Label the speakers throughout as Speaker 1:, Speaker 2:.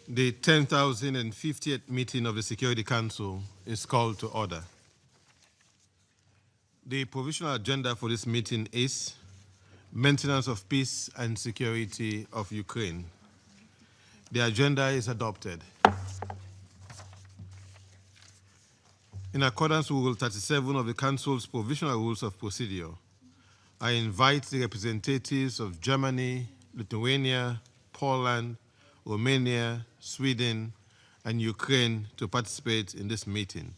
Speaker 1: The 10,050th meeting of the Security Council is called to order. The provisional agenda for this meeting is maintenance of peace and security of Ukraine. The agenda is adopted. In accordance with Rule 37 of the Council's Provisional Rules of Procedure, I invite the representatives of Germany, Lithuania, Poland, Romania, Sweden, and Ukraine to participate in this meeting.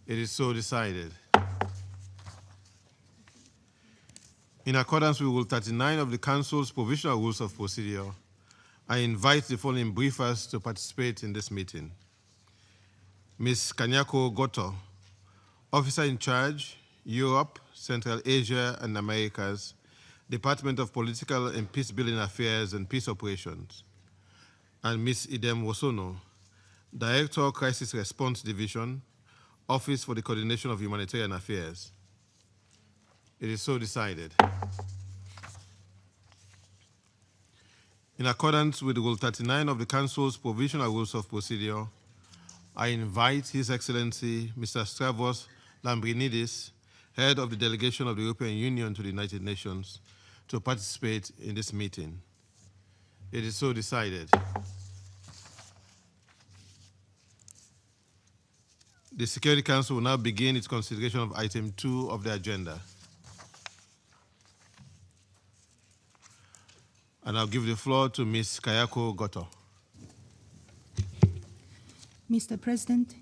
Speaker 1: It is so decided. In accordance with Rule 39 of the Council's Provisional Rules of Procedure, I invite the following briefers to participate in this meeting. Ms. Kanyako Goto, Officer in Charge, Europe, Central Asia, and Americas, Department of Political and Peace-Building Affairs and Peace Operations, and Ms. Idem Wosono, Director, Crisis Response Division, Office for the Coordination of Humanitarian Affairs. It is so decided. In accordance with Rule 39 of the Council's Provisional Rules of Procedure, I invite His Excellency Mr. Stavros Lambrinidis, Head of the Delegation of the European Union to the United Nations, to participate in this meeting. It is so decided. The Security Council will now begin its consideration of item 2 of the agenda. And I'll give the floor to Ms. Kayako Goto.
Speaker 2: Mr. President,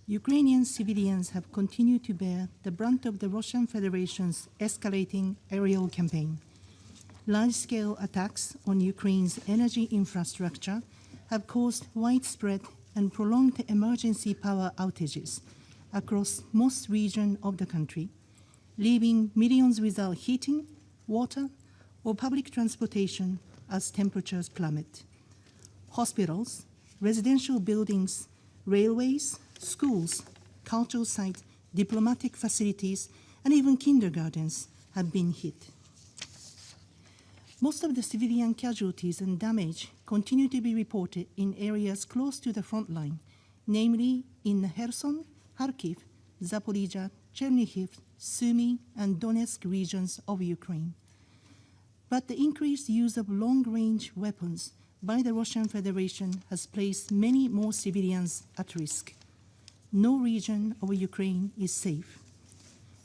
Speaker 2: Ukrainian civilians have continued to bear the brunt of the Russian Federation's escalating aerial campaign. Large-scale attacks on Ukraine's energy infrastructure have caused widespread and prolonged emergency power outages across most regions of the country, leaving millions without heating, water, or public transportation as temperatures plummet. Hospitals, residential buildings, railways, schools, cultural sites, diplomatic facilities, and even kindergartens have been hit. Most of the civilian casualties and damage continue to be reported in areas close to the front line, namely in Kherson, Kharkiv, Zaporizhia, Chernihiv, Sumy, and Donetsk regions of Ukraine. But the increased use of long-range weapons by the Russian Federation has placed many more civilians at risk. No region of Ukraine is safe.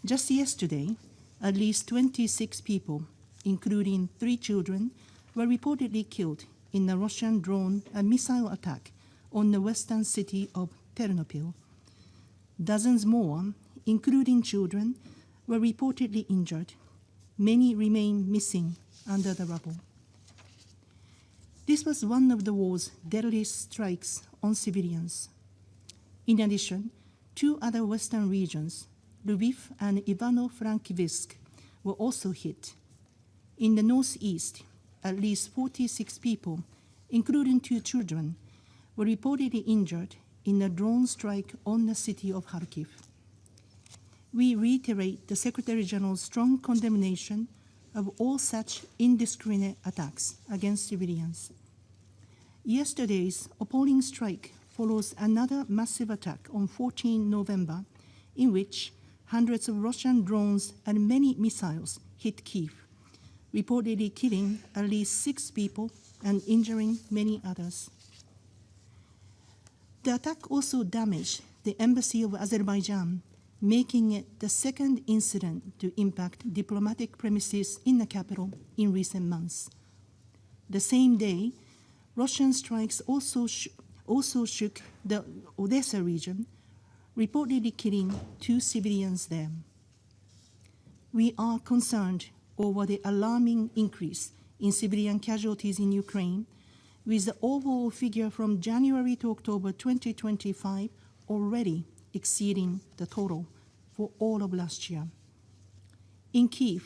Speaker 2: Just yesterday, at least 26 people, including 3 children, were reportedly killed in a Russian drone and missile attack on the western city of Ternopil. Dozens more, including children, were reportedly injured. Many remain missing under the rubble. This was one of the war's deadliest strikes on civilians. In addition, 2 other western regions, Lviv and Ivano-Frankivsk, were also hit. In the northeast, at least 46 people, including 2 children, were reportedly injured in a drone strike on the city of Kharkiv. We reiterate the Secretary General's strong condemnation of all such indiscriminate attacks against civilians. Yesterday's appalling strike follows another massive attack on 14 November, in which hundreds of Russian drones and many missiles hit Kyiv, reportedly killing at least 6 people and injuring many others. The attack also damaged the embassy of Azerbaijan, making it the second incident to impact diplomatic premises in the capital in recent months. The same day, Russian strikes also shook the Odessa region, reportedly killing 2 civilians there. We are concerned over the alarming increase in civilian casualties in Ukraine, with the overall figure from January to October 2025 already exceeding the total for all of last year. In Kyiv,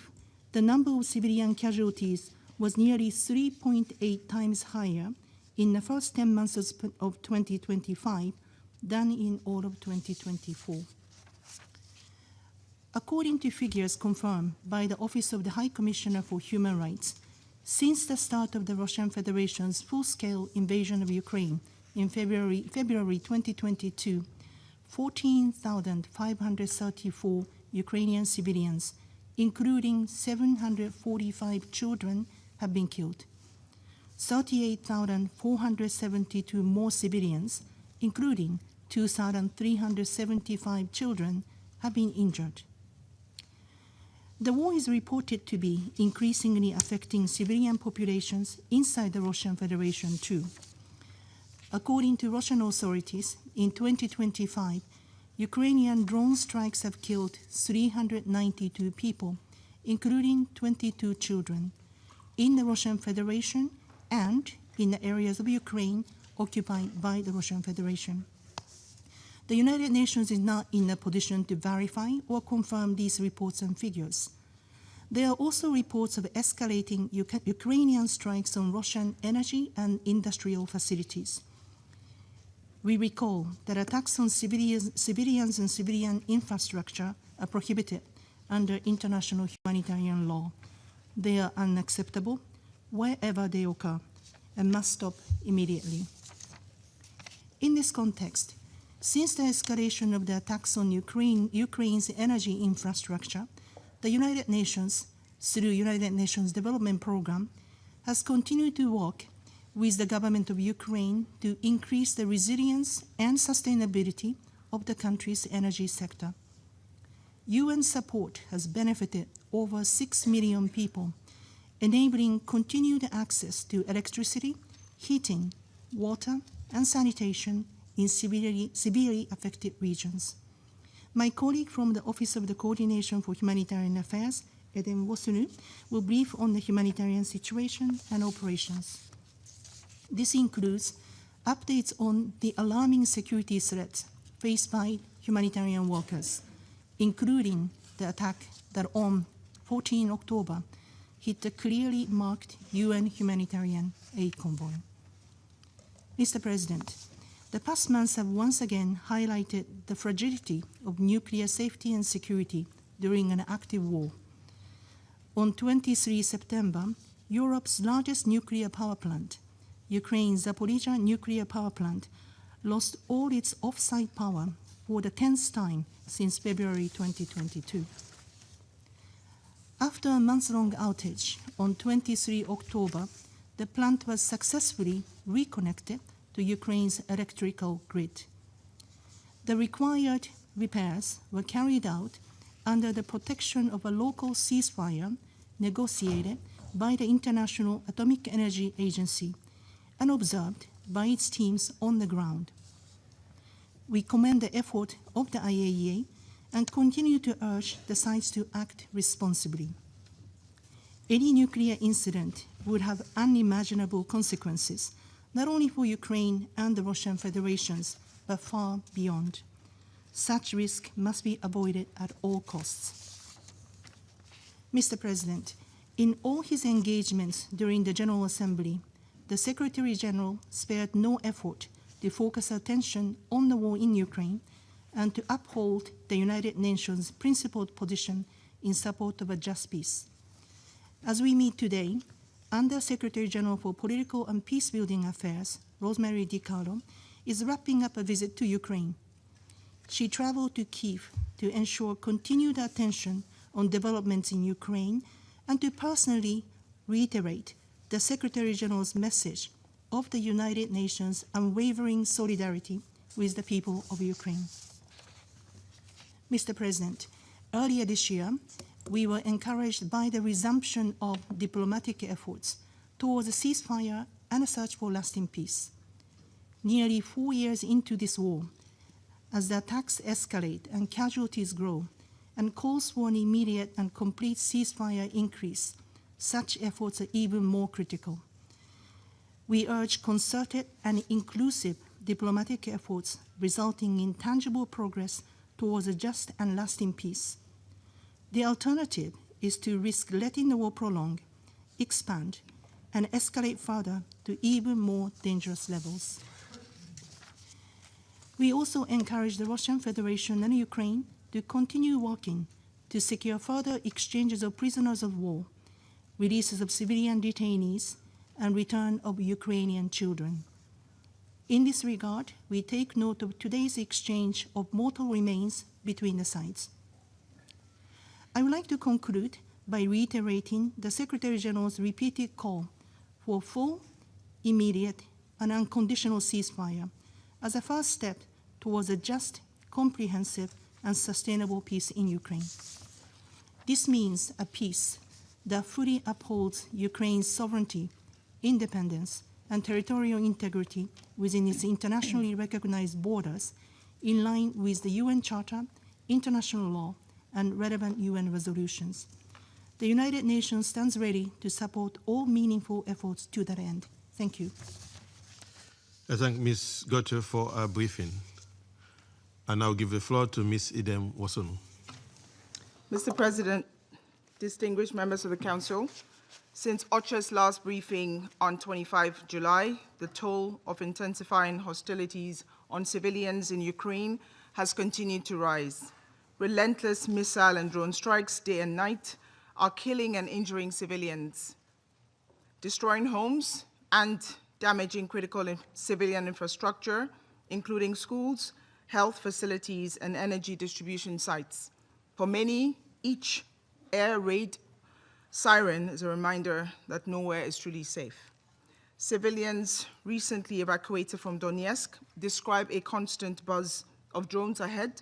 Speaker 2: the number of civilian casualties was nearly 3.8 times higher in the first 10 months of 2025 than in all of 2024. According to figures confirmed by the Office of the High Commissioner for Human Rights, Since the start of the Russian Federation's full-scale invasion of Ukraine in February 2022, 14,534 Ukrainian civilians, including 745 children, have been killed. 38,472 more civilians, including 2,375 children, have been injured. The war is reported to be increasingly affecting civilian populations inside the Russian Federation too. According to Russian authorities, in 2025, Ukrainian drone strikes have killed 392 people, including 22 children, in the Russian Federation and in the areas of Ukraine occupied by the Russian Federation. The United Nations is not in a position to verify or confirm these reports and figures. There are also reports of escalating Ukrainian strikes on Russian energy and industrial facilities. We recall that attacks on civilians and civilian infrastructure are prohibited under international humanitarian law. They are unacceptable wherever they occur and must stop immediately. In this context, since the escalation of the attacks on Ukraine's energy infrastructure, the United Nations, through United Nations Development Program, has continued to work with the government of Ukraine to increase the resilience and sustainability of the country's energy sector. UN support has benefited over 6 million people, enabling continued access to electricity, heating, water, and sanitation in severely affected regions. My colleague from the Office of the Coordination for Humanitarian Affairs, Eden Wosunu, will brief on the humanitarian situation and operations. This includes updates on the alarming security threats faced by humanitarian workers, including the attack that on 14 October hit the clearly marked UN humanitarian aid convoy. Mr. President, the past months have once again highlighted the fragility of nuclear safety and security during an active war. On 23 September, Europe's largest nuclear power plant, Ukraine's Zaporizhzhia nuclear power plant, lost all its off-site power for the 10th time since February 2022. After a month-long outage on 23 October, the plant was successfully reconnected to Ukraine's electrical grid. The required repairs were carried out under the protection of a local ceasefire negotiated by the International Atomic Energy Agency and observed by its teams on the ground. We commend the effort of the IAEA and continue to urge the sides to act responsibly. Any nuclear incident would have unimaginable consequences, not only for Ukraine and the Russian Federations, but far beyond. Such risk must be avoided at all costs. Mr. President, in all his engagements during the General Assembly, the Secretary General spared no effort to focus attention on the war in Ukraine and to uphold the United Nations' principled position in support of a just peace. As we meet today, Under Secretary General for Political and Peacebuilding Affairs, Rosemary DiCarlo, is wrapping up a visit to Ukraine. She traveled to Kyiv to ensure continued attention on developments in Ukraine and to personally reiterate the Secretary General's message of the United Nations' unwavering solidarity with the people of Ukraine. Mr. President, earlier this year, we were encouraged by the resumption of diplomatic efforts towards a ceasefire and a search for lasting peace. Nearly 4 years into this war, as the attacks escalate and casualties grow, and calls for an immediate and complete ceasefire increase, such efforts are even more critical. We urge concerted and inclusive diplomatic efforts resulting in tangible progress towards a just and lasting peace. The alternative is to risk letting the war prolong, expand, and escalate further to even more dangerous levels. We also encourage the Russian Federation and Ukraine to continue working to secure further exchanges of prisoners of war releases of civilian detainees, and return of Ukrainian children. In this regard, we take note of today's exchange of mortal remains between the sides. I would like to conclude by reiterating the Secretary General's repeated call for full, immediate, and unconditional ceasefire as a first step towards a just, comprehensive, and sustainable peace in Ukraine. This means a peace that fully upholds Ukraine's sovereignty, independence, and territorial integrity within its internationally recognized borders in line with the UN Charter, international law, and relevant UN resolutions. The United Nations stands ready to support all meaningful efforts to that end. Thank you.
Speaker 1: I thank Ms. Goto for our briefing. I now give the floor to Ms. Idem Wasonu.
Speaker 3: Mr. President, distinguished members of the Council, since OCHA's last briefing on 25 July, the toll of intensifying hostilities on civilians in Ukraine has continued to rise. Relentless missile and drone strikes day and night are killing and injuring civilians, destroying homes and damaging critical civilian infrastructure, including schools, health facilities, and energy distribution sites. For many, each air raid siren is a reminder that nowhere is truly safe. Civilians recently evacuated from Donetsk describe a constant buzz of drones ahead,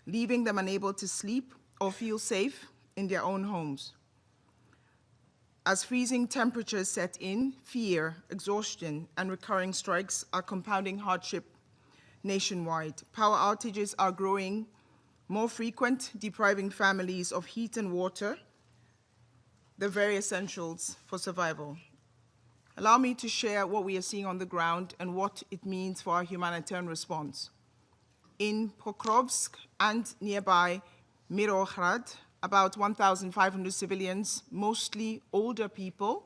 Speaker 3: leaving them unable to sleep or feel safe in their own homes. As freezing temperatures set in, fear, exhaustion, and recurring strikes are compounding hardship nationwide. Power outages are growing more frequent, depriving families of heat and water, the very essentials for survival. Allow me to share what we are seeing on the ground and what it means for our humanitarian response. In Pokrovsk and nearby Mirohrad, about 1,500 civilians, mostly older people,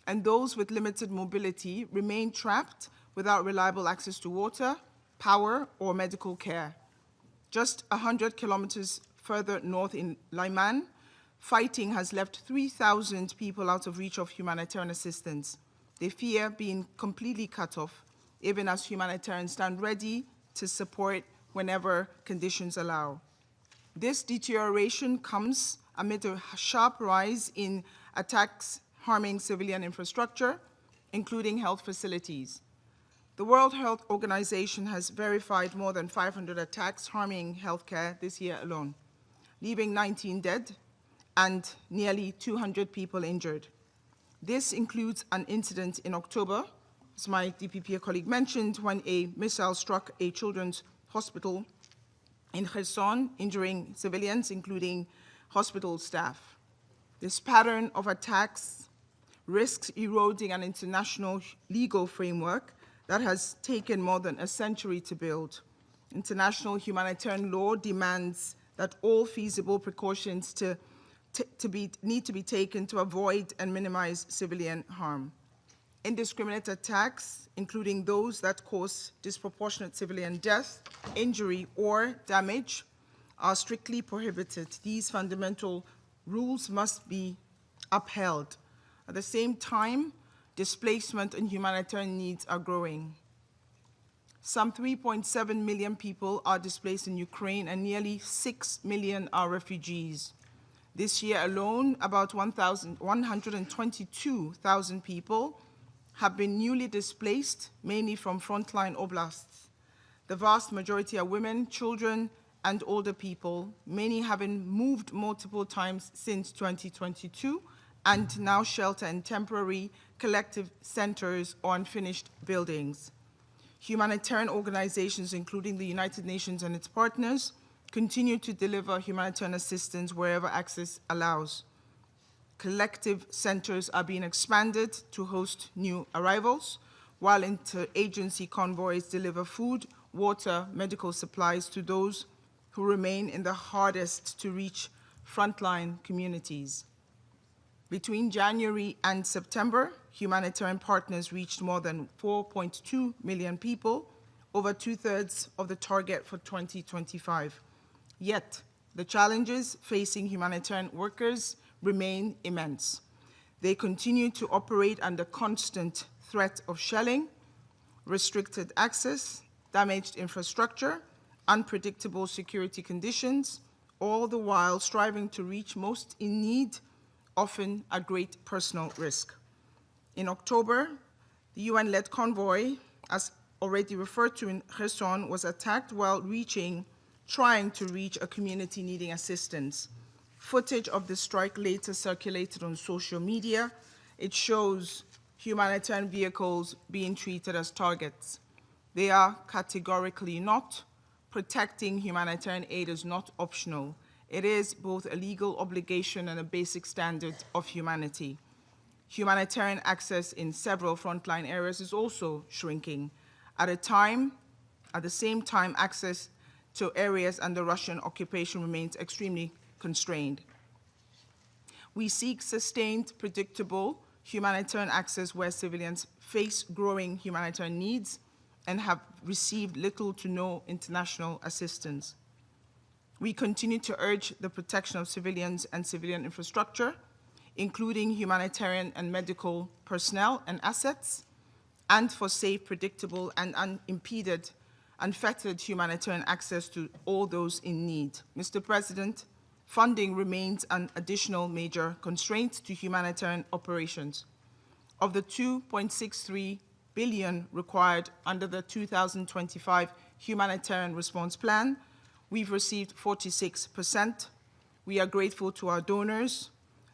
Speaker 3: and those with limited mobility remain trapped without reliable access to water, power, or medical care. Just 100 kilometers further north in Lyman, fighting has left 3,000 people out of reach of humanitarian assistance. They fear being completely cut off, even as humanitarians stand ready to support whenever conditions allow. This deterioration comes amid a sharp rise in attacks harming civilian infrastructure, including health facilities. The World Health Organization has verified more than 500 attacks harming healthcare this year alone, leaving 19 dead and nearly 200 people injured. This includes an incident in October, as my DPP colleague mentioned, when a missile struck a children's hospital in Kherson, injuring civilians, including hospital staff. This pattern of attacks risks eroding an international legal framework that has taken more than a century to build. International humanitarian law demands that all feasible precautions need to be taken to avoid and minimize civilian harm. Indiscriminate attacks, including those that cause disproportionate civilian death, injury, or damage, are strictly prohibited. These fundamental rules must be upheld. At the same time, displacement and humanitarian needs are growing. Some 3.7 million people are displaced in Ukraine, and nearly 6 million are refugees. This year alone, about 122,000 people have been newly displaced, mainly from frontline oblasts. The vast majority are women, children, and older people, many having moved multiple times since 2022 and now shelter in temporary collective centers or unfinished buildings. Humanitarian organizations, including the United Nations and its partners, continue to deliver humanitarian assistance wherever access allows. Collective centers are being expanded to host new arrivals, while interagency convoys deliver food, water, medical supplies to those who remain in the hardest to reach frontline communities. Between January and September, humanitarian partners reached more than 4.2 million people, over 2/3 of the target for 2025. Yet, the challenges facing humanitarian workers remain immense. They continue to operate under constant threat of shelling, restricted access, damaged infrastructure, unpredictable security conditions, all the while striving to reach most in need, often at great personal risk. In October, the UN-led convoy, as already referred to in Kherson, was attacked while trying to reach a community needing assistance. Footage of the strike later circulated on social media. It shows humanitarian vehicles being treated as targets. They are categorically not. Protecting humanitarian aid is not optional. It is both a legal obligation and a basic standard of humanity. Humanitarian access in several frontline areas is also shrinking. At the same time, access to areas under Russian occupation remains extremely constrained. We seek sustained, predictable humanitarian access where civilians face growing humanitarian needs and have received little to no international assistance. We continue to urge the protection of civilians and civilian infrastructure, including humanitarian and medical personnel and assets, and for safe, predictable, and unimpeded, unfettered humanitarian access to all those in need. Mr. President, funding remains an additional major constraint to humanitarian operations. Of the $2.63 billion required under the 2025 Humanitarian Response Plan, we've received 46%. We are grateful to our donors.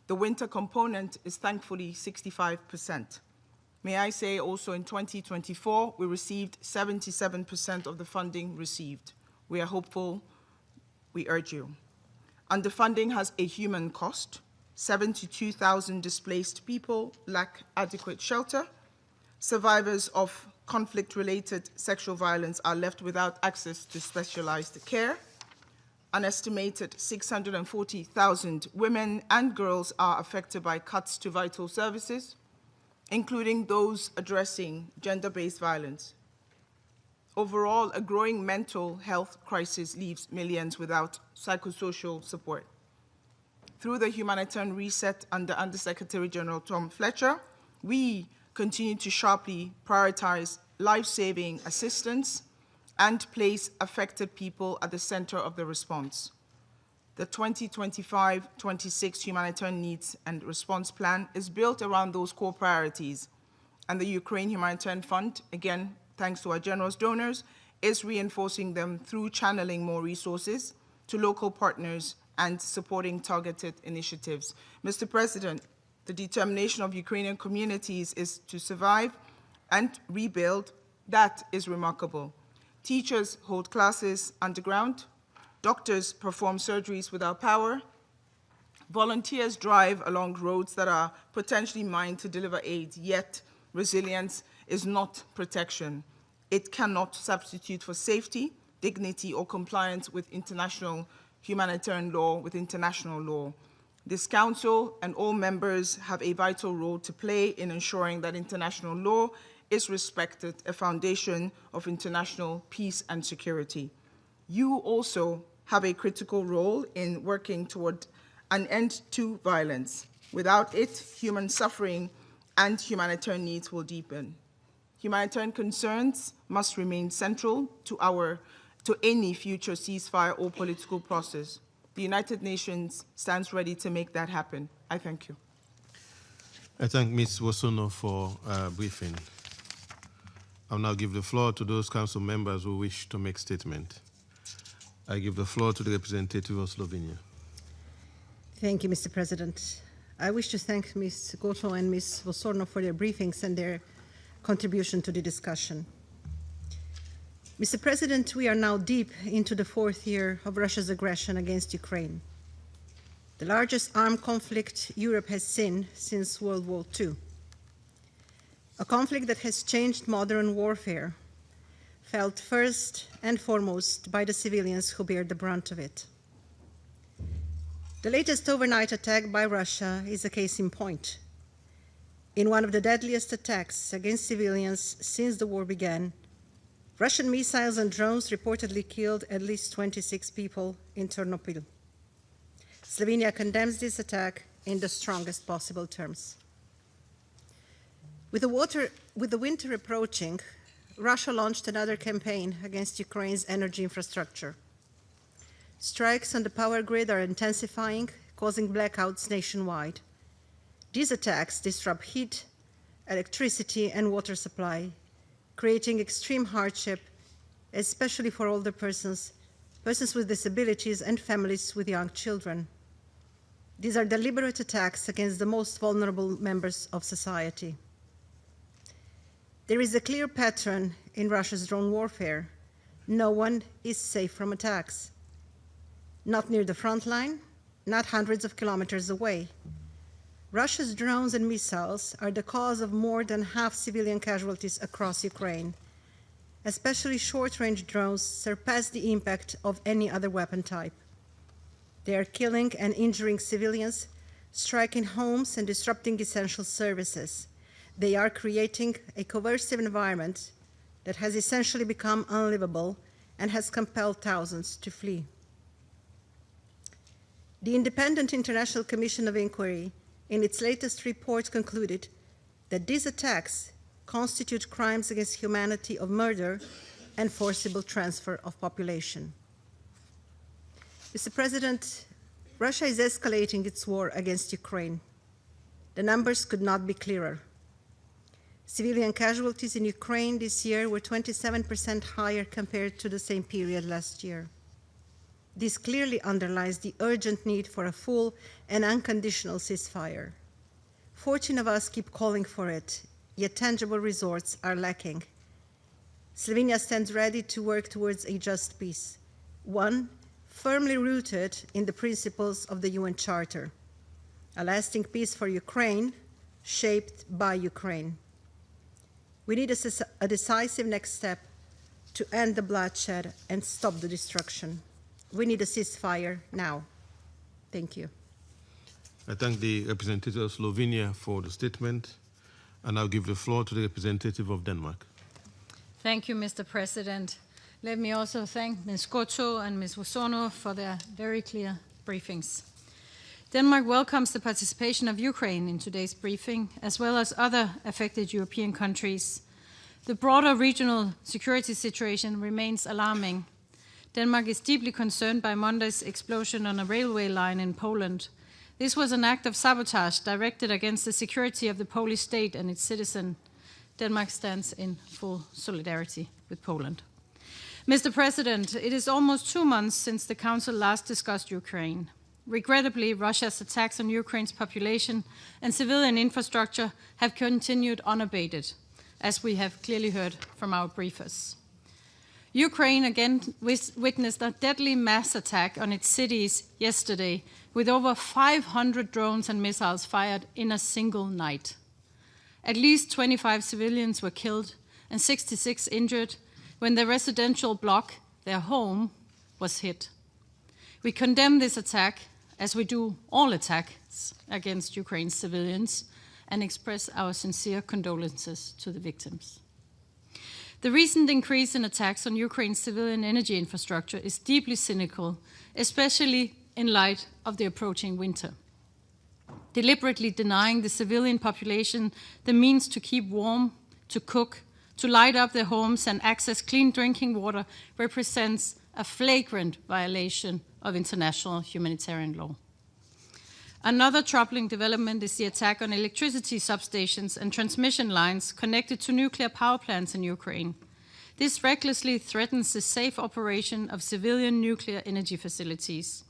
Speaker 3: The winter component is thankfully 65%. May I say also in 2024, we received 77% of the funding received. We are hopeful. We urge you. Underfunding has a human cost. 72,000 displaced people lack adequate shelter. Survivors of conflict-related sexual violence are left without access to specialized care. An estimated 640,000 women and girls are affected by cuts to vital services, including those addressing gender-based violence. Overall, a growing mental health crisis leaves millions without psychosocial support. Through the humanitarian reset under Undersecretary General Tom Fletcher, we continue to sharply prioritize life-saving assistance and place affected people at the center of the response. The 2025-26 Humanitarian Needs and Response Plan is built around those core priorities, and the Ukraine Humanitarian Fund, again, thanks to our generous donors, is reinforcing them through channeling more resources to local partners and supporting targeted initiatives. Mr. President, the determination of Ukrainian communities is to survive and rebuild. That is remarkable. Teachers hold classes underground. Doctors perform surgeries without power. Volunteers drive along roads that are potentially mined to deliver aid, yet resilience is not protection. It cannot substitute for safety, dignity, or compliance with international humanitarian law, with international law. This Council and all members have a vital role to play in ensuring that international law is respected, a foundation of international peace and security. You also have a critical role in working toward an end to violence. Without it, human suffering and humanitarian needs will deepen. Humanitarian concerns must remain central to any future ceasefire or political process. The United Nations stands ready to make that happen. I thank you.
Speaker 1: I thank Ms. Wosono for briefing. I'll now give the floor to those council members who wish to make statement. I give the floor to the representative of Slovenia.
Speaker 2: Thank you, Mr. President. I wish to thank Ms. Goto and Ms. Wosorno for their briefings and their contribution to the discussion. Mr. President, we are now deep into the 4th year of Russia's aggression against Ukraine, the largest armed conflict Europe has seen since World War II. A conflict that has changed modern warfare, felt first and foremost by the civilians who bear the brunt of it. The latest overnight attack by Russia is a case in point. In one of the deadliest attacks against civilians since the war began, Russian missiles and drones reportedly killed at least 26 people in Ternopil. Slovenia condemns this attack in the strongest possible terms.
Speaker 4: With the winter approaching, Russia launched another campaign against Ukraine's energy infrastructure. Strikes on the power grid are intensifying, causing blackouts nationwide. These attacks disrupt heat, electricity, and water supply, creating extreme hardship, especially for older persons, persons with disabilities, and families with young children. These are deliberate attacks against the most vulnerable members of society. There is a clear pattern in Russia's drone warfare. No one is safe from attacks. Not near the front line, not hundreds of kilometers away. Russia's drones and missiles are the cause of more than half civilian casualties across Ukraine. Especially short-range drones surpass the impact of any other weapon type. They are killing and injuring civilians, striking homes and disrupting essential services. They are creating a coercive environment that has essentially become unlivable and has compelled thousands to flee. The Independent International Commission of Inquiry, in its latest report, concluded that these attacks constitute crimes against humanity of murder and forcible transfer of population. Mr. President, Russia is escalating its war against Ukraine. The numbers could not be clearer. Civilian casualties in Ukraine this year were 27% higher compared to the same period last year. This clearly underlines the urgent need for a full and unconditional ceasefire. 14 of us keep calling for it, yet tangible results are lacking. Slovenia stands ready to work towards a just peace, one firmly rooted in the principles of the UN Charter, a lasting peace for Ukraine, shaped by Ukraine. We need a decisive next step to end the bloodshed and stop the destruction. We need a ceasefire now. Thank you.
Speaker 1: I thank the representative of Slovenia for the statement, and I'll give the floor to the representative of Denmark.
Speaker 5: Thank you, Mr. President. Let me also thank Ms. Goto and Ms. Wosono for their very clear briefings. Denmark welcomes the participation of Ukraine in today's briefing, as well as other affected European countries. The broader regional security situation remains alarming. Denmark is deeply concerned by Monday's explosion on a railway line in Poland. This was an act of sabotage directed against the security of the Polish state and its citizens. Denmark stands in full solidarity with Poland. Mr. President, it is almost 2 months since the Council last discussed Ukraine. Regrettably, Russia's attacks on Ukraine's population and civilian infrastructure have continued unabated, as we have clearly heard from our briefers. Ukraine again witnessed a deadly mass attack on its cities yesterday, with over 500 drones and missiles fired in a single night. At least 25 civilians were killed and 66 injured when their residential block, their home, was hit. We condemn this attack, as we do all attacks against Ukraine's civilians, and express our sincere condolences to the victims. The recent increase in attacks on Ukraine's civilian energy infrastructure is deeply cynical, especially in light of the approaching winter. Deliberately denying the civilian population the means to keep warm, to cook, to light up their homes and access clean drinking water represents a flagrant violation of international humanitarian law. Another troubling development is the attack on electricity substations and transmission lines connected to nuclear power plants in Ukraine. This recklessly threatens the safe operation of civilian nuclear energy facilities.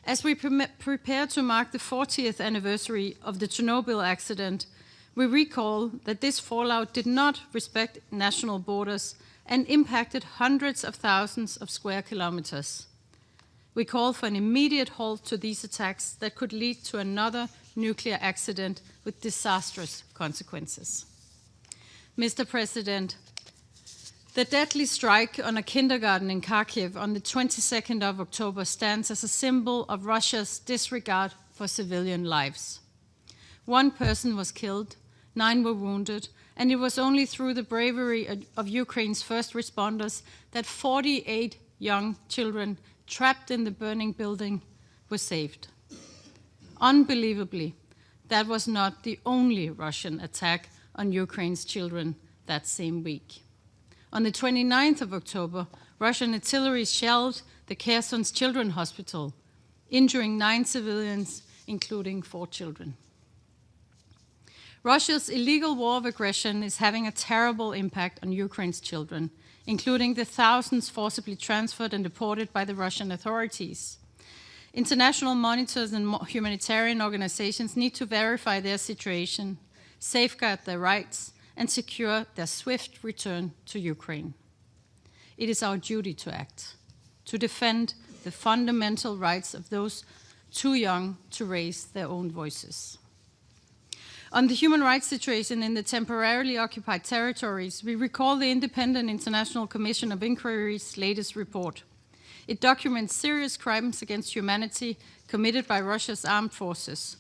Speaker 5: As we prepare to mark the 40th anniversary of the Chernobyl accident, we recall that this fallout did not respect national borders and impacted hundreds of thousands of square kilometers. We call for an immediate halt to these attacks that could lead to another nuclear accident with disastrous consequences. Mr. President, the deadly strike on a kindergarten in Kharkiv on the 22nd of October stands as a symbol of Russia's disregard for civilian lives. 1 person was killed, 9 were wounded, and it was only through the bravery of Ukraine's first responders that 48 young children trapped in the burning building were saved. Unbelievably, that was not the only Russian attack on Ukraine's children that same week. On the 29th of October, Russian artillery shelled the Kherson's Children's Hospital, injuring 9 civilians, including 4 children. Russia's illegal war of aggression is having a terrible impact on Ukraine's children, including the thousands forcibly transferred and deported by the Russian authorities. International monitors and humanitarian organizations need to verify their situation, safeguard their rights, and secure their swift return to Ukraine. It is our duty to act, to defend the fundamental rights of those too young to raise their own voices. On the human rights situation in the temporarily occupied territories, we recall the Independent International Commission of Inquiry's latest report. It documents serious crimes against humanity committed by Russia's armed forces.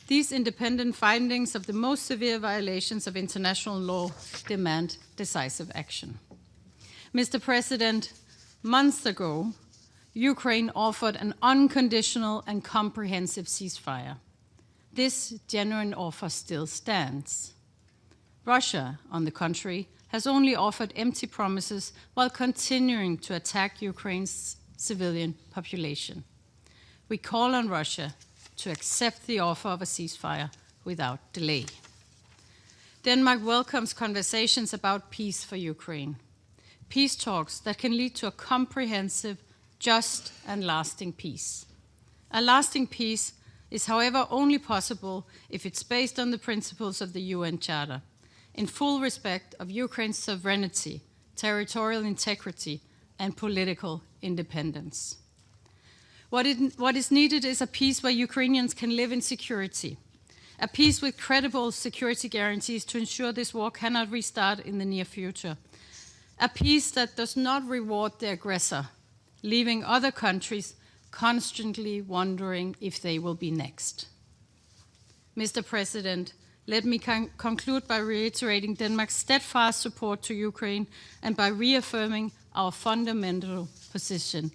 Speaker 5: These independent findings of the most severe violations of international law demand decisive action. Mr. President, months ago, Ukraine offered an unconditional and comprehensive ceasefire. This genuine offer still stands. Russia, on the contrary, has only offered empty promises while continuing to attack Ukraine's civilian population. We call on Russia to accept the offer of a ceasefire without delay. Denmark welcomes conversations about peace for Ukraine, peace talks that can lead to a comprehensive, just, and lasting peace. A lasting peace is, however, only possible if it's based on the principles of the UN Charter, in full respect of Ukraine's sovereignty, territorial integrity, and political independence. What is needed is a peace where Ukrainians can live in security, a peace with credible security guarantees to ensure this war cannot restart in the near future, a peace that does not reward the aggressor, leaving other countries constantly wondering if they will be next. Mr. President, let me conclude by reiterating Denmark's steadfast support to Ukraine and by reaffirming our fundamental position.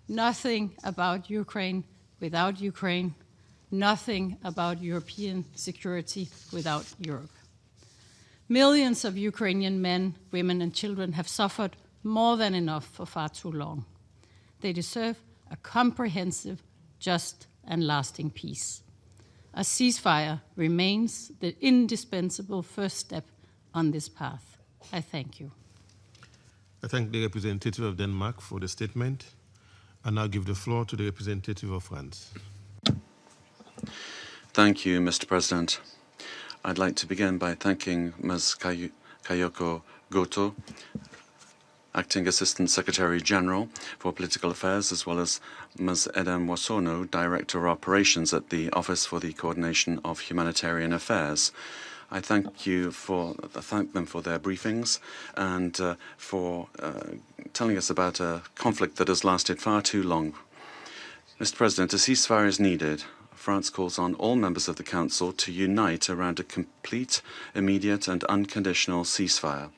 Speaker 5: Nothing about Ukraine without Ukraine, nothing about European security without Europe. Millions of Ukrainian men, women, and children have suffered more than enough for far too long. They deserve a comprehensive, just, and lasting peace. A ceasefire remains the indispensable first step on this path. I thank you.
Speaker 1: I thank the representative of Denmark for the statement. I now give the floor to the representative of France.
Speaker 6: Thank you, Mr. President. I'd like to begin by thanking Ms. Kayoko Goto, Acting Assistant Secretary General for Political Affairs, as well as Ms. Edem Wasono, Director of Operations at the Office for the Coordination of Humanitarian Affairs. I thank them for their briefings and for telling us about a conflict that has lasted far too long. Mr. President, a ceasefire is needed. France calls on all members of the Council to unite around a complete, immediate and unconditional ceasefire,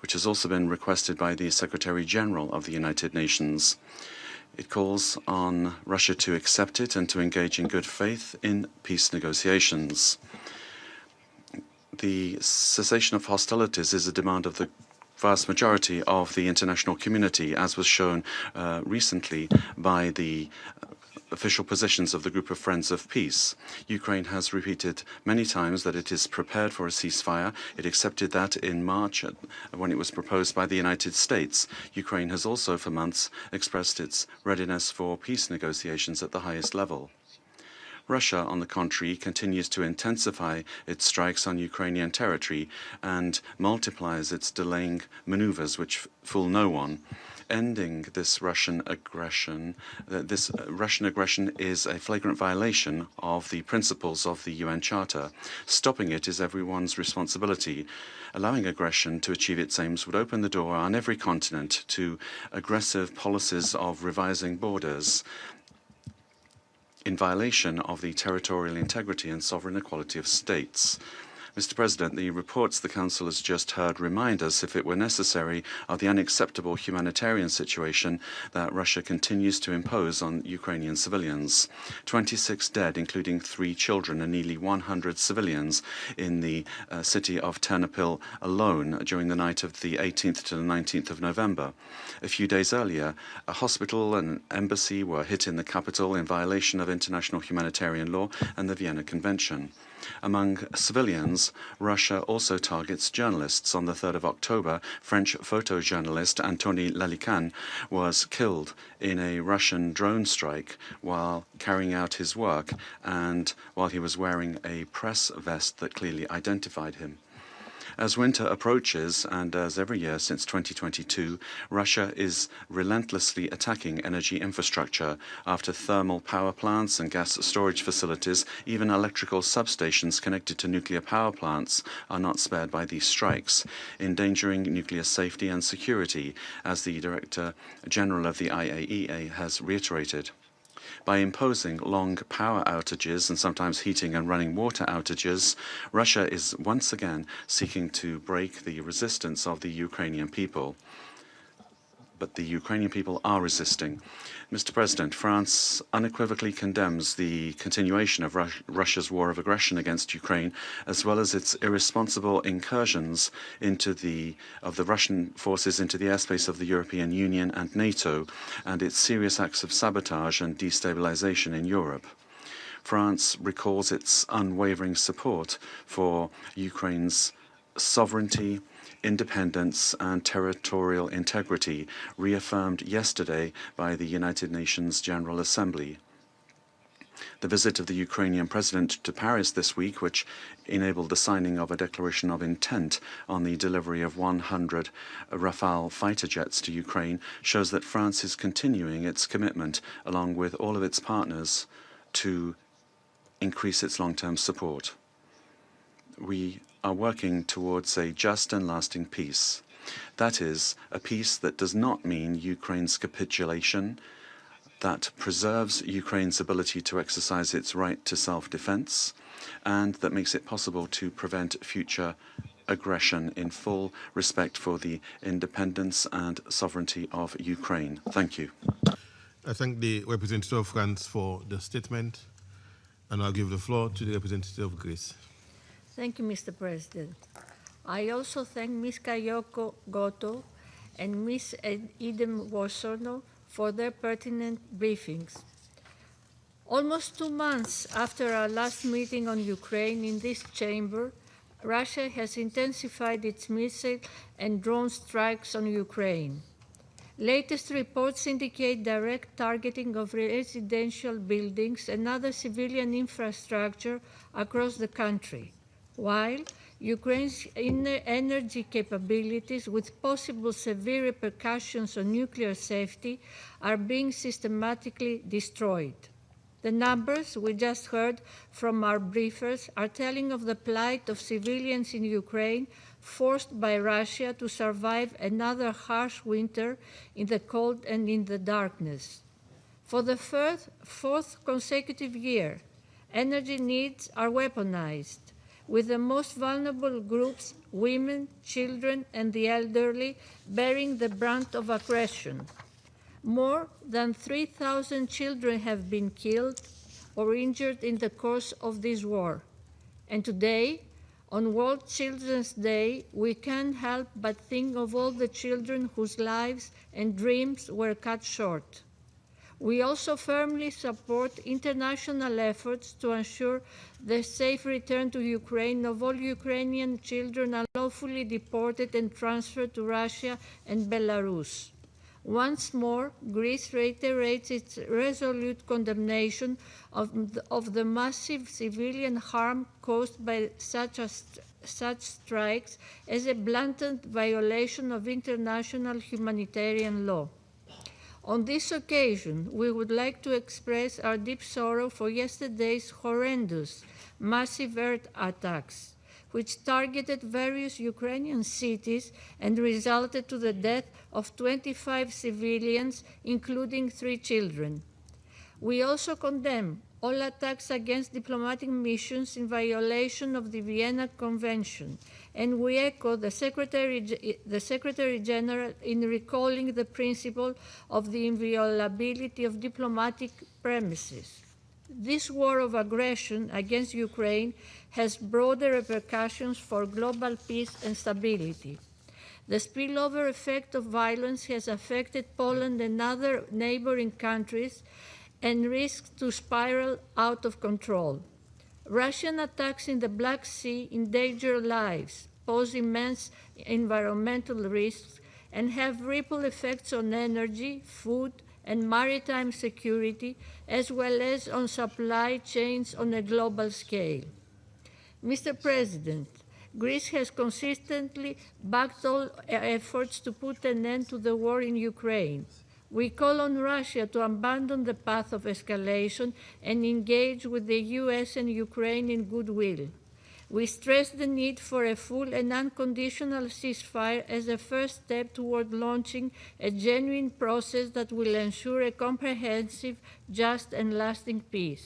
Speaker 6: which has also been requested by the Secretary-General of the United Nations. It calls on Russia to accept it and to engage in good faith in peace negotiations. The cessation of hostilities is a demand of the vast majority of the international community, as was shown recently by the official positions of the Group of Friends of Peace. Ukraine has repeated many times that it is prepared for a ceasefire. It accepted that in March when it was proposed by the United States. Ukraine has also for months expressed its readiness for peace negotiations at the highest level. Russia, on the contrary, continues to intensify its strikes on Ukrainian territory and multiplies its delaying maneuvers which fool no one. Ending this Russian aggression is a flagrant violation of the principles of the UN Charter. Stopping it is everyone's responsibility. Allowing aggression to achieve its aims would open the door on every continent to aggressive policies of revising borders in violation of the territorial integrity and sovereign equality of states. Mr. President, the reports the Council has just heard remind us, if it were necessary, of the unacceptable humanitarian situation that Russia continues to impose on Ukrainian civilians. 26 dead, including 3 children and nearly 100 civilians in the city of Ternopil alone during the night of the 18th to the 19th of November. A few days earlier, a hospital and an embassy were hit in the capital in violation of international humanitarian law and the Vienna Convention. Among civilians, Russia also targets journalists. On the 3rd of October, French photojournalist Antony Lalican was killed in a Russian drone strike while carrying out his work and while he was wearing a press vest that clearly identified him. As winter approaches, and as every year since 2022, Russia is relentlessly attacking energy infrastructure. After thermal power plants and gas storage facilities, even electrical substations connected to nuclear power plants are not spared by these strikes, endangering nuclear safety and security, as the Director General of the IAEA has reiterated. By imposing long power outages and sometimes heating and running water outages, Russia is once again seeking to break the resistance of the Ukrainian people. But the Ukrainian people are resisting. Mr. President, France unequivocally condemns the continuation of Russia's war of aggression against Ukraine, as well as its irresponsible incursions of the Russian forces into the airspace of the European Union and NATO, and its serious acts of sabotage and destabilization in Europe. France recalls its unwavering support for Ukraine's sovereignty, independence and territorial integrity, reaffirmed yesterday by the United Nations General Assembly. The visit of the Ukrainian president to Paris this week, which enabled the signing of a declaration of intent on the delivery of 100 Rafale fighter jets to Ukraine, shows that France is continuing its commitment, along with all of its partners, to increase its long-term support. We are working towards a just and lasting peace. That is, a peace that does not mean Ukraine's capitulation, that preserves Ukraine's ability to exercise its right to self-defense, and that makes it possible to prevent future aggression in full respect for the independence and sovereignty of Ukraine. Thank you.
Speaker 1: I thank the representative of France for the statement, and I'll give the floor to the representative of Greece.
Speaker 7: Thank you, Mr. President. I also thank Ms. Kayoko Goto and Ms. Idem Wosono for their pertinent briefings. Almost 2 months after our last meeting on Ukraine in this chamber, Russia has intensified its missile and drone strikes on Ukraine. Latest reports indicate direct targeting of residential buildings and other civilian infrastructure across the country, while Ukraine's energy capabilities, with possible severe repercussions on nuclear safety, are being systematically destroyed. The numbers we just heard from our briefers are telling of the plight of civilians in Ukraine forced by Russia to survive another harsh winter in the cold and in the darkness. For the fourth consecutive year, energy needs are weaponized, with the most vulnerable groups, women, children, and the elderly, bearing the brunt of aggression. More than 3,000 children have been killed or injured in the course of this war. And today, on World Children's Day, we can't help but think of all the children whose lives and dreams were cut short. We also firmly support international efforts to ensure the safe return to Ukraine of all Ukrainian children unlawfully deported and transferred to Russia and Belarus. Once more, Greece reiterates its resolute condemnation of the massive civilian harm caused by such strikes as a blatant violation of international humanitarian law. On this occasion, we would like to express our deep sorrow for yesterday's horrendous, massive air attacks, which targeted various Ukrainian cities and resulted to the death of 25 civilians, including 3 children. We also condemn all attacks against diplomatic missions in violation of the Vienna Convention, and we echo the Secretary General in recalling the principle of the inviolability of diplomatic premises. This war of aggression against Ukraine has broader repercussions for global peace and stability. The spillover effect of violence has affected Poland and other neighboring countries and risks to spiral out of control. Russian attacks in the Black Sea endanger lives, pose immense environmental risks, and have ripple effects on energy, food, and maritime security, as well as on supply chains on a global scale. Mr. President, Greece has consistently backed all efforts to put an end to the war in Ukraine. We call on Russia to abandon the path of escalation and engage with the US and Ukraine in goodwill. We stress the need for a full and unconditional ceasefire as a first step toward launching a genuine process that will ensure a comprehensive, just, and lasting peace.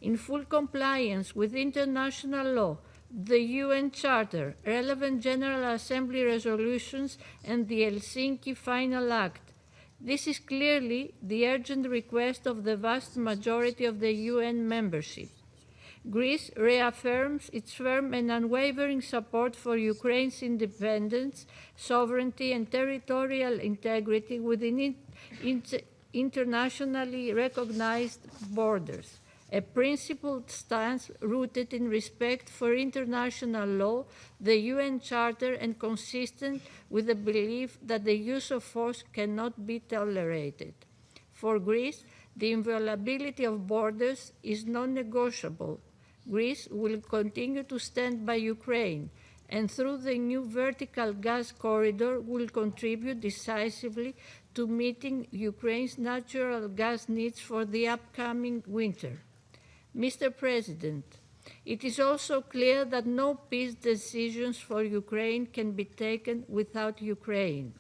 Speaker 7: In full compliance with international law, the UN Charter, relevant General Assembly resolutions, and the Helsinki Final Act. This is clearly the urgent request of the vast majority of the UN membership. Greece reaffirms its firm and unwavering support for Ukraine's independence, sovereignty, and territorial integrity within internationally recognized borders, a principled stance rooted in respect for international law, the UN Charter, and consistent with the belief that the use of force cannot be tolerated. For Greece, the inviolability of borders is non-negotiable. Greece will continue to stand by Ukraine, and through the new vertical gas corridor will contribute decisively to meeting Ukraine's natural gas needs for the upcoming winter. Mr. President, it is also clear that no peace decisions for Ukraine can be taken without Ukraine.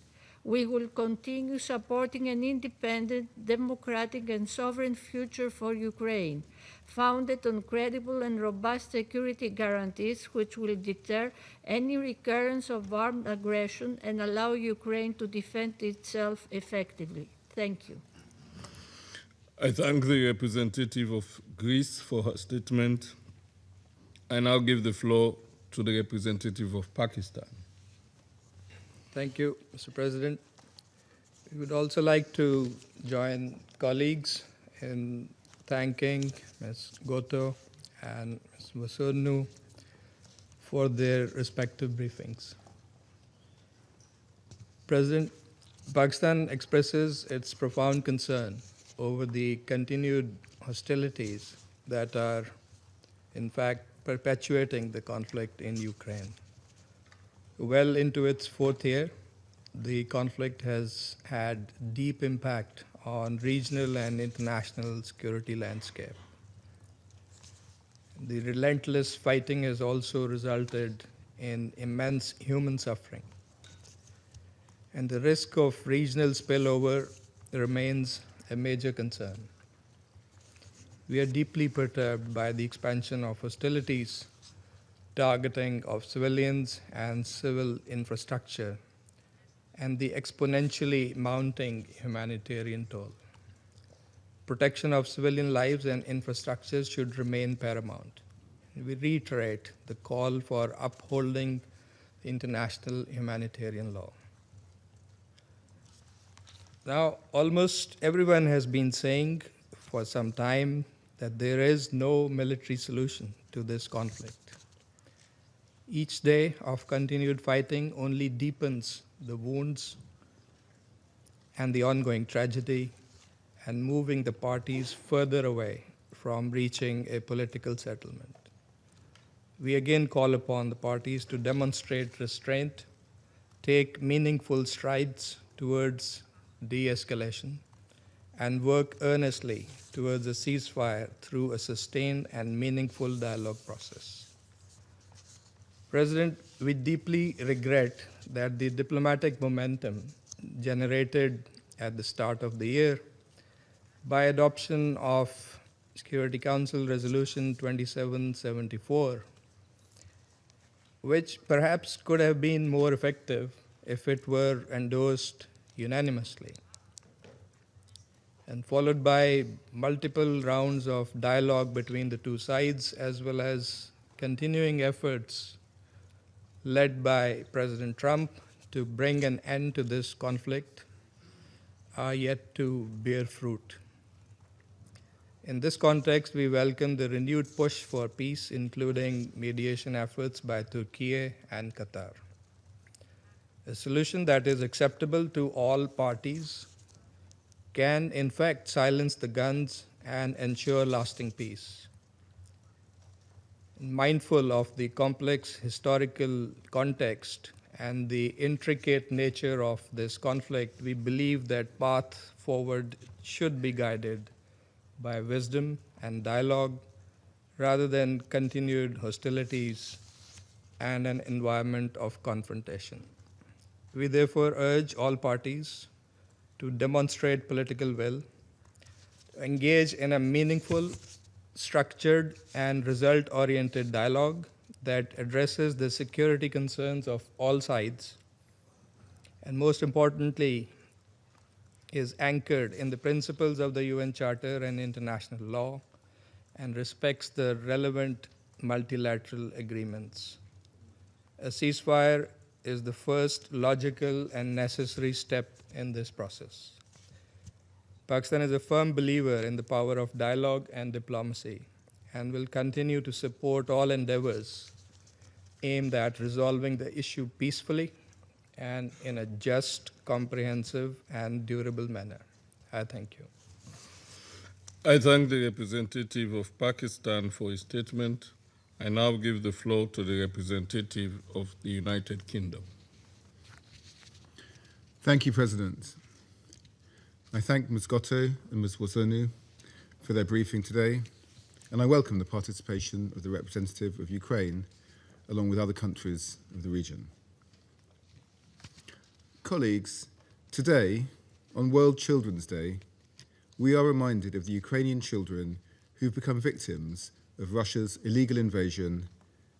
Speaker 7: We will continue supporting an independent, democratic, and sovereign future for Ukraine, founded on credible and robust security guarantees which will deter any recurrence of armed aggression and allow Ukraine to defend itself effectively. Thank you.
Speaker 8: I thank the representative of Greece for her statement. I now give the floor to the representative of Pakistan.
Speaker 9: Thank you, Mr. President. We would also like to join colleagues in thanking Ms. Goto and Ms. Vasonu for their respective briefings. President, Pakistan expresses its profound concern over the continued hostilities that are, in fact, perpetuating the conflict in Ukraine. Well into its fourth year, the conflict has had deep impact on regional and international security landscape. The relentless fighting has also resulted in immense human suffering, and the risk of regional spillover remains a major concern. We are deeply perturbed by the expansion of hostilities, targeting of civilians and civil infrastructure, and the exponentially mounting humanitarian toll. Protection of civilian lives and infrastructure should remain paramount. We reiterate the call for upholding international humanitarian law. Now, almost everyone has been saying for some time that there is no military solution to this conflict. Each day of continued fighting only deepens the wounds and the ongoing tragedy and moving the parties further away from reaching a political settlement. We again call upon the parties to demonstrate restraint, take meaningful strides towards de-escalation, and work earnestly towards a ceasefire through a sustained and meaningful dialogue process. President, we deeply regret that the diplomatic momentum generated at the start of the year by adoption of Security Council Resolution 2774, which perhaps could have been more effective if it were endorsed unanimously, and followed by multiple rounds of dialogue between the two sides, as well as continuing efforts led by President Trump to bring an end to this conflict, are yet to bear fruit. In this context, we welcome the renewed push for peace, including mediation efforts by Turkey and Qatar. A solution that is acceptable to all parties can, in fact, silence the guns and ensure lasting peace. Mindful of the complex historical context and the intricate nature of this conflict, we believe that path forward should be guided by wisdom and dialogue rather than continued hostilities and an environment of confrontation. We therefore urge all parties to demonstrate political will, to engage in a meaningful, structured, and result-oriented dialogue that addresses the security concerns of all sides, and most importantly, is anchored in the principles of the UN Charter and international law, and respects the relevant multilateral agreements. A ceasefire is the first logical and necessary step in this process. Pakistan is a firm believer in the power of dialogue and diplomacy, and will continue to support all endeavors aimed at resolving the issue peacefully and in a just, comprehensive, and durable manner. I thank you.
Speaker 8: I thank the representative of Pakistan for his statement. I now give the floor to the representative of the United Kingdom.
Speaker 10: Thank you, President. I thank Ms. Gotto and Ms. Wosonu for their briefing today, and I welcome the participation of the representative of Ukraine, along with other countries of the region. Colleagues, today, on World Children's Day, we are reminded of the Ukrainian children who've become victims of Russia's illegal invasion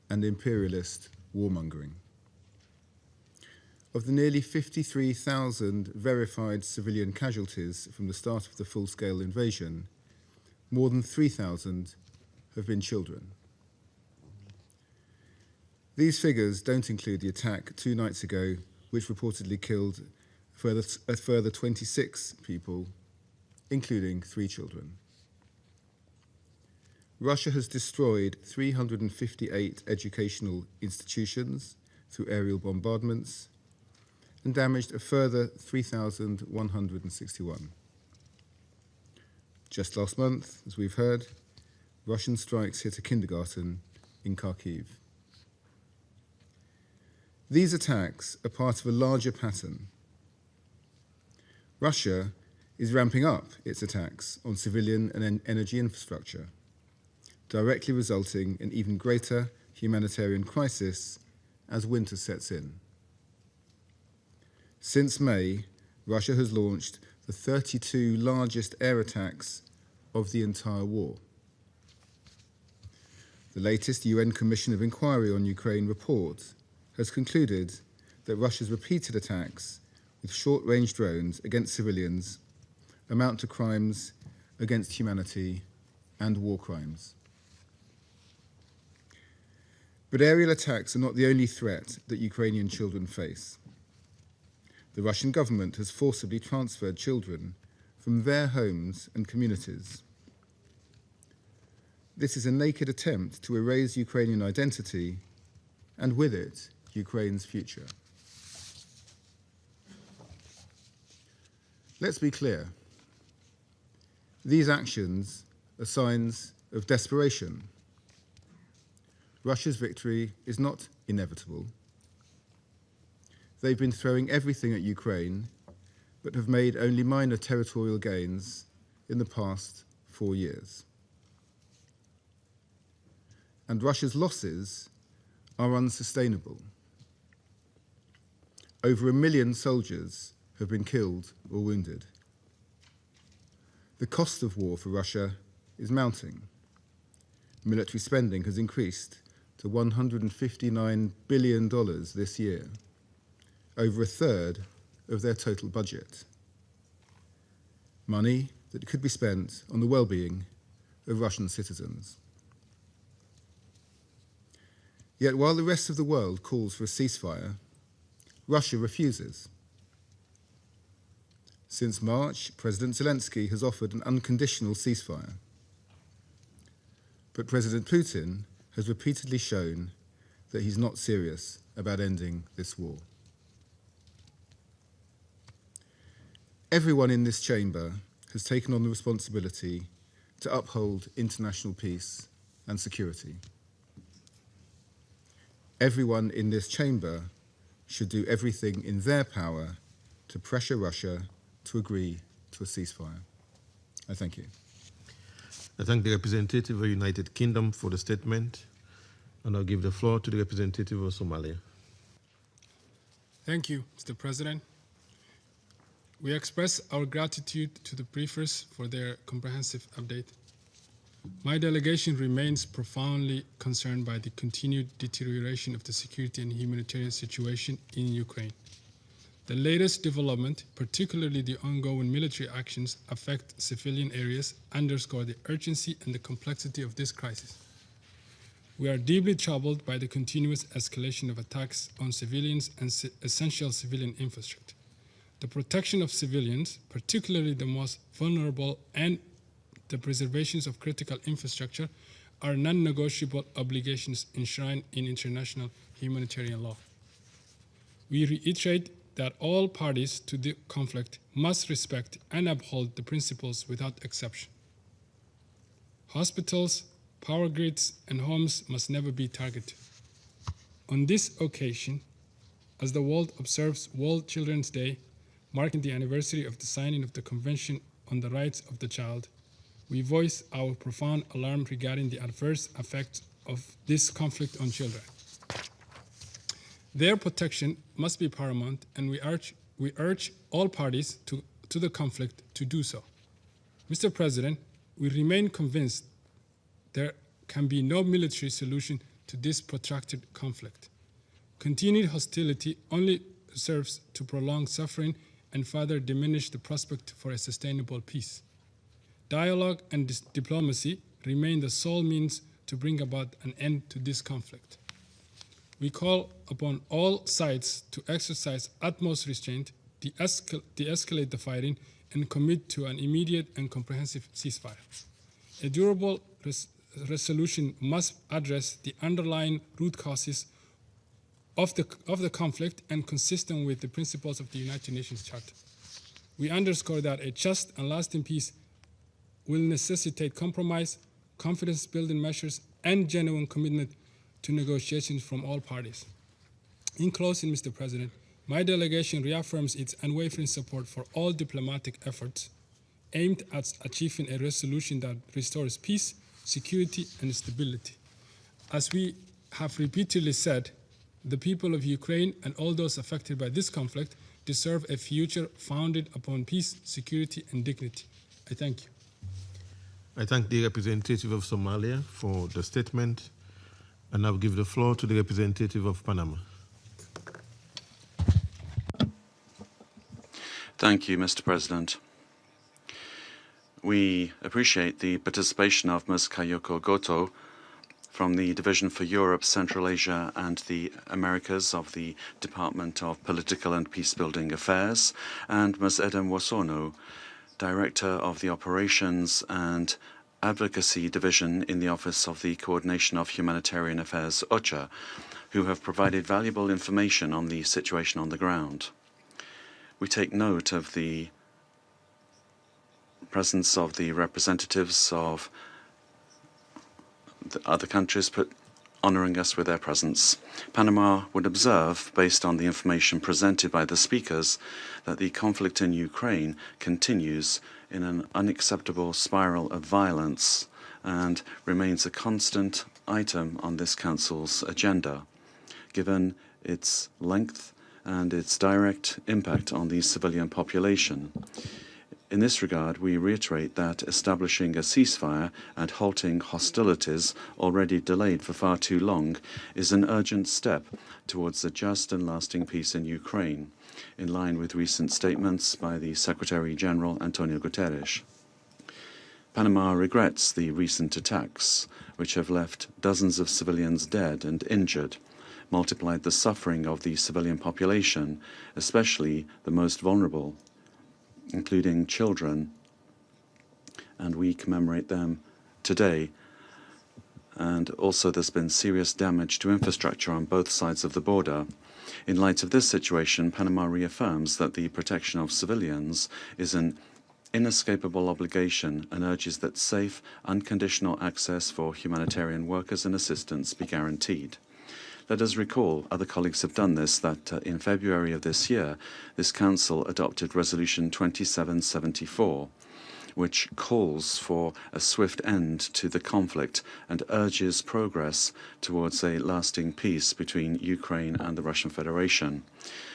Speaker 10: and imperialist warmongering. Of the nearly 53,000 verified civilian casualties from the start of the full-scale invasion, more than 3,000 have been children. These figures don't include the attack 2 nights ago, which reportedly killed a further 26 people, including 3 children. Russia has destroyed 358 educational institutions through aerial bombardments and damaged a further 3,161. Just last month, as we've heard, Russian strikes hit a kindergarten in Kharkiv. These attacks are part of a larger pattern. Russia is ramping up its attacks on civilian and energy infrastructure, directly resulting in even greater humanitarian crisis as winter sets in. Since May, Russia has launched the 32 largest air attacks of the entire war. The latest UN Commission of Inquiry on Ukraine report has concluded that Russia's repeated attacks with short-range drones against civilians amount to crimes against humanity and war crimes. But aerial attacks are not the only threat that Ukrainian children face. The Russian government has forcibly transferred children from their homes and communities. This is a naked attempt to erase Ukrainian identity and with it, Ukraine's future. Let's be clear. These actions are signs of desperation. Russia's victory is not inevitable. They've been throwing everything at Ukraine, but have made only minor territorial gains in the past 4 years. And Russia's losses are unsustainable. Over 1 million soldiers have been killed or wounded. The cost of war for Russia is mounting. Military spending has increased to $159 billion this year, over a third of their total budget. Money that could be spent on the well-being of Russian citizens. Yet while the rest of the world calls for a ceasefire, Russia refuses. Since March, President Zelensky has offered an unconditional ceasefire. But President Putin has repeatedly shown that he's not serious about ending this war. Everyone in this chamber has taken on the responsibility to uphold international peace and security. Everyone in this chamber should do everything in their power to pressure Russia to agree to a ceasefire. I thank you.
Speaker 1: I thank the representative of the United Kingdom for the statement, and I'll give the floor to the representative of Somalia.
Speaker 11: Thank you, Mr. President. We express our gratitude to the briefers for their comprehensive update. My delegation remains profoundly concerned by the continued deterioration of the security and humanitarian situation in Ukraine. The latest development, particularly the ongoing military actions, affect civilian areas, underscore the urgency and the complexity of this crisis. We are deeply troubled by the continuous escalation of attacks on civilians and essential civilian infrastructure. The protection of civilians, particularly the most vulnerable, and the preservation of critical infrastructure are non-negotiable obligations enshrined in international humanitarian law. We reiterate that all parties to the conflict must respect and uphold the principles without exception. Hospitals, power grids, and homes must never be targeted. On this occasion, as the world observes World Children's Day, marking the anniversary of the signing of the Convention on the Rights of the Child, we voice our profound alarm regarding the adverse effects of this conflict on children. Their protection must be paramount, and we urge all parties to the conflict to do so. Mr. President, we remain convinced there can be no military solution to this protracted conflict. Continued hostility only serves to prolong suffering and further diminish the prospect for a sustainable peace. Dialogue and diplomacy remain the sole means to bring about an end to this conflict. We call upon all sides to exercise utmost restraint, de-escalate the fighting, and commit to an immediate and comprehensive ceasefire. A durable resolution must address the underlying root causes of the conflict and consistent with the principles of the United Nations Charter. We underscore that a just and lasting peace will necessitate compromise, confidence-building measures, and genuine commitment to negotiations from all parties. In closing, Mr. President, my delegation reaffirms its unwavering support for all diplomatic efforts aimed at achieving a resolution that restores peace, security, and stability. As we have repeatedly said, the people of Ukraine and all those affected by this conflict deserve a future founded upon peace, security, and dignity. I thank you.
Speaker 1: I thank the representative of Somalia for the statement, and I'll give the floor to the representative of Panama.
Speaker 6: Thank you, Mr. President. We appreciate the participation of Ms. Kayoko Goto from the Division for Europe, Central Asia and the Americas of the Department of Political and Peacebuilding Affairs, and Ms. Edem Wosono, Director of the Operations and Advocacy Division in the Office of the Coordination of Humanitarian Affairs, OCHA, who have provided valuable information on the situation on the ground. We take note of the presence of the representatives of the other countries honoring us with their presence. Panama would observe, based on the information presented by the speakers, that the conflict in Ukraine continues in an unacceptable spiral of violence and remains a constant item on this Council's agenda, given its length and its direct impact on the civilian population. In this regard, we reiterate that establishing a ceasefire and halting hostilities already delayed for far too long is an urgent step towards a just and lasting peace in Ukraine, in line with recent statements by the Secretary-General Antonio Guterres. Panama regrets the recent attacks, which have left dozens of civilians dead and injured, multiplied the suffering of the civilian population, especially the most vulnerable, including children, and we commemorate them today. And also there's been serious damage to infrastructure on both sides of the border. In light of this situation, Panama reaffirms that the protection of civilians is an inescapable obligation and urges that safe, unconditional access for humanitarian workers and assistance be guaranteed. Let us recall, other colleagues have done this, that in February of this year, this Council adopted Resolution 2774, which calls for a swift end to the conflict and urges progress towards a lasting peace between Ukraine and the Russian Federation.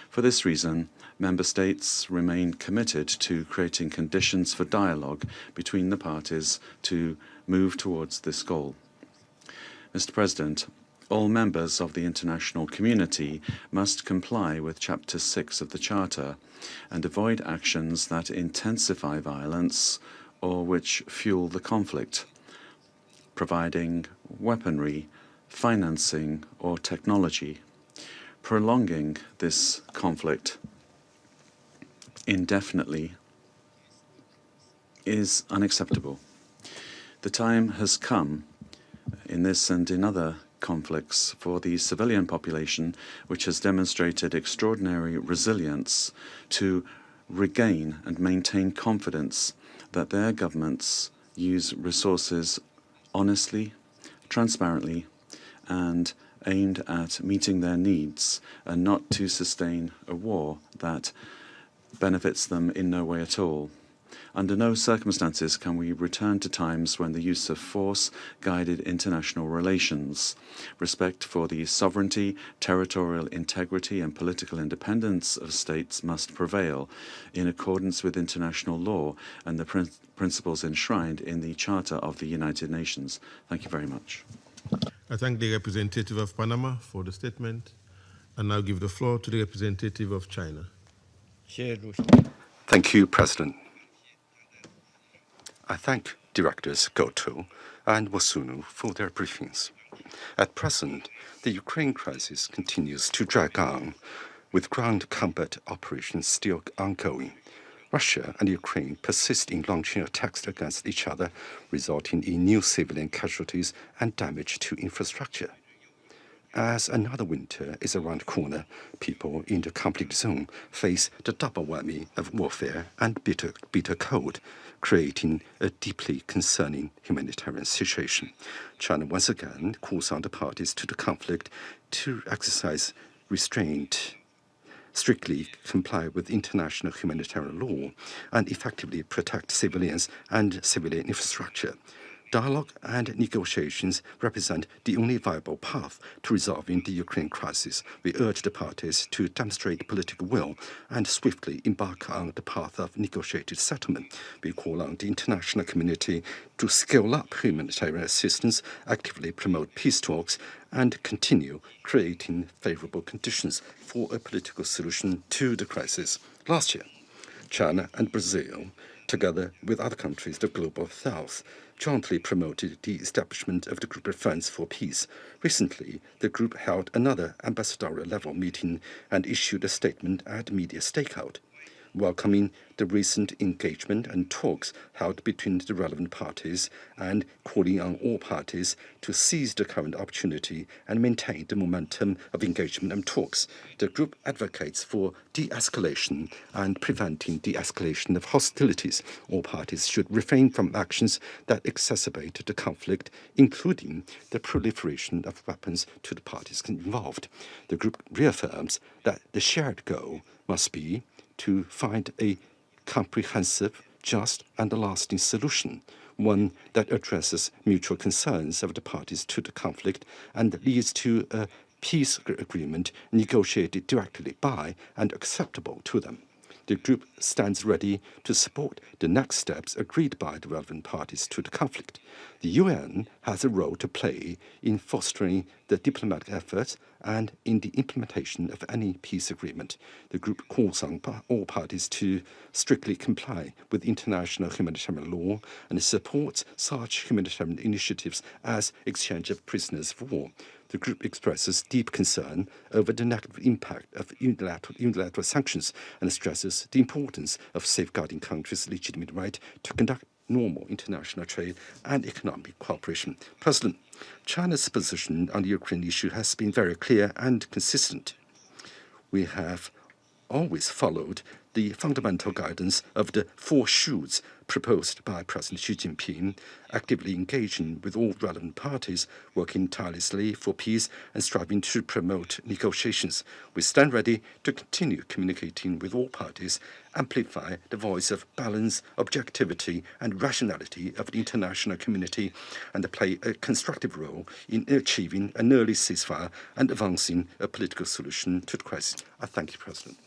Speaker 6: For this reason, Member States remain committed to creating conditions for dialogue between the parties to move towards this goal. Mr. President, all members of the international community must comply with Chapter 6 of the Charter and avoid actions that intensify violence or which fuel the conflict, providing weaponry, financing, or technology. Prolonging this conflict indefinitely is unacceptable. The time has come in this and in other conflicts for the civilian population, which has demonstrated extraordinary resilience, to regain and maintain confidence that their governments use resources honestly, transparently, and aimed at meeting their needs, and not to sustain a war that benefits them in no way at all. Under no circumstances can we return to times when the use of force guided international relations. Respect for the sovereignty, territorial integrity, and political independence of states must prevail in accordance with international law and the principles enshrined in the Charter of the United Nations. Thank you very much.
Speaker 1: I thank the representative of Panama for the statement, and now give the floor to the representative of China.
Speaker 12: Thank you, President. I thank Directors Goto and Wasunu for their briefings. At present, the Ukraine crisis continues to drag on, with ground combat operations still ongoing. Russia and Ukraine persist in launching attacks against each other, resulting in new civilian casualties and damage to infrastructure. As another winter is around the corner, people in the conflict zone face the double whammy of warfare and bitter cold, creating a deeply concerning humanitarian situation. China once again calls on the parties to the conflict to exercise restraint, strictly comply with international humanitarian law, and effectively protect civilians and civilian infrastructure. Dialogue and negotiations represent the only viable path to resolving the Ukraine crisis. We urge the parties to demonstrate political will and swiftly embark on the path of negotiated settlement. We call on the international community to scale up humanitarian assistance, actively promote peace talks, and continue creating favorable conditions for a political solution to the crisis. Last year, China and Brazil, together with other countries of the Global South, jointly promoted the establishment of the Group of Friends for Peace. Recently, the group held another ambassadorial-level meeting and issued a statement at media stakeout, welcoming the recent engagement and talks held between the relevant parties and calling on all parties to seize the current opportunity and maintain the momentum of engagement and talks. The group advocates for de-escalation and preventing the escalation of hostilities. All parties should refrain from actions that exacerbate the conflict, including the proliferation of weapons to the parties involved. The group reaffirms that the shared goal must be to find a comprehensive, just, and lasting solution, one that addresses mutual concerns of the parties to the conflict and leads to a peace agreement negotiated directly by and acceptable to them. The group stands ready to support the next steps agreed by the relevant parties to the conflict. The UN has a role to play in fostering the diplomatic efforts and in the implementation of any peace agreement. The group calls on all parties to strictly comply with international humanitarian law and supports such humanitarian initiatives as exchange of prisoners of war. The group expresses deep concern over the negative impact of unilateral sanctions and stresses the importance of safeguarding countries' legitimate right to conduct normal international trade and economic cooperation. President, China's position on the Ukraine issue has been very clear and consistent. We have always followed the fundamental guidance of the 4 shoots proposed by President Xi Jinping, actively engaging with all relevant parties, working tirelessly for peace and striving to promote negotiations. We stand ready to continue communicating with all parties, amplify the voice of balance, objectivity, and rationality of the international community, and play a constructive role in achieving an early ceasefire and advancing a political solution to the crisis. I thank you, President.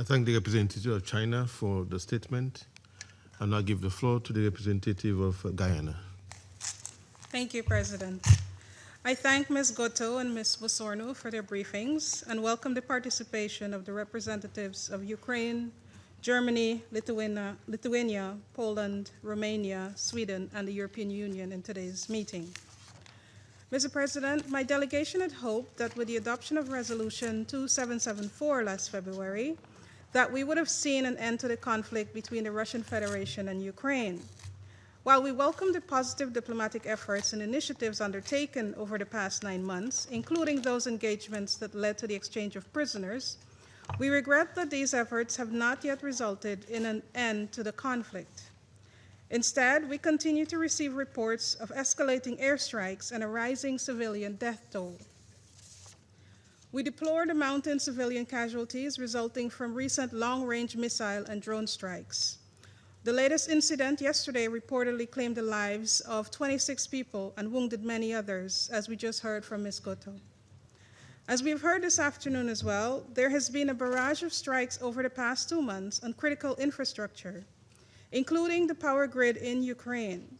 Speaker 1: I thank the representative of China for the statement. I now give the floor to the representative of Guyana.
Speaker 13: Thank you, President. I thank Ms. Goto and Ms. Wosorno for their briefings and welcome the participation of the representatives of Ukraine, Germany, Lithuania, Poland, Romania, Sweden, and the European Union in today's meeting. Mr. President, my delegation had hoped that with the adoption of Resolution 2774 last February, that we would have seen an end to the conflict between the Russian Federation and Ukraine. While we welcome the positive diplomatic efforts and initiatives undertaken over the past 9 months, including those engagements that led to the exchange of prisoners, we regret that these efforts have not yet resulted in an end to the conflict. Instead, we continue to receive reports of escalating airstrikes and a rising civilian death toll. We deplore the mounting civilian casualties resulting from recent long-range missile and drone strikes. The latest incident yesterday reportedly claimed the lives of 26 people and wounded many others, as we just heard from Ms. Goto. As we've heard this afternoon as well, there has been a barrage of strikes over the past 2 months on critical infrastructure, including the power grid in Ukraine.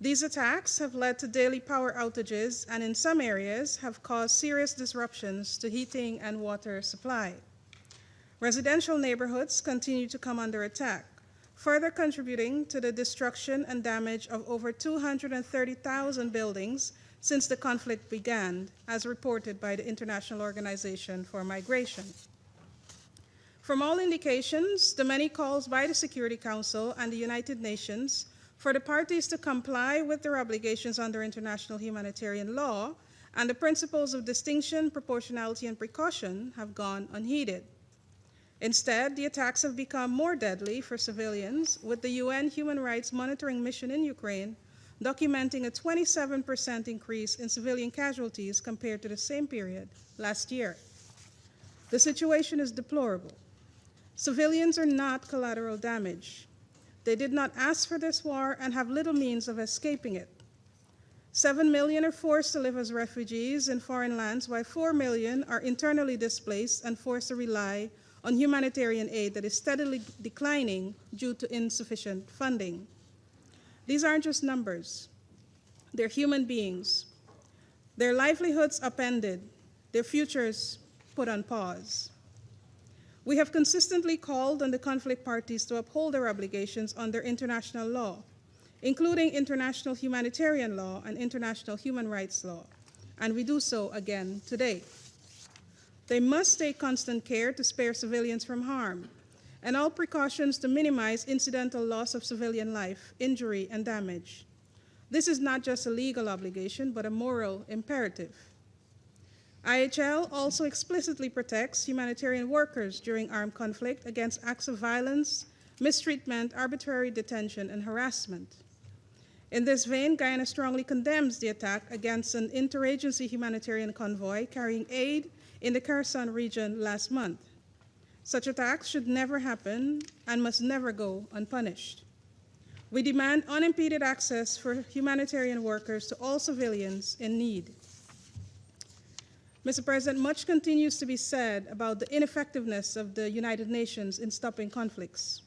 Speaker 13: These attacks have led to daily power outages and in some areas have caused serious disruptions to heating and water supply. Residential neighborhoods continue to come under attack, further contributing to the destruction and damage of over 230,000 buildings since the conflict began, as reported by the International Organization for Migration. From all indications, the many calls by the Security Council and the United Nations for the parties to comply with their obligations under international humanitarian law and the principles of distinction, proportionality, and precaution have gone unheeded. Instead, the attacks have become more deadly for civilians, with the UN Human Rights Monitoring Mission in Ukraine documenting a 27% increase in civilian casualties compared to the same period last year. The situation is deplorable. Civilians are not collateral damage. They did not ask for this war and have little means of escaping it. 7 million are forced to live as refugees in foreign lands, while 4 million are internally displaced and forced to rely on humanitarian aid that is steadily declining due to insufficient funding. These aren't just numbers. They're human beings. Their livelihoods upended, their futures put on pause. We have consistently called on the conflict parties to uphold their obligations under international law, including international humanitarian law and international human rights law, and we do so again today. They must take constant care to spare civilians from harm, and all precautions to minimize incidental loss of civilian life, injury, and damage. This is not just a legal obligation, but a moral imperative. IHL also explicitly protects humanitarian workers during armed conflict against acts of violence, mistreatment, arbitrary detention, and harassment. In this vein, Guyana strongly condemns the attack against an interagency humanitarian convoy carrying aid in the Kherson region last month. Such attacks should never happen and must never go unpunished. We demand unimpeded access for humanitarian workers to all civilians in need. Mr. President, much continues to be said about the ineffectiveness of the United Nations in stopping conflicts.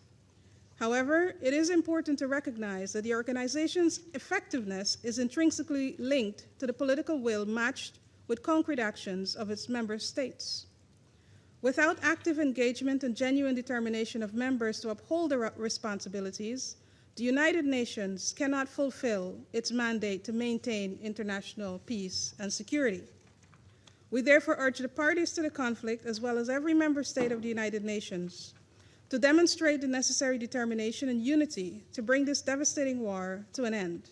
Speaker 13: However, it is important to recognize that the organization's effectiveness is intrinsically linked to the political will matched with concrete actions of its member states. Without active engagement and genuine determination of members to uphold their responsibilities, the United Nations cannot fulfill its mandate to maintain international peace and security. We therefore urge the parties to the conflict, as well as every member state of the United Nations, to demonstrate the necessary determination and unity to bring this devastating war to an end.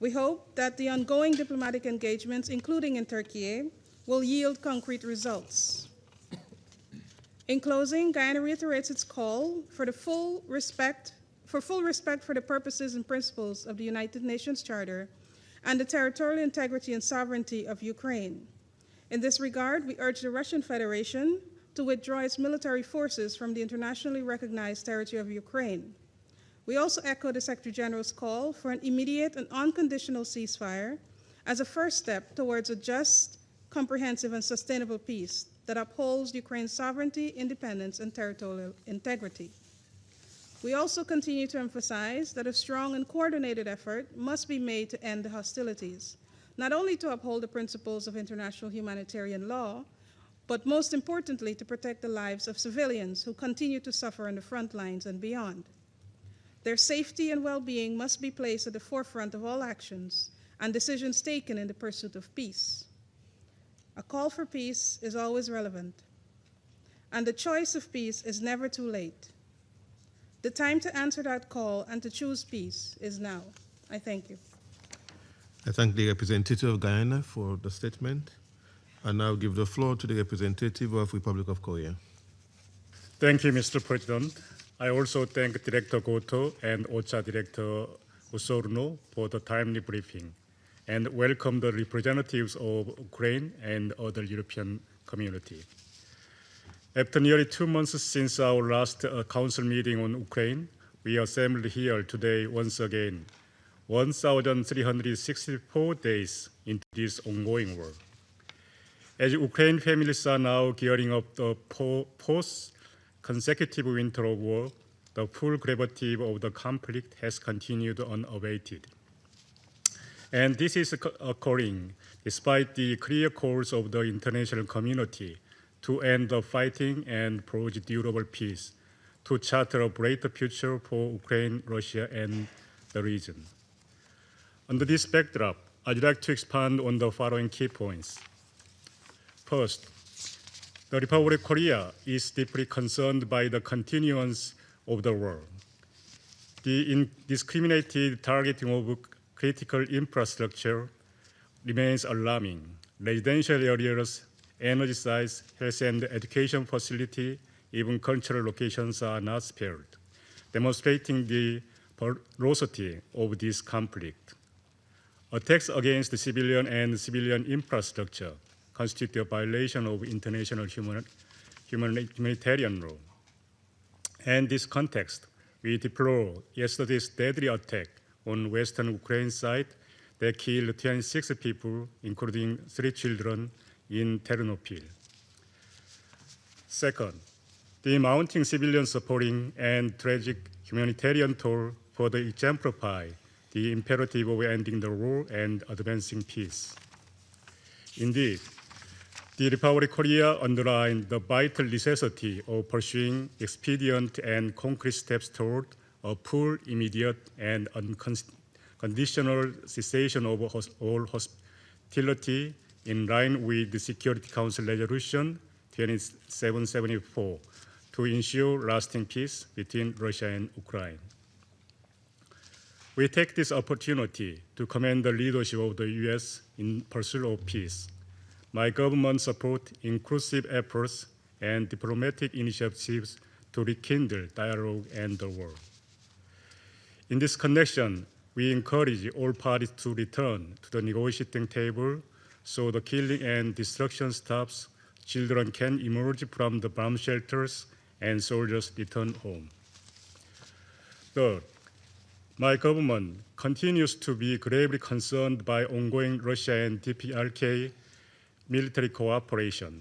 Speaker 13: We hope that the ongoing diplomatic engagements, including in Turkey, will yield concrete results. In closing, Guyana reiterates its call for full respect for the purposes and principles of the United Nations Charter and the territorial integrity and sovereignty of Ukraine. In this regard, we urge the Russian Federation to withdraw its military forces from the internationally recognized territory of Ukraine. We also echo the Secretary General's call for an immediate and unconditional ceasefire as a first step towards a just, comprehensive, and sustainable peace that upholds Ukraine's sovereignty, independence, and territorial integrity. We also continue to emphasize that a strong and coordinated effort must be made to end the hostilities, not only to uphold the principles of international humanitarian law, but most importantly, to protect the lives of civilians who continue to suffer on the front lines and beyond. Their safety and well-being must be placed at the forefront of all actions and decisions taken in the pursuit of peace. A call for peace is always relevant, and the choice of peace is never too late. The time to answer that call and to choose peace is now. I thank you.
Speaker 1: I thank the representative of Guyana for the statement. I now give the floor to the representative of Republic of Korea.
Speaker 14: Thank you, Mr. President. I also thank Director Goto and OCHA Director Osorno for the timely briefing, and welcome the representatives of Ukraine and other European community. After nearly 2 months since our last council meeting on Ukraine, we assembled here today once again, 1,364 days into this ongoing war. As Ukraine families are now gearing up the post-consecutive winter of war, the full gravity of the conflict has continued unabated. And this is occurring despite the clear calls of the international community to end the fighting and forge durable peace, to charter a brighter future for Ukraine, Russia, and the region. Under this backdrop, I'd like to expand on the following key points. First, the Republic of Korea is deeply concerned by the continuance of the war. The indiscriminated targeting of critical infrastructure remains alarming. Residential areas, energy sites, health and education facilities, even cultural locations are not spared, demonstrating the ferocity of this conflict. Attacks against the civilian and civilian infrastructure constitute a violation of international humanitarian law. In this context, we deplore yesterday's deadly attack on western Ukraine side that killed 26 people, including 3 children, in Ternopil. Second, the mounting civilian suffering and tragic humanitarian toll further exemplify the imperative of ending the war and advancing peace. Indeed, the Republic of Korea underlined the vital necessity of pursuing expedient and concrete steps toward a full, immediate, and unconditional cessation of all hostility in line with the Security Council Resolution 2774 to ensure lasting peace between Russia and Ukraine. We take this opportunity to commend the leadership of the U.S. in pursuit of peace. My government supports inclusive efforts and diplomatic initiatives to rekindle dialogue and the war. In this connection, we encourage all parties to return to the negotiating table so the killing and destruction stops, children can emerge from the bomb shelters, and soldiers return home. Third, my government continues to be gravely concerned by ongoing Russia and DPRK military cooperation,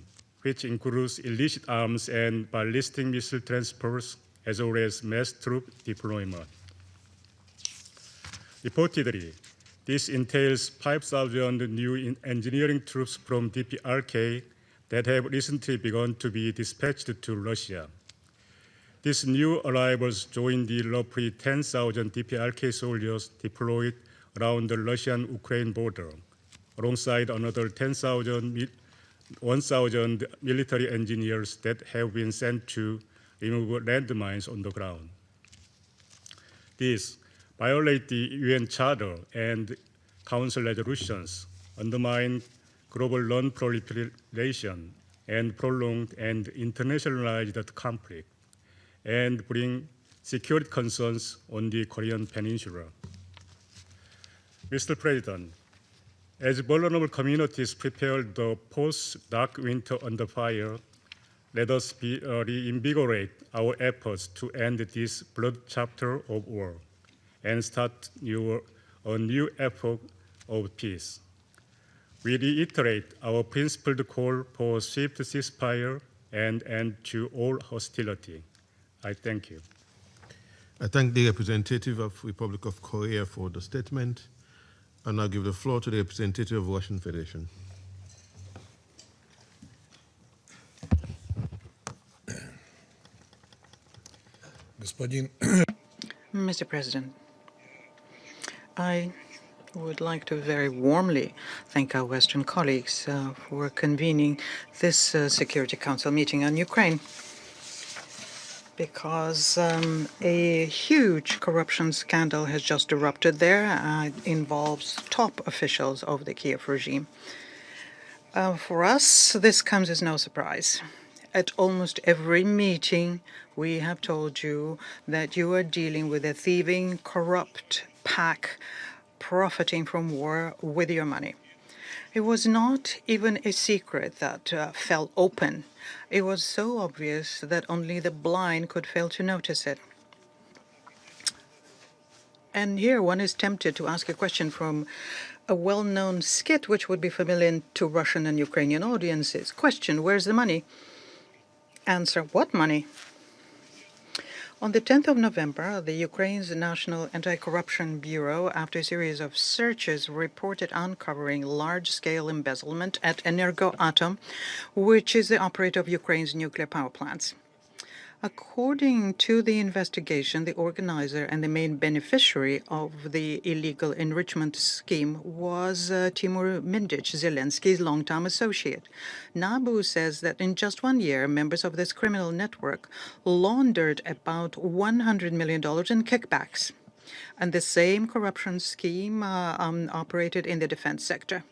Speaker 14: which includes illicit arms and ballistic missile transfers, as well as mass troop deployment. Reportedly, this entails 5,000 new engineering troops from DPRK that have recently begun to be dispatched to Russia. These new arrivals join the roughly 10,000 DPRK soldiers deployed around the Russian-Ukraine border, alongside another 1,000 military engineers that have been sent to remove landmines on the ground. These violate the UN Charter and Council resolutions, undermine global non-proliferation, and prolonged and internationalized conflict, and bring security concerns on the Korean Peninsula. Mr. President, as vulnerable communities prepare the post-dark winter under fire, let us reinvigorate our efforts to end this blood chapter of war and start a new epoch of peace. We reiterate our principled call for swift ceasefire and end to all hostility. I thank you.
Speaker 1: I thank the representative of Republic of Korea for the statement. And I'll give the floor to the representative of Russian Federation.
Speaker 15: Mr. President, I would like to very warmly thank our Western colleagues for convening this Security Council meeting on Ukraine, because a huge corruption scandal has just erupted there. It involves top officials of the Kiev regime. For us, this comes as no surprise. At almost every meeting, we have told you that you are dealing with a thieving, corrupt pack profiting from war with your money. It was not even a secret that fell open. It was so obvious that only the blind could fail to notice it. And here one is tempted to ask a question from a well-known skit which would be familiar to Russian and Ukrainian audiences. Question, where's the money? Answer, what money? On the 10th of November, the Ukraine's National Anti-Corruption Bureau, after a series of searches, reported uncovering large-scale embezzlement at Energoatom, which is the operator of Ukraine's nuclear power plants. According to the investigation, the organizer and the main beneficiary of the illegal enrichment scheme was Timur Mindic, Zelensky's longtime associate. NABU says that in just 1 year, members of this criminal network laundered about $100 million in kickbacks. And the same corruption scheme operated in the defense sector.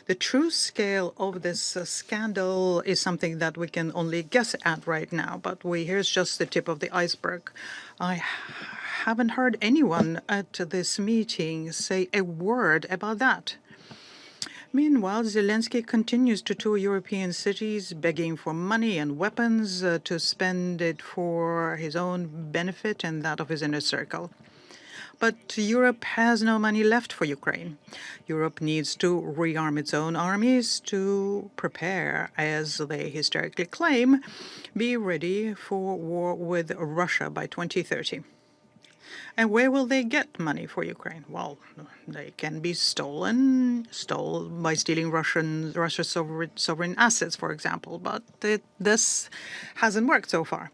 Speaker 15: The true scale of this scandal is something that we can only guess at right now, but here's just the tip of the iceberg. I haven't heard anyone at this meeting say a word about that. Meanwhile, Zelensky continues to tour European cities, begging for money and weapons to spend it for his own benefit and that of his inner circle. But Europe has no money left for Ukraine. Europe needs to rearm its own armies to prepare, as they hysterically claim, be ready for war with Russia by 2030. And where will they get money for Ukraine? Well, they can be stolen by stealing Russia's sovereign assets, for example. But this hasn't worked so far.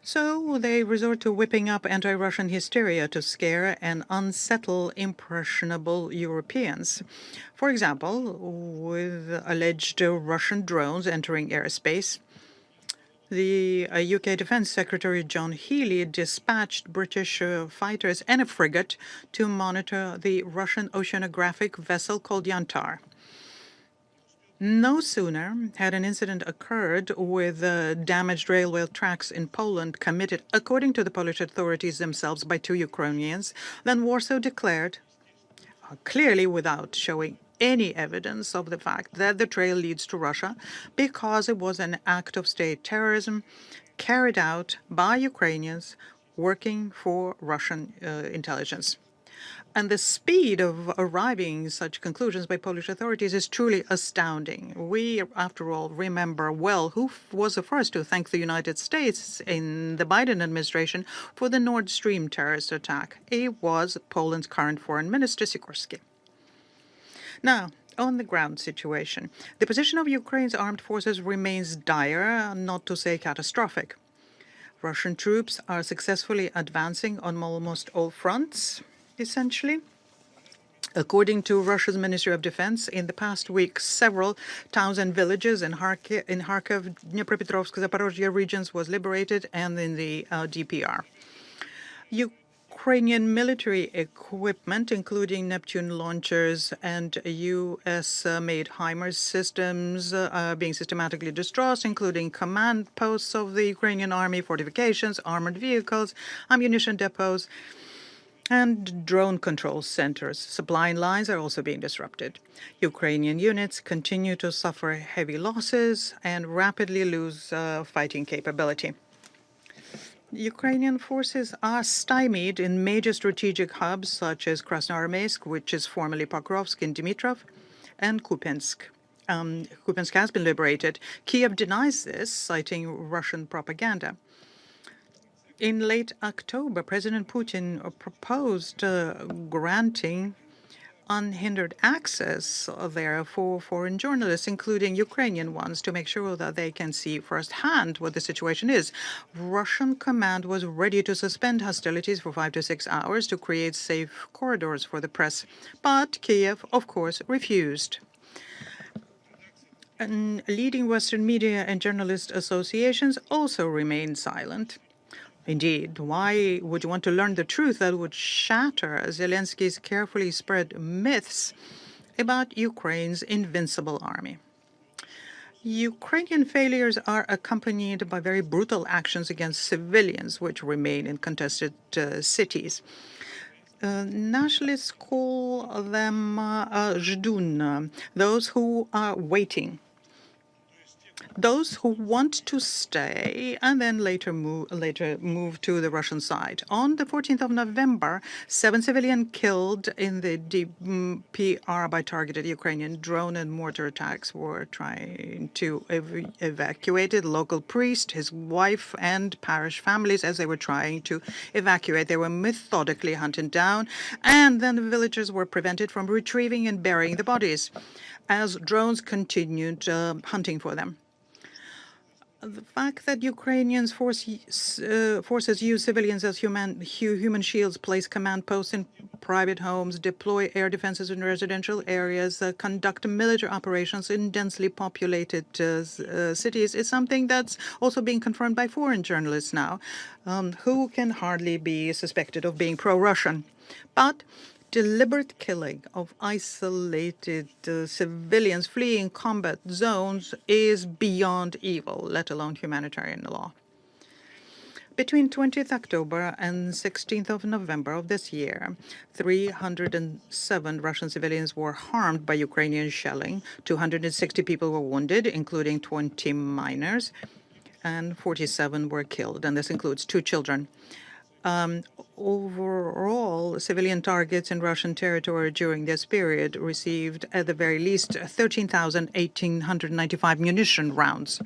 Speaker 15: So they resort to whipping up anti-Russian hysteria to scare and unsettle impressionable Europeans. For example, with alleged Russian drones entering airspace, the UK Defence Secretary John Healey dispatched British fighters and a frigate to monitor the Russian oceanographic vessel called Yantar. No sooner had an incident occurred with damaged railway tracks in Poland committed, according to the Polish authorities themselves, by 2 Ukrainians, than Warsaw declared, clearly without showing any evidence of the fact that the trail leads to Russia, because it was an act of state terrorism carried out by Ukrainians working for Russian intelligence. And the speed of arriving at such conclusions by Polish authorities is truly astounding. We, after all, remember well who was the first to thank the United States in the Biden administration for the Nord Stream terrorist attack. It was Poland's current foreign minister, Sikorski. Now, on the ground situation, the position of Ukraine's armed forces remains dire, not to say catastrophic. Russian troops are successfully advancing on almost all fronts, essentially. According to Russia's Ministry of Defense, in the past week, several towns and villages in Kharkiv, Dnipropetrovsk, Zaporozhye regions was liberated, and in the DPR. Ukrainian military equipment, including Neptune launchers and U.S.-made HIMARS systems, being systematically destroyed, including command posts of the Ukrainian army, fortifications, armored vehicles, ammunition depots, and drone control centers. Supply lines are also being disrupted. Ukrainian units continue to suffer heavy losses and rapidly lose fighting capability. Ukrainian forces are stymied in major strategic hubs such as Krasnoarmeysk, which is formerly Pokrovsk, and Dimitrov, and Kupiansk. Kupiansk has been liberated. Kiev denies this, citing Russian propaganda. In late October, President Putin proposed granting unhindered access there for foreign journalists, including Ukrainian ones, to make sure that they can see firsthand what the situation is. Russian command was ready to suspend hostilities for 5 to 6 hours to create safe corridors for the press, but Kiev, of course, refused. And leading Western media and journalist associations also remained silent. Indeed, why would you want to learn the truth that would shatter Zelensky's carefully spread myths about Ukraine's invincible army? Ukrainian failures are accompanied by very brutal actions against civilians, which remain in contested cities. Nationalists call them zhdun, those who are waiting. Those who want to stay and then later move to the Russian side. On the 14th of November, 7 civilians killed in the DPR by targeted Ukrainian drone and mortar attacks were trying to evacuate a local priest, his wife, and parish families as they were trying to evacuate. They were methodically hunted down, and then the villagers were prevented from retrieving and burying the bodies as drones continued hunting for them. The fact that Ukrainian forces use civilians as human shields, place command posts in private homes, deploy air defenses in residential areas, conduct military operations in densely populated cities is something that's also being confirmed by foreign journalists now, who can hardly be suspected of being pro-Russian. But deliberate killing of isolated civilians fleeing combat zones is beyond evil, let alone humanitarian law. Between 20th October and 16th of November of this year, 307 Russian civilians were harmed by Ukrainian shelling. 260 people were wounded, including 20 minors, and 47 were killed, and this includes 2 children. Overall, civilian targets in Russian territory during this period received at the very least 13,195 munition rounds.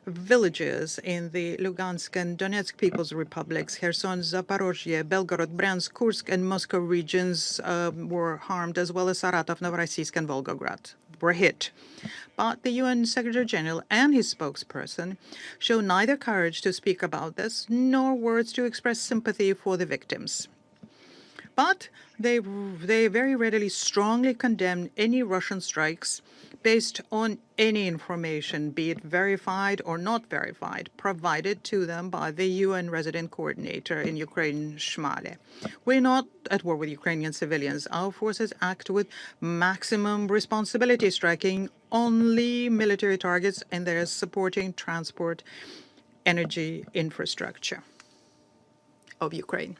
Speaker 15: Villages in the Lugansk and Donetsk People's Republics, Kherson, Zaporozhye, Belgorod, Bryansk, Kursk, and Moscow regions were harmed, as well as Saratov, Novorossiysk, and Volgograd were hit. But the UN Secretary-General and his spokesperson show neither courage to speak about this nor words to express sympathy for the victims. But they very readily strongly condemn any Russian strikes based on any information, be it verified or not verified, provided to them by the UN resident coordinator in Ukraine, Shmale. We're not at war with Ukrainian civilians. Our forces act with maximum responsibility, striking only military targets, and they're supporting transport, energy infrastructure of Ukraine.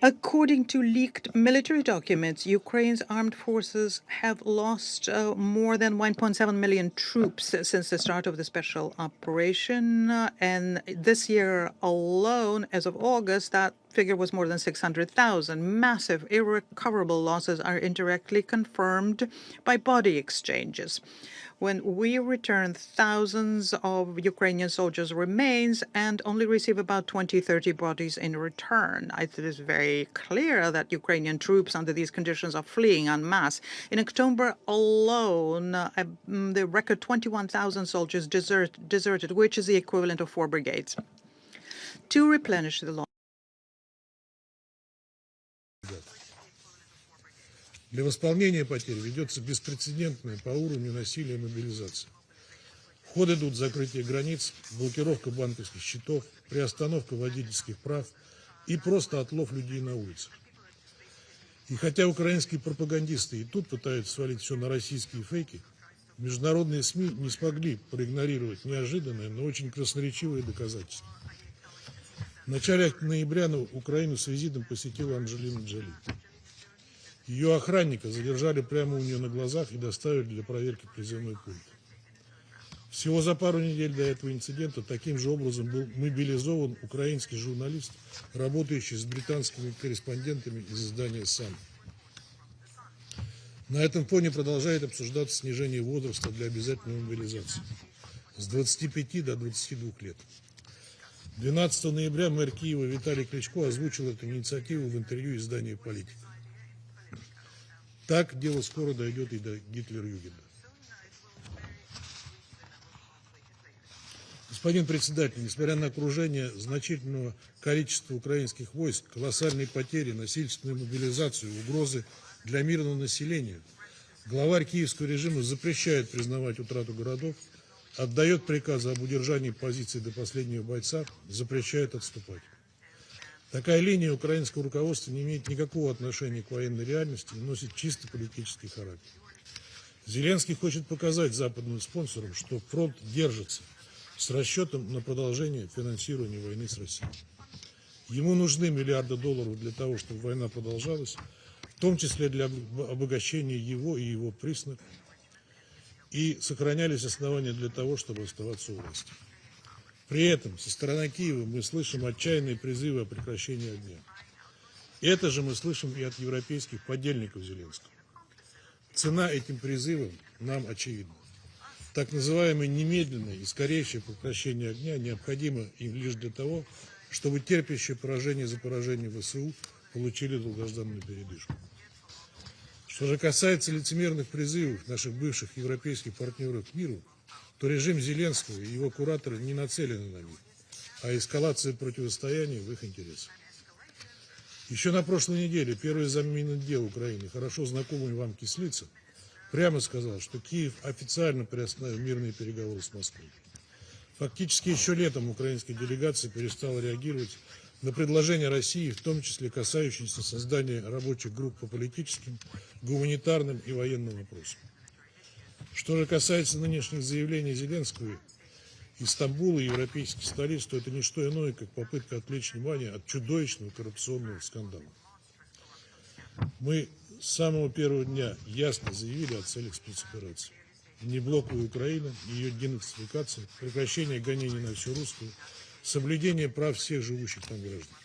Speaker 15: According to leaked military documents, Ukraine's armed forces have lost more than 1.7 million troops since the start of the special operation. And this year alone, as of August, that figure was more than 600,000. Massive, irrecoverable losses are indirectly confirmed by body exchanges. When we return thousands of Ukrainian soldiers' remains and only receive about 20-30 bodies in return, it is very clear that Ukrainian troops under these conditions are fleeing en masse. In October alone, the record 21,000 soldiers deserted, which is the equivalent of 4 brigades. To replenish the
Speaker 16: Для восполнения потерь ведется беспрецедентная по уровню насилия мобилизация. В ход идут закрытие границ, блокировка банковских счетов, приостановка водительских прав и просто отлов людей на улицах. И хотя украинские пропагандисты и тут пытаются свалить все на российские фейки, международные СМИ не смогли проигнорировать неожиданное, но очень красноречивые доказательства. В начале ноября Украину с визитом посетила Анджелина Джоли. Ее охранника задержали прямо у нее на глазах и доставили для проверки в призывной пункт. Всего за пару недель до этого инцидента таким же образом был мобилизован украинский журналист, работающий с британскими корреспондентами из издания «Сан». На этом фоне продолжает обсуждаться снижение возраста для обязательной мобилизации с 25 до 22 лет. 12 ноября мэр Киева Виталий Кличко озвучил эту инициативу в интервью изданию «Политика». Так дело скоро дойдет и до Гитлер-Югенда. Господин председатель, несмотря на окружение значительного количества украинских войск, колоссальные потери, насильственную мобилизацию, угрозы для мирного населения, главарь киевского режима запрещает признавать утрату городов, отдает приказы об удержании позиций до последнего бойца, запрещает отступать. Такая линия украинского руководства не имеет никакого отношения к военной реальности и носит чисто политический характер. Зеленский хочет показать западным спонсорам, что фронт держится с расчетом на продолжение финансирования войны с Россией. Ему нужны миллиарды долларов для того, чтобы война продолжалась, в том числе для обогащения его и его приснных, и сохранялись основания для того, чтобы оставаться у власти. При этом со стороны Киева мы слышим отчаянные призывы о прекращении огня. Это же мы слышим и от европейских подельников Зеленского. Цена этим призывам нам очевидна. Так называемое немедленное и скорейшее прекращение огня необходимо им лишь для того, чтобы терпящее поражение за поражением ВСУ получили долгожданную передышку. Что же касается лицемерных призывов наших бывших европейских партнеров к миру, то режим Зеленского и его кураторы не нацелены на мир, а эскалация противостояния в их интересах. Еще на прошлой неделе первый замминотдела Украины, хорошо знакомый вам Кислица, прямо сказал, что Киев официально приостановил мирные переговоры с Москвой. Фактически еще летом украинская делегация перестала реагировать на предложения России, в том числе касающиеся создания рабочих групп по политическим, гуманитарным и военным вопросам. Что же касается нынешних заявлений Зеленского из Стамбула и европейских столиц, то это не что иное, как попытка отвлечь внимание от чудовищного коррупционного скандала. Мы с самого первого дня ясно заявили о целях спецоперации. Неблоковая Украина, ее денацификация, прекращение гонений на всю русскую, соблюдение прав всех живущих там граждан.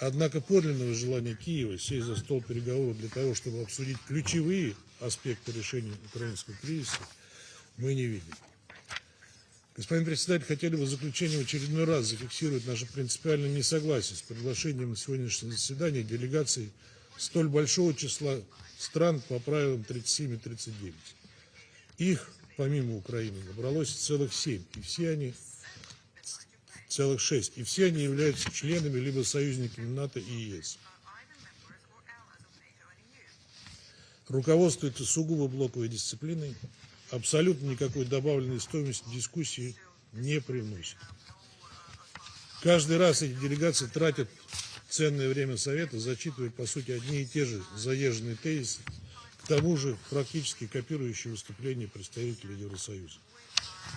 Speaker 16: Однако подлинного желания Киева сесть за стол переговоров для того, чтобы обсудить ключевые аспекты решения украинского кризиса, мы не видим. Господин председатель, хотели бы в заключение в очередной раз зафиксировать наше принципиальное несогласие с приглашением на сегодняшнее заседание делегаций столь большого числа стран по правилам 37 и 39. Их, помимо Украины, набралось целых 7, и все они целых 6, и все они являются членами либо союзниками НАТО и ЕС. Руководствуется сугубо блоковой дисциплиной, абсолютно никакой добавленной стоимости дискуссии не привносит. Каждый раз эти делегации тратят ценное время Совета, зачитывая, по сути, одни и те же заезженные тезисы, к тому же практически копирующие выступления представителей Евросоюза.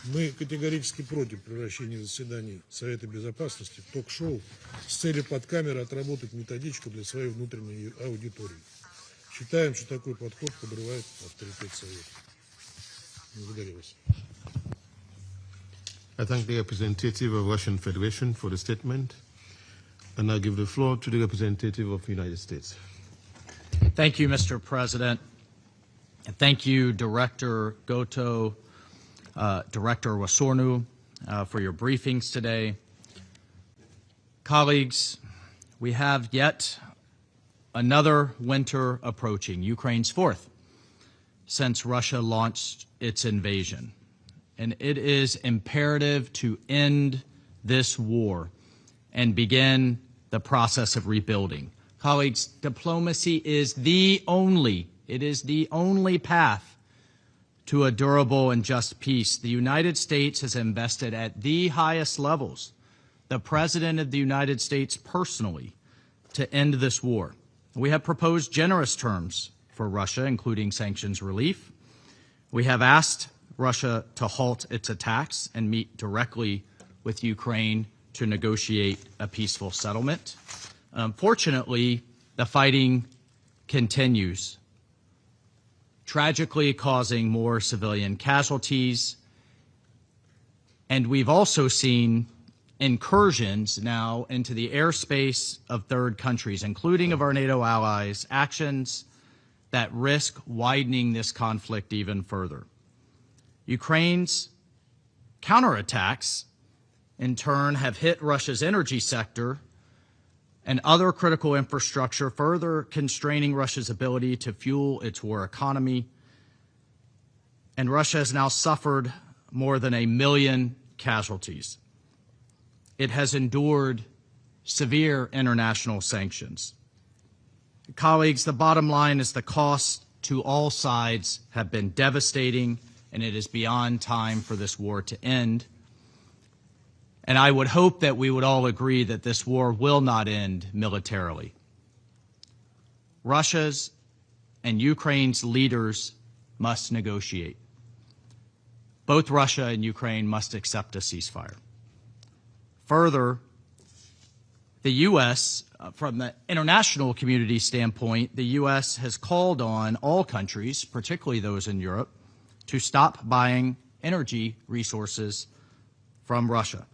Speaker 16: Мы категорически против превращения заседаний Совета Безопасности в ток-шоу с целью под камерой отработать методичку для своей внутренней аудитории. Считаем, что такой подход подрывает авторитет Совета. Благодарю вас.
Speaker 1: I thank the representative of Russian Federation for the statement. And I give the floor to the representative of the United States.
Speaker 17: Thank you, Mr. President. And thank you, Director Goto, Director Wasornu, for your briefings today. Colleagues, we have yet another winter approaching, Ukraine's fourth, since Russia launched its invasion. And it is imperative to end this war and begin the process of rebuilding. Colleagues, diplomacy is the only path to a durable and just peace. The United States has invested at the highest levels, the President of the United States personally, to end this war. We have proposed generous terms for Russia, including sanctions relief. We have asked Russia to halt its attacks and meet directly with Ukraine to negotiate a peaceful settlement. Unfortunately, the fighting continues, tragically causing more civilian casualties. And we've also seen incursions now into the airspace of third countries, including of our NATO allies, actions that risk widening this conflict even further. Ukraine's counterattacks, in turn, have hit Russia's energy sector and other critical infrastructure, further constraining Russia's ability to fuel its war economy. And Russia has now suffered more than 1 million casualties. It has endured severe international sanctions. Colleagues, the bottom line is the costs to all sides have been devastating, and it is beyond time for this war to end. And I would hope that we would all agree that this war will not end militarily. Russia's and Ukraine's leaders must negotiate. Both Russia and Ukraine must accept a ceasefire. Further, the U.S., from the international community standpoint, the U.S. has called on all countries, particularly those in Europe, to stop buying energy resources from Russia.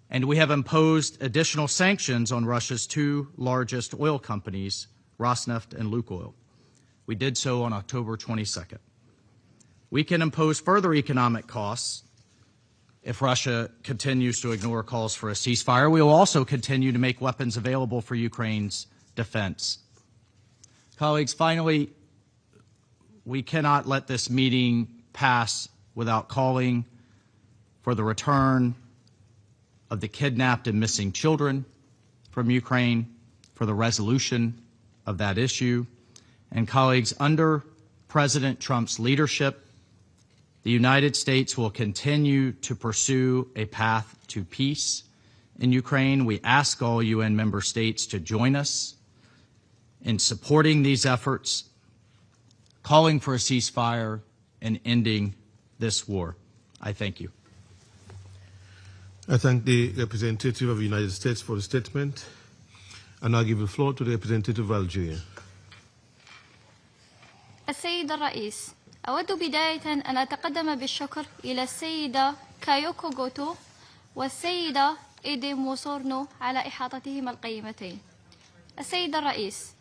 Speaker 17: And we have imposed additional sanctions on Russia's two largest oil companies, Rosneft and Lukoil. We did so on October 22nd. We can impose further economic costs if Russia continues to ignore calls for a ceasefire. We will also continue to make weapons available for Ukraine's defense. Colleagues, finally, we cannot let this meeting pass without calling for the return of the kidnapped and missing children from Ukraine, for the resolution of that issue. And colleagues, under President Trump's leadership, the United States will continue to pursue a path to peace in Ukraine. We ask all UN member states to join us in supporting these efforts, calling for a ceasefire, and ending this war. I thank you.
Speaker 1: I thank the representative of the United States for the statement, and I give the floor to the representative of Algeria.
Speaker 18: السيد الرئيس، أود بداية أن أتقدم بالشكر إلى السيدة كايوكو غوتو والسيدة إيديم وسورنو على إحاطتهما القيمتين. السيد الرئيس،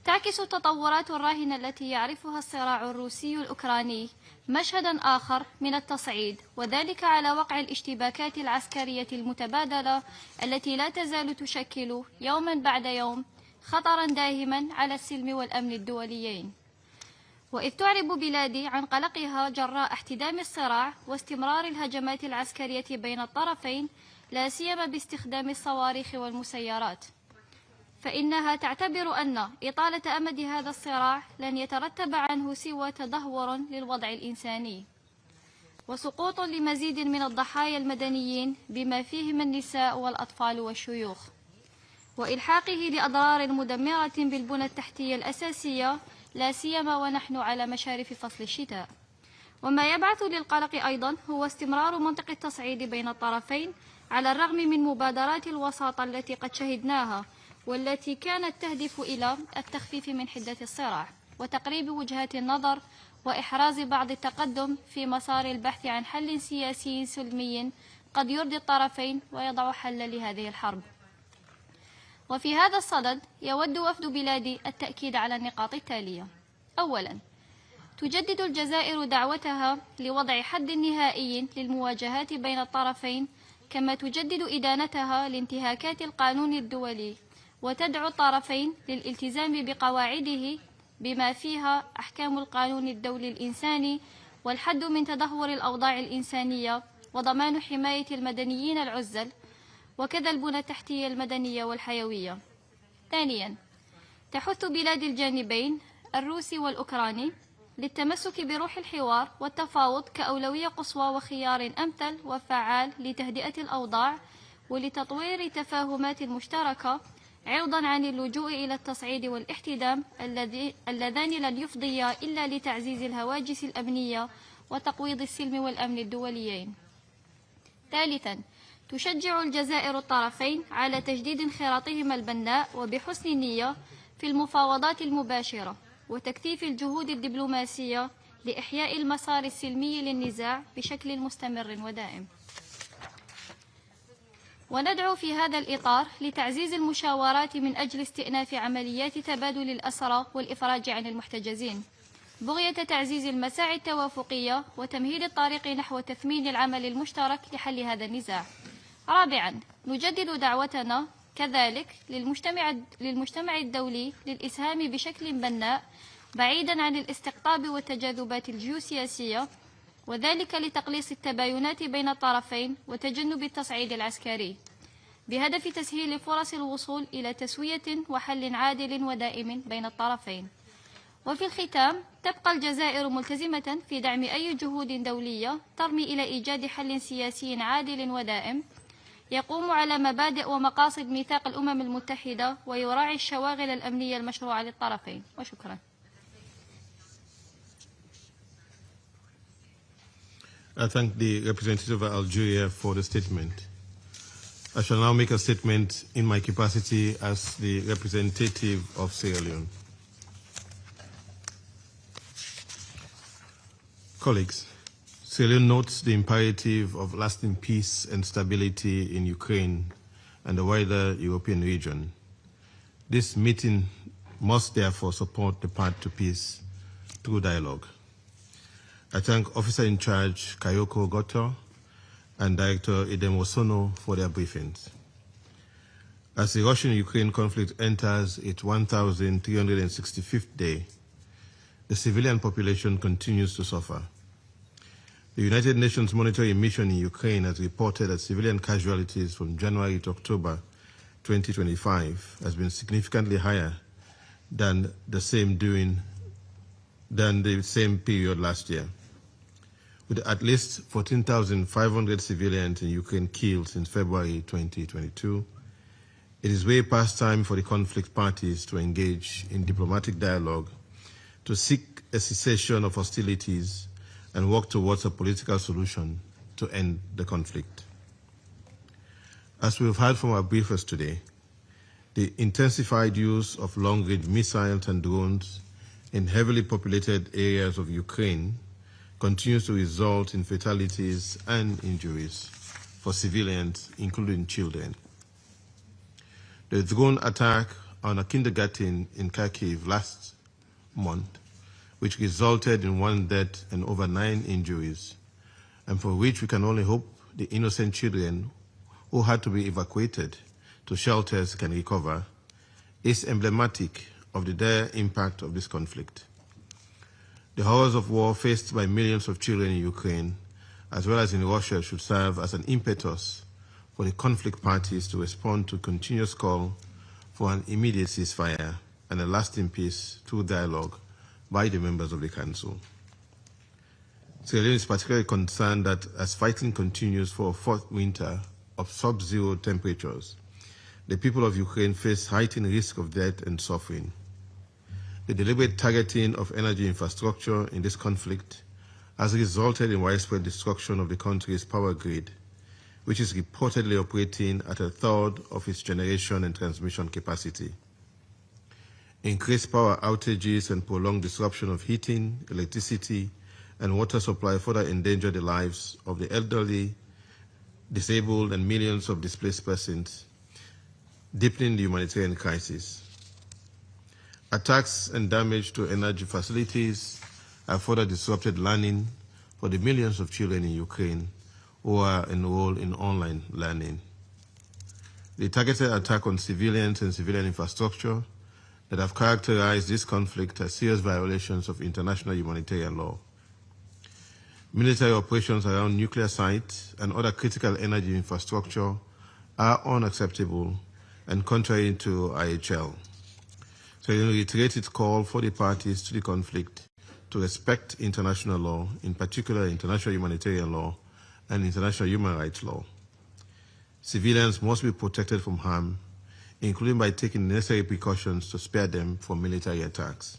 Speaker 18: تعكس التطورات الراهنة التي يعرفها الصراع الروسي الأوكراني مشهدا آخر من التصعيد، وذلك على وقع الاشتباكات العسكرية المتبادلة التي لا تزال تشكل يوما بعد يوم خطرا داهما على السلم والأمن الدوليين. وإذ تعرب بلادي عن قلقها جراء احتدام الصراع واستمرار الهجمات العسكرية بين الطرفين، لا سيما باستخدام الصواريخ والمسيرات، فإنها تعتبر أن إطالة أمد هذا الصراع لن يترتب عنه سوى تدهور للوضع الإنساني وسقوط لمزيد من الضحايا المدنيين بما فيهم النساء والأطفال والشيوخ، وإلحاقه لأضرار مدمرة بالبنى التحتية الأساسية، لا سيما ونحن على مشارف فصل الشتاء. وما يبعث للقلق أيضا هو استمرار منطق التصعيد بين الطرفين على الرغم من مبادرات الوساطة التي قد شهدناها، والتي كانت تهدف إلى التخفيف من حدة الصراع وتقريب وجهات النظر وإحراز بعض التقدم في مسار البحث عن حل سياسي سلمي قد يرضي الطرفين ويضع حلا لهذه الحرب. وفي هذا الصدد يود وفد بلادي التأكيد على النقاط التالية. أولاً، تجدد الجزائر دعوتها لوضع حد نهائي للمواجهات بين الطرفين، كما تجدد إدانتها لانتهاكات القانون الدولي، وتدعو الطرفين للالتزام بقواعده بما فيها أحكام القانون الدولي الإنساني والحد من تدهور الأوضاع الإنسانية وضمان حماية المدنيين العزل، وكذا البنى التحتية المدنية والحيوية. ثانياً، تحث بلاد الجانبين الروسي والأوكراني للتمسك بروح الحوار والتفاوض كأولوية قصوى وخيار أمثل وفعال لتهدئة الأوضاع ولتطوير تفاهمات مشتركة، عوضاً عن اللجوء إلى التصعيد والاحتدام اللذان لن يفضيا إلا لتعزيز الهواجس الأمنية وتقويض السلم والأمن الدوليين. ثالثاً، تشجع الجزائر الطرفين على تجديد انخراطهما البناء وبحسن نية في المفاوضات المباشرة وتكثيف الجهود الدبلوماسية لإحياء المسار السلمي للنزاع بشكل مستمر ودائم. وندعو في هذا الإطار لتعزيز المشاورات من أجل استئناف عمليات تبادل الأسرى والإفراج عن المحتجزين، بغية تعزيز المساعي التوافقية وتمهيد الطريق نحو تثمين العمل المشترك لحل هذا النزاع. رابعاً، نجدد دعوتنا كذلك للمجتمع الدولي للإسهام بشكل بناء بعيداً عن الاستقطاب والتجاذبات الجيوسياسية، وذلك لتقليص التباينات بين الطرفين وتجنب التصعيد العسكري، بهدف تسهيل فرص الوصول إلى تسوية وحل عادل ودائم بين الطرفين. وفي الختام، تبقى الجزائر ملتزمة في دعم أي جهود دولية ترمي إلى إيجاد حل سياسي عادل ودائم يقوم على مبادئ ومقاصد ميثاق الأمم المتحدة ويراعي الشواغل الأمنية المشروعة للطرفين. وشكرا.
Speaker 1: I thank the representative of Algeria for the statement. I shall now make a statement in my capacity as the representative of Sierra Leone. Colleagues, Sierra Leone notes the imperative of lasting peace and stability in Ukraine and the wider European region. This meeting must therefore support the path to peace through dialogue. I thank Officer in Charge Kayoko Goto and Director Idem Osono for their briefings. As the Russian-Ukraine conflict enters its 1,365th day, the civilian population continues to suffer. The United Nations monitoring mission in Ukraine has reported that civilian casualties from January to October 2025 has been significantly higher than the same period last year. With at least 14,500 civilians in Ukraine killed since February 2022, it is way past time for the conflict parties to engage in diplomatic dialogue to seek a cessation of hostilities and work towards a political solution to end the conflict. As we have heard from our briefers today, the intensified use of long-range missiles and drones in heavily populated areas of Ukraine continues to result in fatalities and injuries for civilians, including children. The drone attack on a kindergarten in Kharkiv last month, which resulted in 1 death and over 9 injuries, and for which we can only hope the innocent children who had to be evacuated to shelters can recover, is emblematic of the dire impact of this conflict. The horrors of war faced by millions of children in Ukraine, as well as in Russia, should serve as an impetus for the conflict parties to respond to a continuous call for an immediate ceasefire and a lasting peace through dialogue by the members of the Council. Sierra Leone is particularly concerned that as fighting continues for a fourth winter of sub-zero temperatures, the people of Ukraine face heightened risk of death and suffering. The deliberate targeting of energy infrastructure in this conflict has resulted in widespread destruction of the country's power grid, which is reportedly operating at a third of its generation and transmission capacity. Increased power outages and prolonged disruption of heating, electricity, and water supply further endanger the lives of the elderly, disabled, and millions of displaced persons, deepening the humanitarian crisis. Attacks and damage to energy facilities have further disrupted learning for the millions of children in Ukraine who are enrolled in online learning. The targeted attack on civilians and civilian infrastructure that have characterized this conflict as serious violations of international humanitarian law. Military operations around nuclear sites and other critical energy infrastructure are unacceptable and contrary to IHL. So it reiterates its call for the parties to the conflict to respect international law, in particular international humanitarian law and international human rights law. Civilians must be protected from harm, including by taking necessary precautions to spare them from military attacks.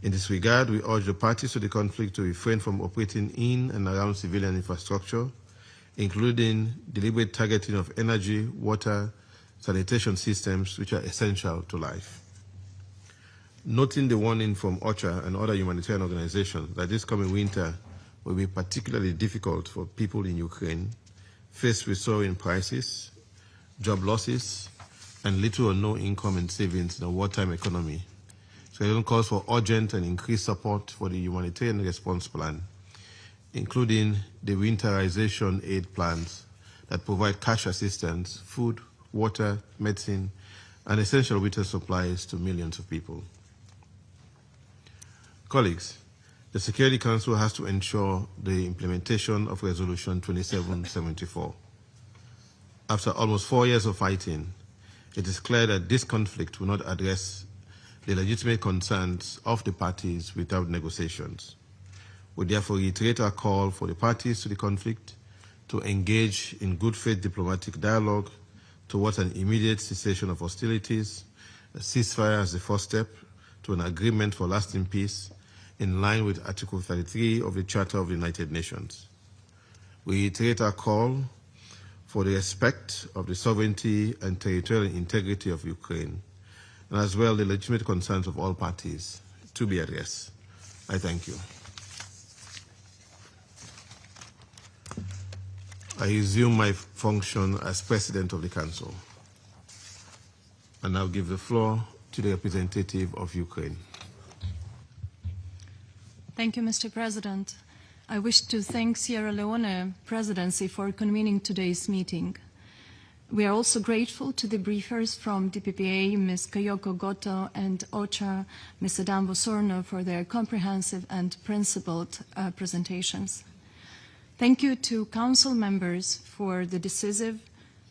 Speaker 1: In this regard, we urge the parties to the conflict to refrain from operating in and around civilian infrastructure, including deliberate targeting of energy, water, sanitation systems which are essential to life. Noting the warning from OCHA and other humanitarian organizations that this coming winter will be particularly difficult for people in Ukraine, faced with soaring prices, job losses, and little or no income and savings in a wartime economy. So it calls for urgent and increased support for the humanitarian response plan, including the winterization aid plans that provide cash assistance, food, water, medicine, and essential winter supplies to millions of people. Colleagues, the Security Council has to ensure the implementation of Resolution 2774. After almost 4 years of fighting, it is clear that this conflict will not address the legitimate concerns of the parties without negotiations. We therefore reiterate our call for the parties to the conflict to engage in good faith diplomatic dialogue towards an immediate cessation of hostilities, a ceasefire as the first step to an agreement for lasting peace in line with Article 33 of the Charter of the United Nations. We reiterate our call for the respect of the sovereignty and territorial integrity of Ukraine, and as well the legitimate concerns of all parties to be addressed. I thank you. I resume my function as President of the Council. And now give the floor to the representative of Ukraine.
Speaker 5: Thank you, Mr. President. I wish to thank Sierra Leone Presidency for convening today's meeting. We are also grateful to the briefers from DPPA, Ms. Kayoko Goto, and OCHA, Ms. Adam Bosorno, for their comprehensive and principled presentations. Thank you to Council members for the decisive,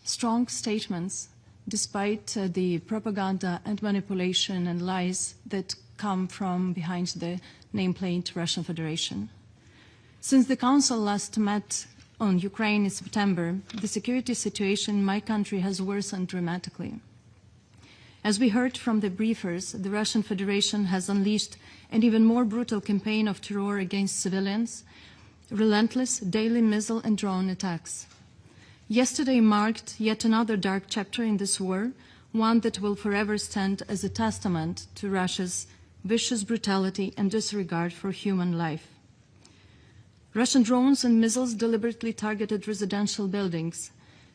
Speaker 5: strong statements, despite the propaganda and manipulation and lies that come from behind the nameplate Russian Federation. Since the Council last met on Ukraine in September, the security situation in my country has worsened dramatically. As we heard from the briefers, the Russian Federation has unleashed an even more brutal campaign of terror against civilians, relentless daily missile and drone attacks. Yesterday marked yet another dark chapter in this war, one that will forever stand as a testament to Russia's vicious brutality and disregard for human life. Russian drones and missiles deliberately targeted residential buildings,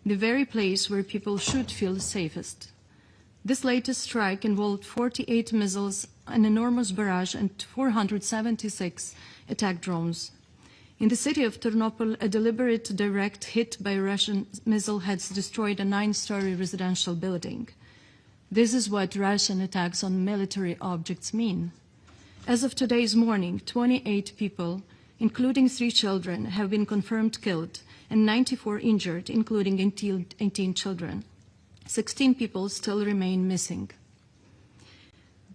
Speaker 5: the very place where people should feel safest. This latest strike involved 48 missiles, an enormous barrage, and 476 attack drones. In the city of Ternopil, a deliberate direct hit by a Russian missile has destroyed a 9-story residential building. This is what Russian attacks on military objects mean. As of today's morning, 28 people, including 3 children, have been confirmed killed and 94 injured, including 18 children. 16 people still remain missing.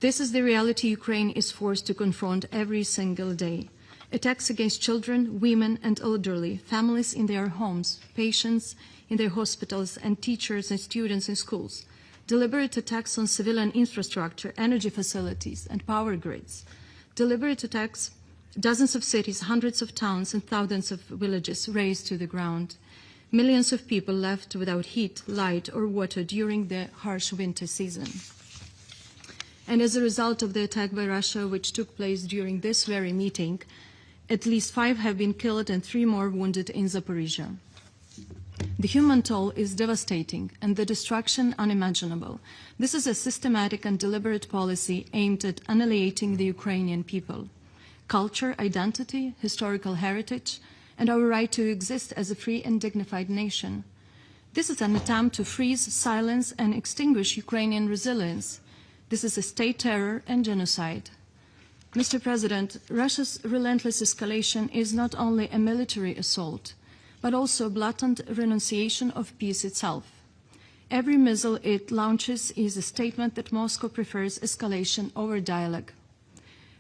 Speaker 5: This is the reality Ukraine is forced to confront every single day. Attacks against children, women and elderly, families in their homes, patients in their hospitals, and teachers and students in schools. Deliberate attacks on civilian infrastructure, energy facilities, and power grids. Deliberate attacks, dozens of cities, hundreds of towns, and thousands of villages razed to the ground. Millions of people left without heat, light, or water during the harsh winter season. And as a result of the attack by Russia, which took place during this very meeting, at least 5 have been killed and 3 more wounded in Zaporizhia.
Speaker 19: The human toll is devastating and the destruction unimaginable. This is a systematic and deliberate policy aimed at annihilating the Ukrainian people, culture, identity, historical heritage, and our right to exist as a free and dignified nation. This is an attempt to freeze, silence, and extinguish Ukrainian resilience. This is a state terror and genocide. Mr. President, Russia's relentless escalation is not only a military assault, but also a blatant renunciation of peace itself. Every missile it launches is a statement that Moscow prefers escalation over dialogue.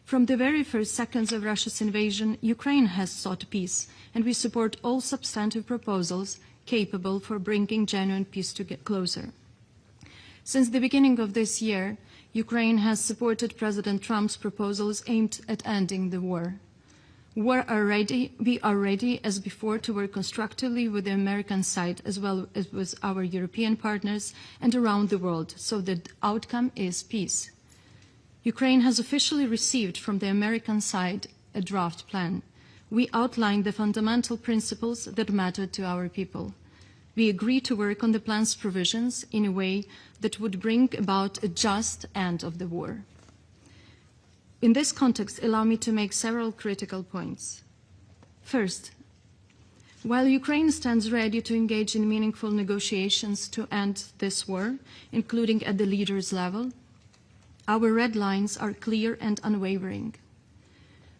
Speaker 19: From the very first seconds of Russia's invasion, Ukraine has sought peace, and we support all substantive proposals capable for bringing genuine peace to get closer. Since the beginning of this year, Ukraine has supported President Trump's proposals aimed at ending the war. We are ready as before to work constructively with the American side as well as with our European partners and around the world so that the outcome is peace. Ukraine has officially received from the American side a draft plan. We outlined the fundamental principles that matter to our people. We agree to work on the plan's provisions in a way that would bring about a just end of the war. In this context, allow me to make several critical points. First, while Ukraine stands ready to engage in meaningful negotiations to end this war, including at the leaders' level, our red lines are clear and unwavering.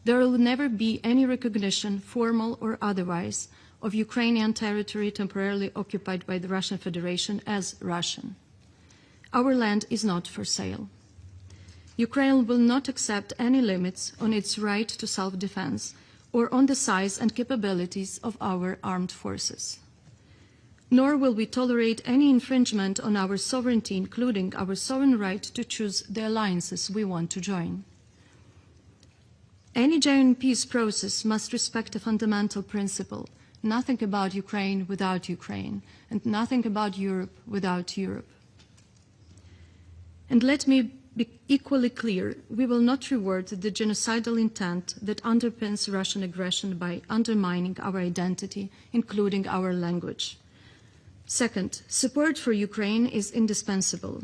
Speaker 19: There will never be any recognition, formal or otherwise, of Ukrainian territory temporarily occupied by the Russian Federation as Russian. Our land is not for sale. Ukraine will not accept any limits on its right to self-defense or on the size and capabilities of our armed forces. Nor will we tolerate any infringement on our sovereignty, including our sovereign right to choose the alliances we want to join. Any genuine peace process must respect a fundamental principle: nothing about Ukraine without Ukraine, and nothing about Europe without Europe. And let me be equally clear, we will not reward the genocidal intent that underpins Russian aggression by undermining our identity, including our language. Second, support for Ukraine is indispensable.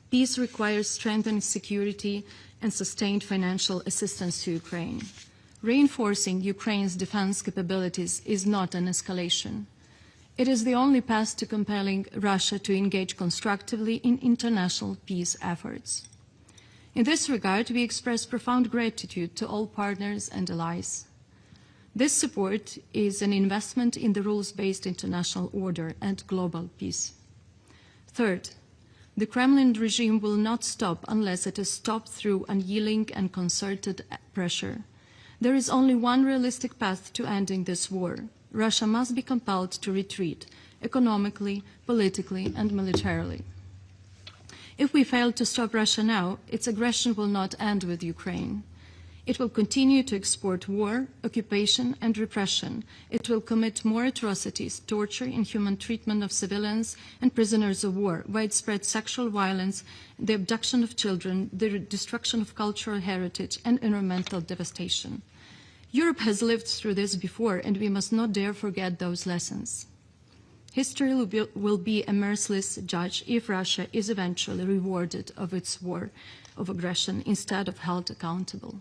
Speaker 19: Peace requires strengthened security and sustained financial assistance to Ukraine. Reinforcing Ukraine's defense capabilities is not an escalation. It is the only path to compelling Russia to engage constructively in international peace efforts. In this regard, we express profound gratitude to all partners and allies. This support is an investment in the rules-based international order and global peace. Third, the Kremlin regime will not stop unless it is stopped through unyielding and concerted pressure. There is only one realistic path to ending this war. Russia must be compelled to retreat, economically, politically, and militarily. If we fail to stop Russia now, its aggression will not end with Ukraine. It will continue to export war, occupation, and repression. It will commit more atrocities, torture, inhuman treatment of civilians and prisoners of war, widespread sexual violence, the abduction of children, the destruction of cultural heritage, and environmental devastation. Europe has lived through this before, and we must not dare forget those lessons. History will be a merciless judge if Russia is eventually rewarded of its war of aggression instead of held accountable.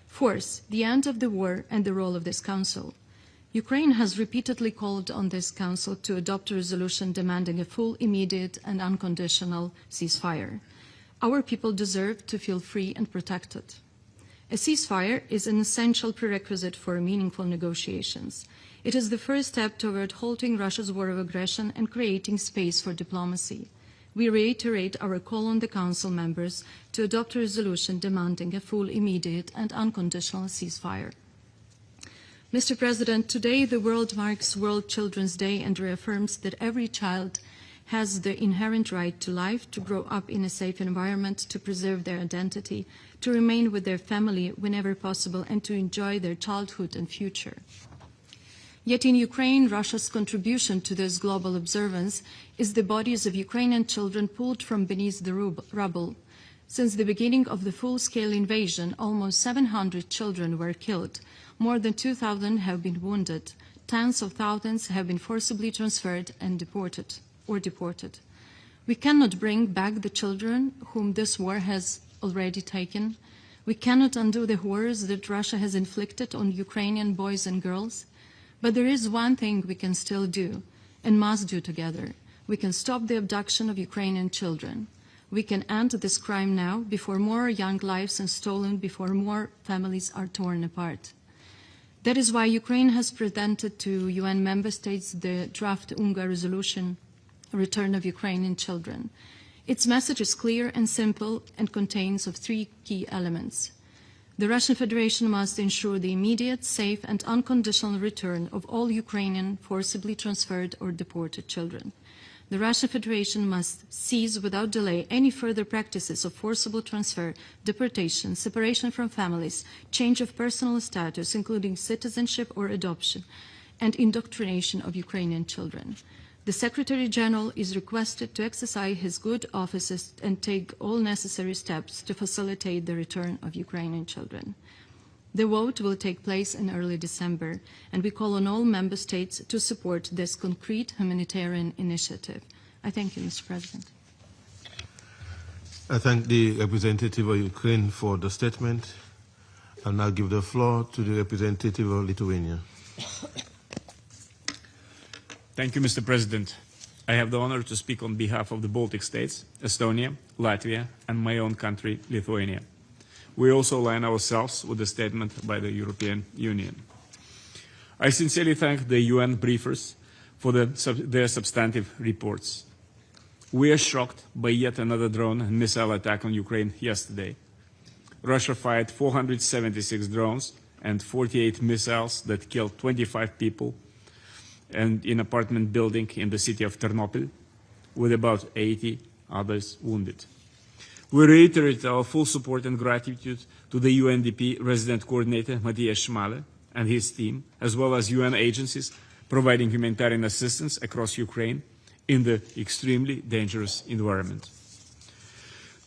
Speaker 19: Fourth, the end of the war and the role of this Council. Ukraine has repeatedly called on this Council to adopt a resolution demanding a full, immediate, and unconditional ceasefire. Our people deserve to feel free and protected. A ceasefire is an essential prerequisite for meaningful negotiations. It is the first step toward halting Russia's war of aggression and creating space for diplomacy. We reiterate our call on the Council members to adopt a resolution demanding a full, immediate, and unconditional ceasefire. Mr. President, today the world marks World Children's Day and reaffirms that every child has the inherent right to life, to grow up in a safe environment, to preserve their identity, to remain with their family whenever possible, and to enjoy their childhood and future. Yet in Ukraine, Russia's contribution to this global observance is the bodies of Ukrainian children pulled from beneath the rubble. Since the beginning of the full-scale invasion, almost 700 children were killed. More than 2,000 have been wounded. tens of thousands have been forcibly transferred and deported. We cannot bring back the children whom this war has already taken. We cannot undo the horrors that Russia has inflicted on Ukrainian boys and girls. But there is one thing we can still do and must do together. We can stop the abduction of Ukrainian children. We can end this crime now before more young lives are stolen, before more families are torn apart. That is why Ukraine has presented to UN member states the draft UNGA resolution, Return of Ukrainian Children. Its message is clear and simple and contains of three key elements. The Russian Federation must ensure the immediate, safe and unconditional return of all Ukrainian forcibly transferred or deported children. The Russian Federation must cease without delay any further practices of forcible transfer, deportation, separation from families, change of personal status, including citizenship or adoption, and indoctrination of Ukrainian children. The Secretary General is requested to exercise his good offices and take all necessary steps to facilitate the return of Ukrainian children. The vote will take place in early December, and we call on all member states to support this concrete humanitarian initiative. I thank you, Mr. President.
Speaker 1: I thank the representative of Ukraine for the statement. I'll now give the floor to the representative of Lithuania.
Speaker 20: Thank you, Mr. President. I have the honor to speak on behalf of the Baltic states, Estonia, Latvia, and my own country, Lithuania. We also align ourselves with the statement by the European Union. I sincerely thank the UN briefers for their substantive reports. We are shocked by yet another drone and missile attack on Ukraine yesterday. Russia fired 476 drones and 48 missiles that killed 25 people and in an apartment building in the city of Ternopil, with about 80 others wounded. We reiterate our full support and gratitude to the UNDP resident coordinator, Matthias Schmale, and his team, as well as UN agencies providing humanitarian assistance across Ukraine in the extremely dangerous environment.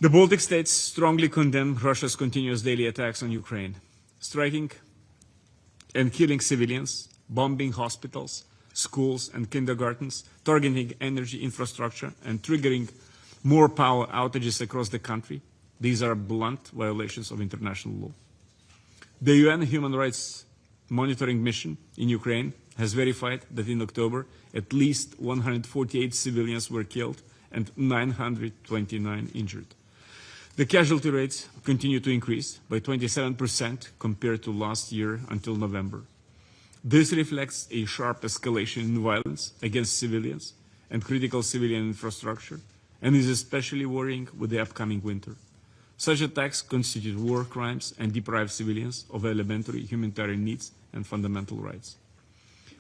Speaker 20: The Baltic states strongly condemn Russia's continuous daily attacks on Ukraine, striking and killing civilians, bombing hospitals, schools and kindergartens, targeting energy infrastructure, and triggering more power outages across the country. These are blunt violations of international law. The UN Human Rights Monitoring Mission in Ukraine has verified that in October, at least 148 civilians were killed and 929 injured. The casualty rates continue to increase by 27% compared to last year until November. This reflects a sharp escalation in violence against civilians and critical civilian infrastructure, and is especially worrying with the upcoming winter. Such attacks constitute war crimes and deprive civilians of elementary humanitarian needs and fundamental rights.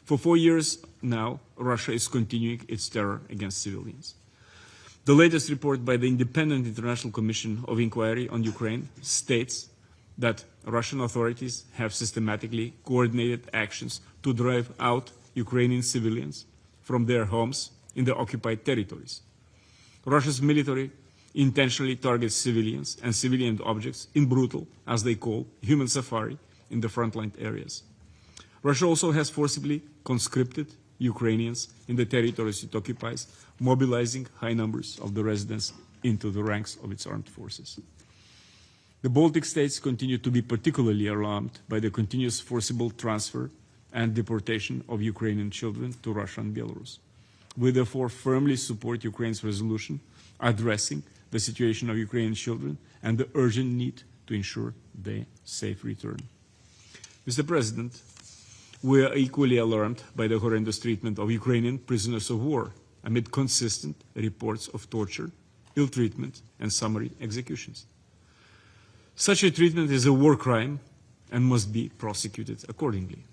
Speaker 20: For 4 years now, Russia is continuing its terror against civilians. The latest report by the Independent International Commission of Inquiry on Ukraine states that Russian authorities have systematically coordinated actions to drive out Ukrainian civilians from their homes in the occupied territories. Russia's military intentionally targets civilians and civilian objects in brutal, as they call, human safari in the frontline areas. Russia also has forcibly conscripted Ukrainians in the territories it occupies, mobilizing high numbers of the residents into the ranks of its armed forces. The Baltic states continue to be particularly alarmed by the continuous forcible transfer and deportation of Ukrainian children to Russia and Belarus. We therefore firmly support Ukraine's resolution addressing the situation of Ukrainian children and the urgent need to ensure their safe return. Mr. President, we are equally alarmed by the horrendous treatment of Ukrainian prisoners of war amid consistent reports of torture, ill treatment, and summary executions. Such a treatment is a war crime and must be prosecuted accordingly.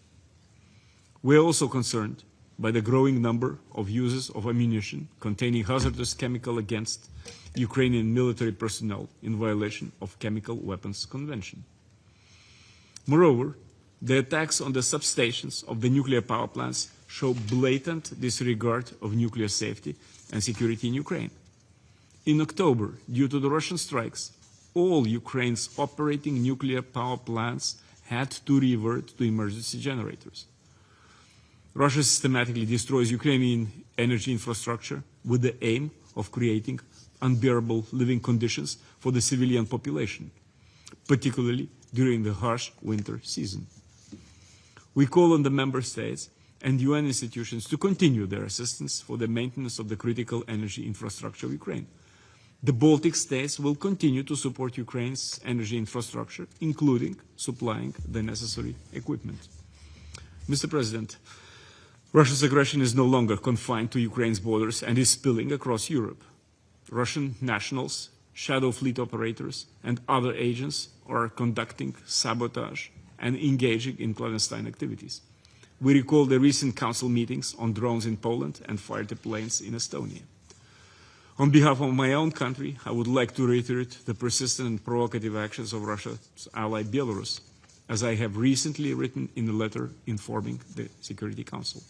Speaker 20: We are also concerned by the growing number of uses of ammunition containing hazardous chemical against Ukrainian military personnel in violation of Chemical Weapons Convention. Moreover, the attacks on the substations of the nuclear power plants show blatant disregard of nuclear safety and security in Ukraine. In October, due to the Russian strikes, all Ukraine's operating nuclear power plants had to revert to emergency generators. Russia systematically destroys Ukrainian energy infrastructure with the aim of creating unbearable living conditions for the civilian population, particularly during the harsh winter season. We call on the member states and UN institutions to continue their assistance for the maintenance of the critical energy infrastructure of Ukraine. The Baltic states will continue to support Ukraine's energy infrastructure, including supplying the necessary equipment. Mr. President, Russia's aggression is no longer confined to Ukraine's borders and is spilling across Europe. Russian nationals, shadow fleet operators, and other agents are conducting sabotage and engaging in clandestine activities. We recall the recent council meetings on drones in Poland and fighter planes in Estonia. On behalf of my own country, I would like to reiterate the persistent and provocative actions of Russia's ally Belarus, as I have recently written in a letter informing the Security Council.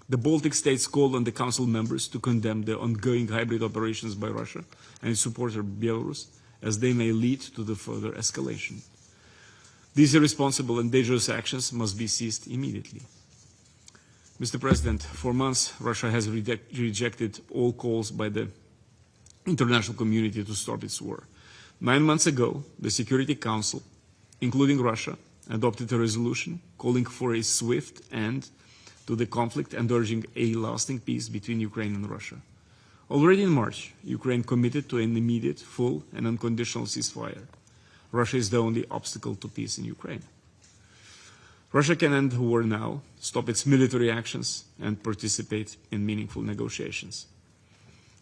Speaker 20: The Baltic states called on the Council members to condemn the ongoing hybrid operations by Russia and its supporter Belarus, as they may lead to the further escalation. These irresponsible and dangerous actions must be ceased immediately. Mr. President, for months, Russia has rejected all calls by the international community to stop its war. 9 months ago, the Security Council, including Russia, adopted a resolution calling for a swift end to the conflict and urging a lasting peace between Ukraine and Russia. Already in March, Ukraine committed to an immediate, full and unconditional ceasefire. Russia is the only obstacle to peace in Ukraine. Russia can end the war now, stop its military actions, and participate in meaningful negotiations.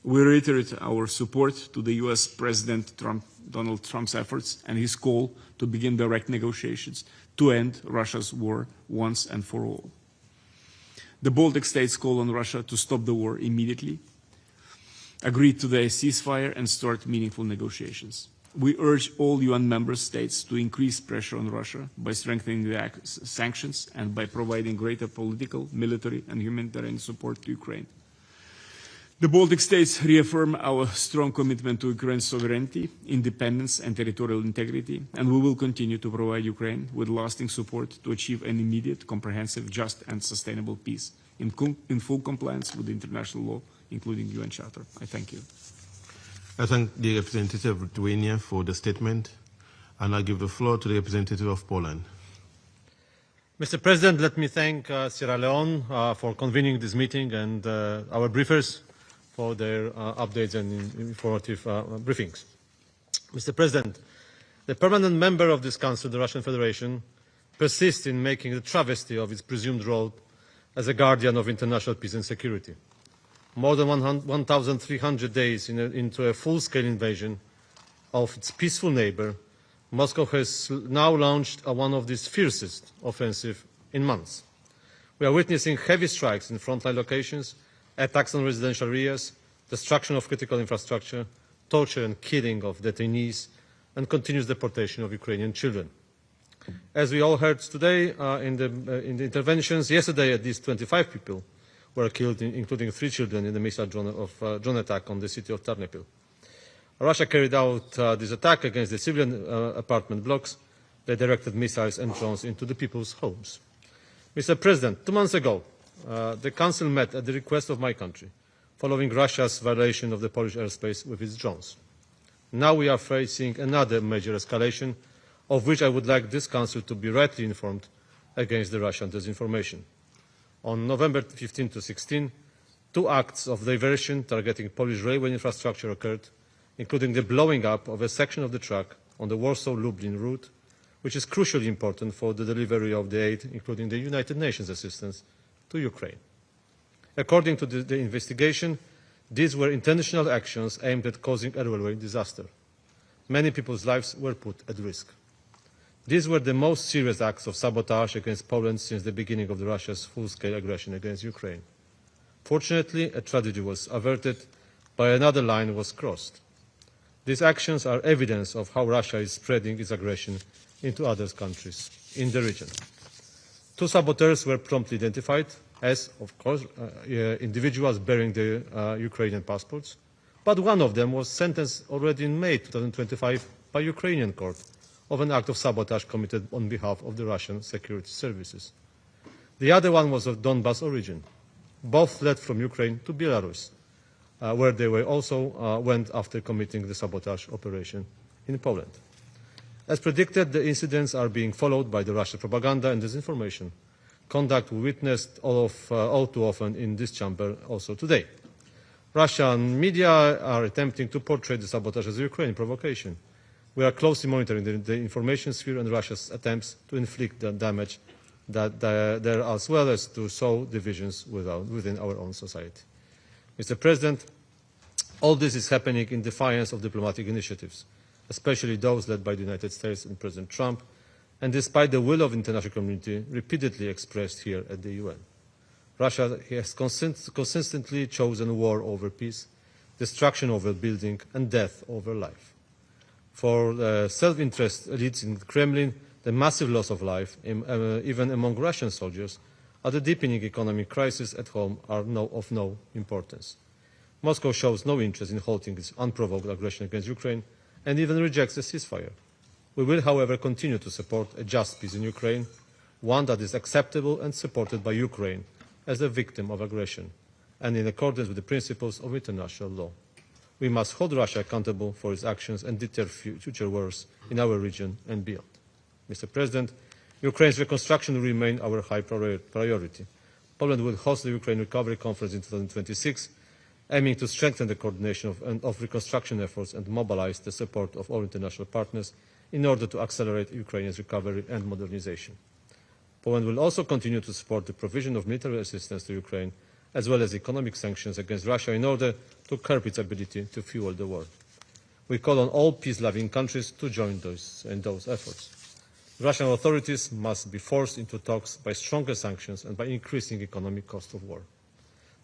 Speaker 20: We reiterate our support to the US President Donald Trump's efforts and his call to begin direct negotiations to end Russia's war once and for all. The Baltic states call on Russia to stop the war immediately, agree to the ceasefire, and start meaningful negotiations. We urge all UN member states to increase pressure on Russia by strengthening the sanctions and by providing greater political, military, and humanitarian support to Ukraine. The Baltic states reaffirm our strong commitment to Ukraine's sovereignty, independence, and territorial integrity, and we will continue to provide Ukraine with lasting support to achieve an immediate, comprehensive, just, and sustainable peace in full compliance with international law, including UN Charter. I thank you.
Speaker 1: I thank the representative of Lithuania for the statement, and I give the floor to the representative of Poland.
Speaker 21: Mr. President, let me thank Sierra Leone for convening this meeting and our briefers for their updates and informative briefings. Mr. President, the permanent member of this Council, the Russian Federation, persists in making the travesty of its presumed role as a guardian of international peace and security. More than 1,300 days into a full-scale invasion of its peaceful neighbor, Moscow has now launched one of its fiercest offensives in months. We are witnessing heavy strikes in frontline locations, attacks on residential areas, destruction of critical infrastructure, torture and killing of detainees, and continuous deportation of Ukrainian children. As we all heard today in the interventions, yesterday at least 25 people were killed, including 3 children, in the missile drone attack on the city of Ternopil. Russia carried out this attack against the civilian apartment blocks. They directed missiles and drones into the people's homes. Mr. President, 2 months ago, the Council met at the request of my country, following Russia's violation of the Polish airspace with its drones. Now we are facing another major escalation, of which I would like this Council to be rightly informed against the Russian disinformation. On November 15 to 16, 2 acts of diversion targeting Polish railway infrastructure occurred, including the blowing up of a section of the track on the Warsaw-Lublin route, which is crucially important for the delivery of the aid, including the United Nations assistance, to Ukraine. According to the investigation, these were intentional actions aimed at causing a railway disaster. Many people's lives were put at risk. These were the most serious acts of sabotage against Poland since the beginning of Russia's full-scale aggression against Ukraine. Fortunately, a tragedy was averted, but another line was crossed. These actions are evidence of how Russia is spreading its aggression into other countries in the region. 2 saboteurs were promptly identified as, of course, individuals bearing the Ukrainian passports, but one of them was sentenced already in May 2025 by Ukrainian court of an act of sabotage committed on behalf of the Russian security services. The other one was of Donbas origin. Both fled from Ukraine to Belarus, where they were also went after committing the sabotage operation in Poland. As predicted, the incidents are being followed by the Russian propaganda and disinformation, conduct we witnessed all too often in this chamber also today. Russian media are attempting to portray the sabotage as a Ukrainian provocation. We are closely monitoring the information sphere and Russia's attempts to inflict the damage that there, as well as to sow divisions within our own society. Mr. President, all this is happening in defiance of diplomatic initiatives, especially those led by the United States and President Trump, and despite the will of the international community repeatedly expressed here at the UN. Russia has consistently chosen war over peace, destruction over building, and death over life. For self-interest elites in the Kremlin, the massive loss of life, even among Russian soldiers, and the deepening economic crisis at home are of no importance. Moscow shows no interest in halting its unprovoked aggression against Ukraine and even rejects a ceasefire. We will, however, continue to support a just peace in Ukraine, one that is acceptable and supported by Ukraine as a victim of aggression, and in accordance with the principles of international law. We must hold Russia accountable for its actions and deter future wars in our region and beyond. Mr. President, Ukraine's reconstruction will remain our high priority. Poland will host the Ukraine Recovery Conference in 2026, aiming to strengthen the coordination of reconstruction efforts and mobilize the support of all international partners in order to accelerate Ukraine's recovery and modernization. Poland will also continue to support the provision of military assistance to Ukraine, as well as economic sanctions against Russia in order to curb its ability to fuel the war. We call on all peace-loving countries to join in those efforts. Russian authorities must be forced into talks by stronger sanctions and by increasing economic cost of war.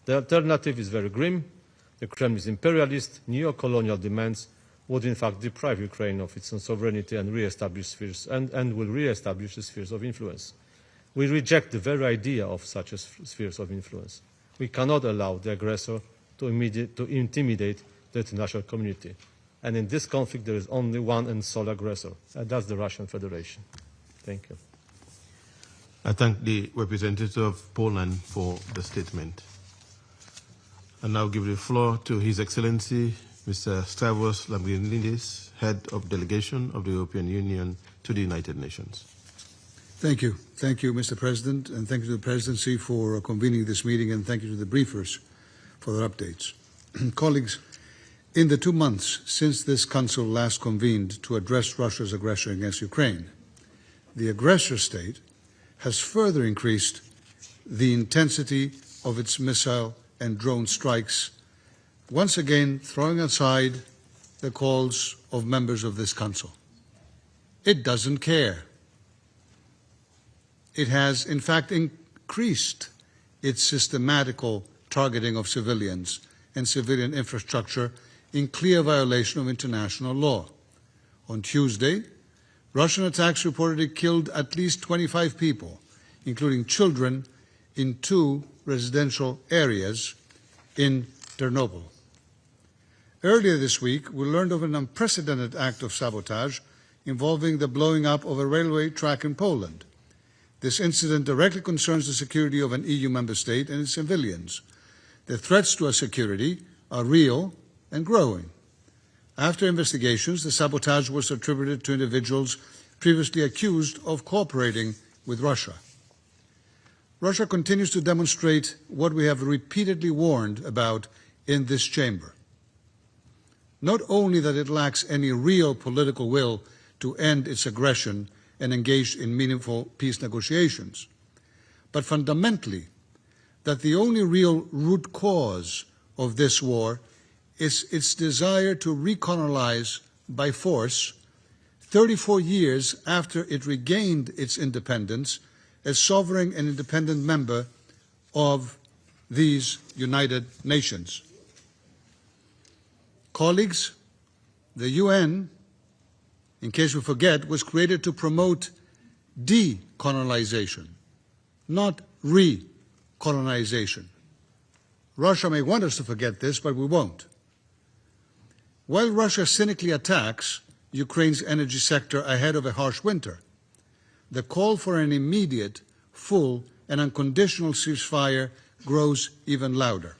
Speaker 21: The alternative is very grim. The Kremlin's imperialist, neo-colonial demands would in fact deprive Ukraine of its own sovereignty and re-establish spheres and will re-establish the spheres of influence. We reject the very idea of such spheres of influence. We cannot allow the aggressor to intimidate the international community. And in this conflict, there is only one and sole aggressor, and that's the Russian Federation. Thank you.
Speaker 1: I thank the representative of Poland for the statement. I now give the floor to His Excellency, Mr. Stavros Lambrinidis, Head of Delegation of the European Union to the United Nations.
Speaker 3: Thank you. Thank you, Mr. President, and thank you to the Presidency for convening this meeting, and thank you to the briefers for their updates. Colleagues, in the 2 months since this Council last convened to address Russia's aggression against Ukraine, the aggressor state has further increased the intensity of its missile and drone strikes, once again throwing aside the calls of members of this Council. It doesn't care. It has, in fact, increased its systematical targeting of civilians and civilian infrastructure in clear violation of international law. On Tuesday, Russian attacks reportedly killed at least 25 people, including children, in 2 residential areas in Chernobyl. Earlier this week, we learned of an unprecedented act of sabotage involving the blowing up of a railway track in Poland. This incident directly concerns the security of an EU member state and its civilians. The threats to our security are real and growing. After investigations, the sabotage was attributed to individuals previously accused of cooperating with Russia. Russia continues to demonstrate what we have repeatedly warned about in this chamber. Not only that it lacks any real political will to end its aggression and engage in meaningful peace negotiations, but fundamentally that the only real root cause of this war is its desire to recolonize by force 34 years after it regained its independence as sovereign and independent member of these United Nations. Colleagues, the UN, in case we forget, was created to promote decolonization, not recolonization. Russia may want us to forget this, but we won't. While Russia cynically attacks Ukraine's energy sector ahead of a harsh winter, the call for an immediate, full, an unconditional ceasefire grows even louder.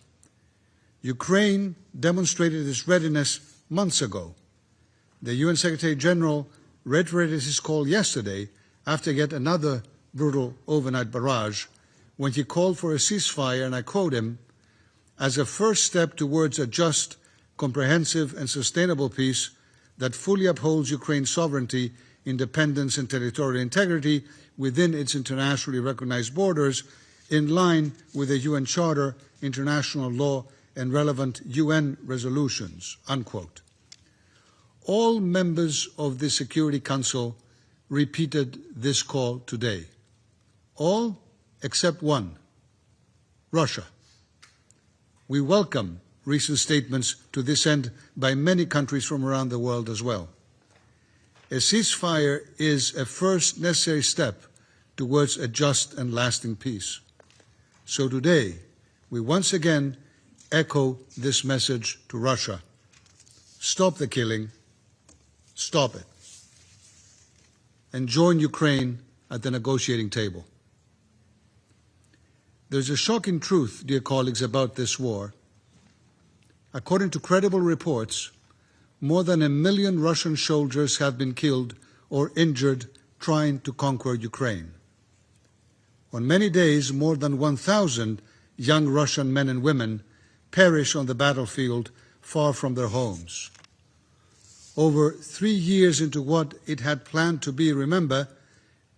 Speaker 3: Ukraine demonstrated its readiness months ago. The UN Secretary General reiterated his call yesterday after yet another brutal overnight barrage when he called for a ceasefire, and I quote him, as a first step towards a just, comprehensive and sustainable peace that fully upholds Ukraine's sovereignty, independence and territorial integrity within its internationally recognized borders in line with the UN Charter, international law and relevant UN resolutions, unquote. All members of the Security Council repeated this call today. All except one, Russia. We welcome recent statements to this end by many countries from around the world as well. A ceasefire is a first necessary step towards a just and lasting peace. So today, we once again echo this message to Russia. Stop the killing, stop it, and join Ukraine at the negotiating table. There's a shocking truth, dear colleagues, about this war. According to credible reports, more than 1 million Russian soldiers have been killed or injured trying to conquer Ukraine. On many days, more than 1,000 young Russian men and women perish on the battlefield far from their homes. Over 3 years into what it had planned to be, remember,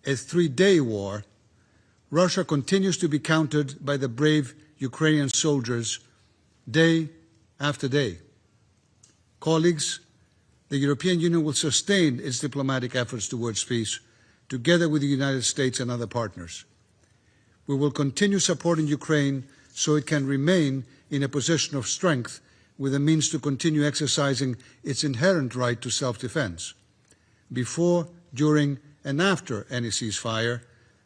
Speaker 3: a 3-day war, Russia continues to be countered by the brave Ukrainian soldiers day after day. Colleagues, the European Union will sustain its diplomatic efforts towards peace, together with the United States and other partners. We will continue supporting Ukraine so it can remain in a position of strength with the means to continue exercising its inherent right to self-defense. Before, during, and after any ceasefire,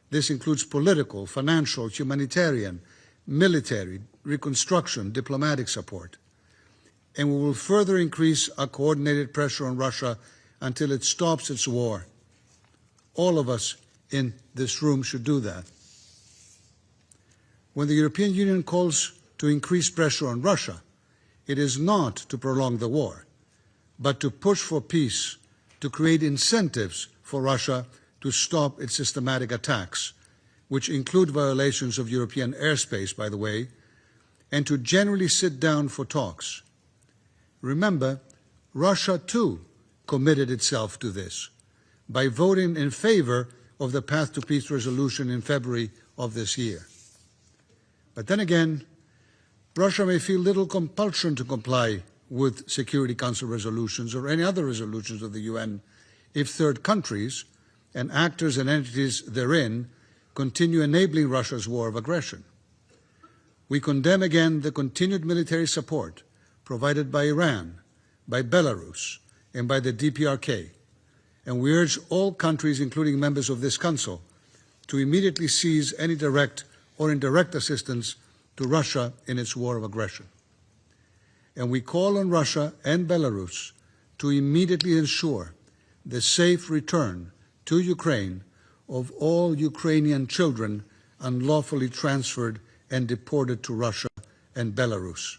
Speaker 3: this includes political, financial, humanitarian, military, reconstruction, diplomatic support. And we will further increase our coordinated pressure on Russia until it stops its war. All of us in this room should do that. When the European Union calls to increase pressure on Russia, it is not to prolong the war, but to push for peace, to create incentives for Russia to stop its systematic attacks, which include violations of European airspace, by the way, and to generally sit down for talks. Remember, Russia too committed itself to this by voting in favor of the Path to Peace resolution in February of this year. But then again, Russia may feel little compulsion to comply with Security Council resolutions or any other resolutions of the UN if third countries and actors and entities therein continue enabling Russia's war of aggression. We condemn again the continued military support provided by Iran, by Belarus, and by the DPRK, and we urge all countries, including members of this Council, to immediately cease any direct or indirect assistance to Russia in its war of aggression. And we call on Russia and Belarus to immediately ensure the safe return to Ukraine of all Ukrainian children unlawfully transferred and deported to Russia and Belarus.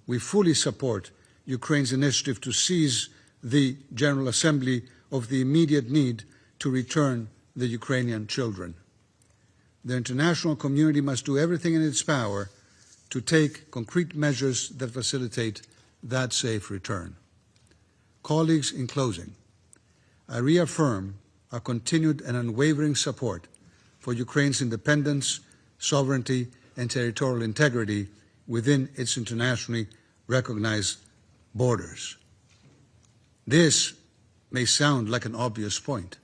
Speaker 3: We fully support Ukraine's initiative to seize the General Assembly of the immediate need to return the Ukrainian children. The international community must do everything in its power to take concrete measures that facilitate that safe return. Colleagues, in closing, I reaffirm our continued and unwavering support for Ukraine's independence, sovereignty, and territorial integrity within its internationally recognized borders. This may sound like an obvious point,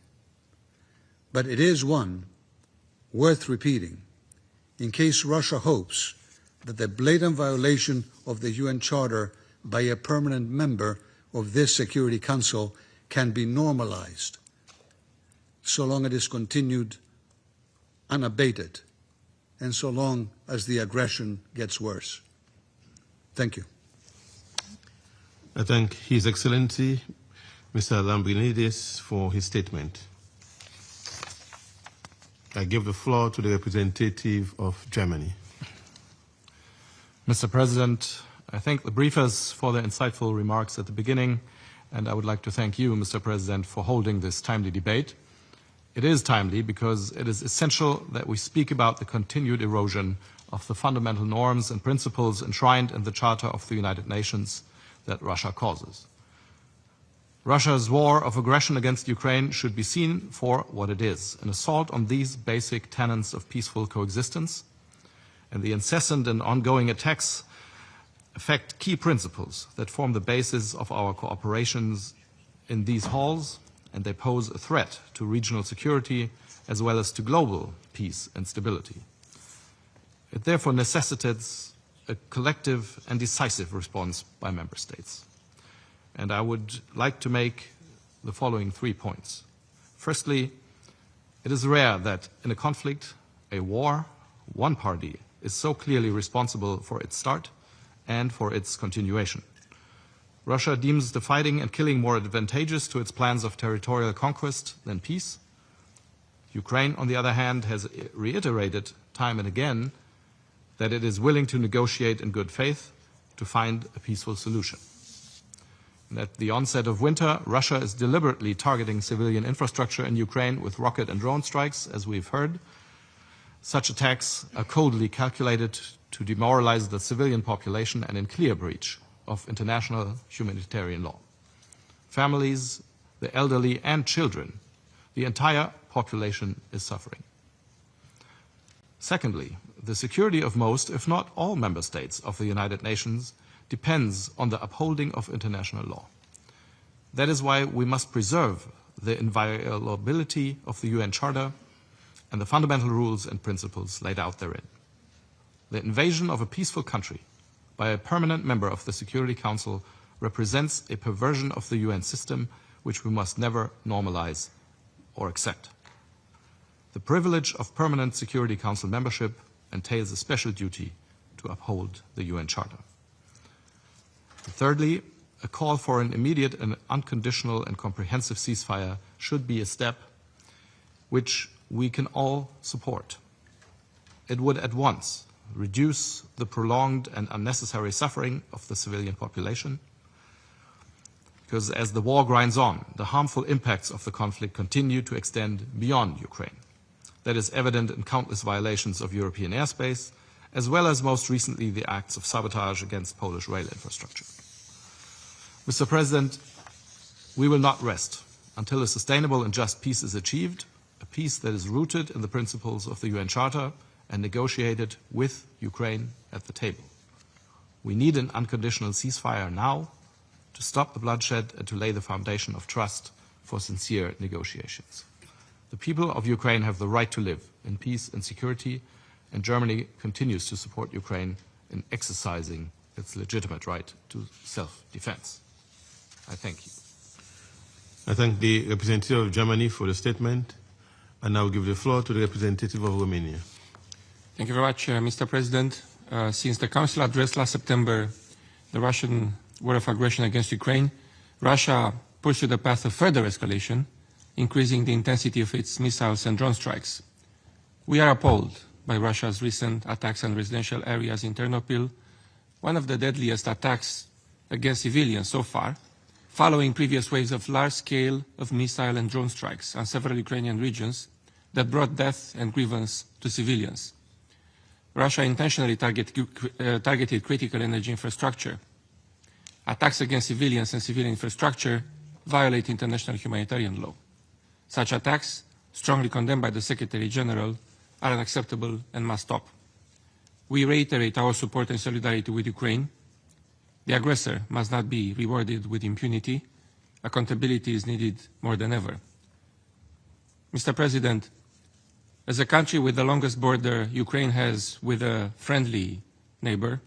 Speaker 3: but it is one worth repeating in case Russia hopes that the blatant violation of the UN Charter by a permanent member of this Security Council can be normalized so long as it is continued unabated and so long as the aggression gets worse. Thank you.
Speaker 1: I thank His Excellency, Mr. Lambrinidis, for his statement. I give the floor to the representative of Germany.
Speaker 2: Mr. President, I thank the briefers for their insightful remarks at the beginning, and I would like to thank you, Mr. President, for holding this timely debate. It is timely because it is essential that we speak about the continued erosion of the fundamental norms and principles enshrined in the Charter of the United Nations that Russia causes. Russia's war of aggression against Ukraine should be seen for what it is, an assault on these basic tenets of peaceful coexistence, and the incessant and ongoing attacks affect key principles that form the basis of our cooperations in these halls, and they pose a threat to regional security as well as to global peace and stability. It therefore necessitates a collective and decisive response by member states. And I would like to make the following 3 points. Firstly, it is rare that in a conflict, a war, one party is so clearly responsible for its start and for its continuation. Russia deems the fighting and killing more advantageous to its plans of territorial conquest than peace. Ukraine, on the other hand, has reiterated time and again that it is willing to negotiate in good faith to find a peaceful solution. And at the onset of winter, Russia is deliberately targeting civilian infrastructure in Ukraine with rocket and drone strikes, as we've heard. Such attacks are coldly calculated to demoralize the civilian population and in clear breach of international humanitarian law. Families, the elderly, and children, the entire population is suffering. Secondly, the security of most, if not all, member states of the United Nations depends on the upholding of international law. That is why we must preserve the inviolability of the UN Charter and the fundamental rules and principles laid out therein. The invasion of a peaceful country by a permanent member of the Security Council represents a perversion of the UN system which we must never normalize or accept. The privilege of permanent Security Council membership entails a special duty to uphold the UN Charter. Thirdly, a call for an immediate and unconditional and comprehensive ceasefire should be a step which we can all support. It would at once reduce the prolonged and unnecessary suffering of the civilian population, because as the war grinds on, the harmful impacts of the conflict continue to extend beyond Ukraine. That is evident in countless violations of European airspace, as well as most recently the acts of sabotage against Polish rail infrastructure. Mr. President, we will not rest until a sustainable and just peace is achieved, a peace that is rooted in the principles of the UN Charter and negotiated with Ukraine at the table. We need an unconditional ceasefire now to stop the bloodshed and to lay the foundation of trust for sincere negotiations. The people of Ukraine have the right to live in peace and security, and Germany continues to support Ukraine in exercising its legitimate right to self-defense. I thank you.
Speaker 1: I thank the representative of Germany for the statement, and now give the floor to the representative of Romania.
Speaker 22: Thank you very much, Mr. President. Since the Council addressed last September the Russian war of aggression against Ukraine, Russia pursued a path of further escalation, increasing the intensity of its missiles and drone strikes. We are appalled by Russia's recent attacks on residential areas in Ternopil, one of the deadliest attacks against civilians so far, following previous waves of large-scale missile and drone strikes on several Ukrainian regions that brought death and grievance to civilians. Russia intentionally targeted critical energy infrastructure. Attacks against civilians and civilian infrastructure violate international humanitarian law. Such attacks, strongly condemned by the Secretary General, are unacceptable and must stop. We reiterate our support and solidarity with Ukraine. The aggressor must not be rewarded with impunity. Accountability is needed more than ever. Mr. President, as a country with the longest border Ukraine has with a friendly neighbor,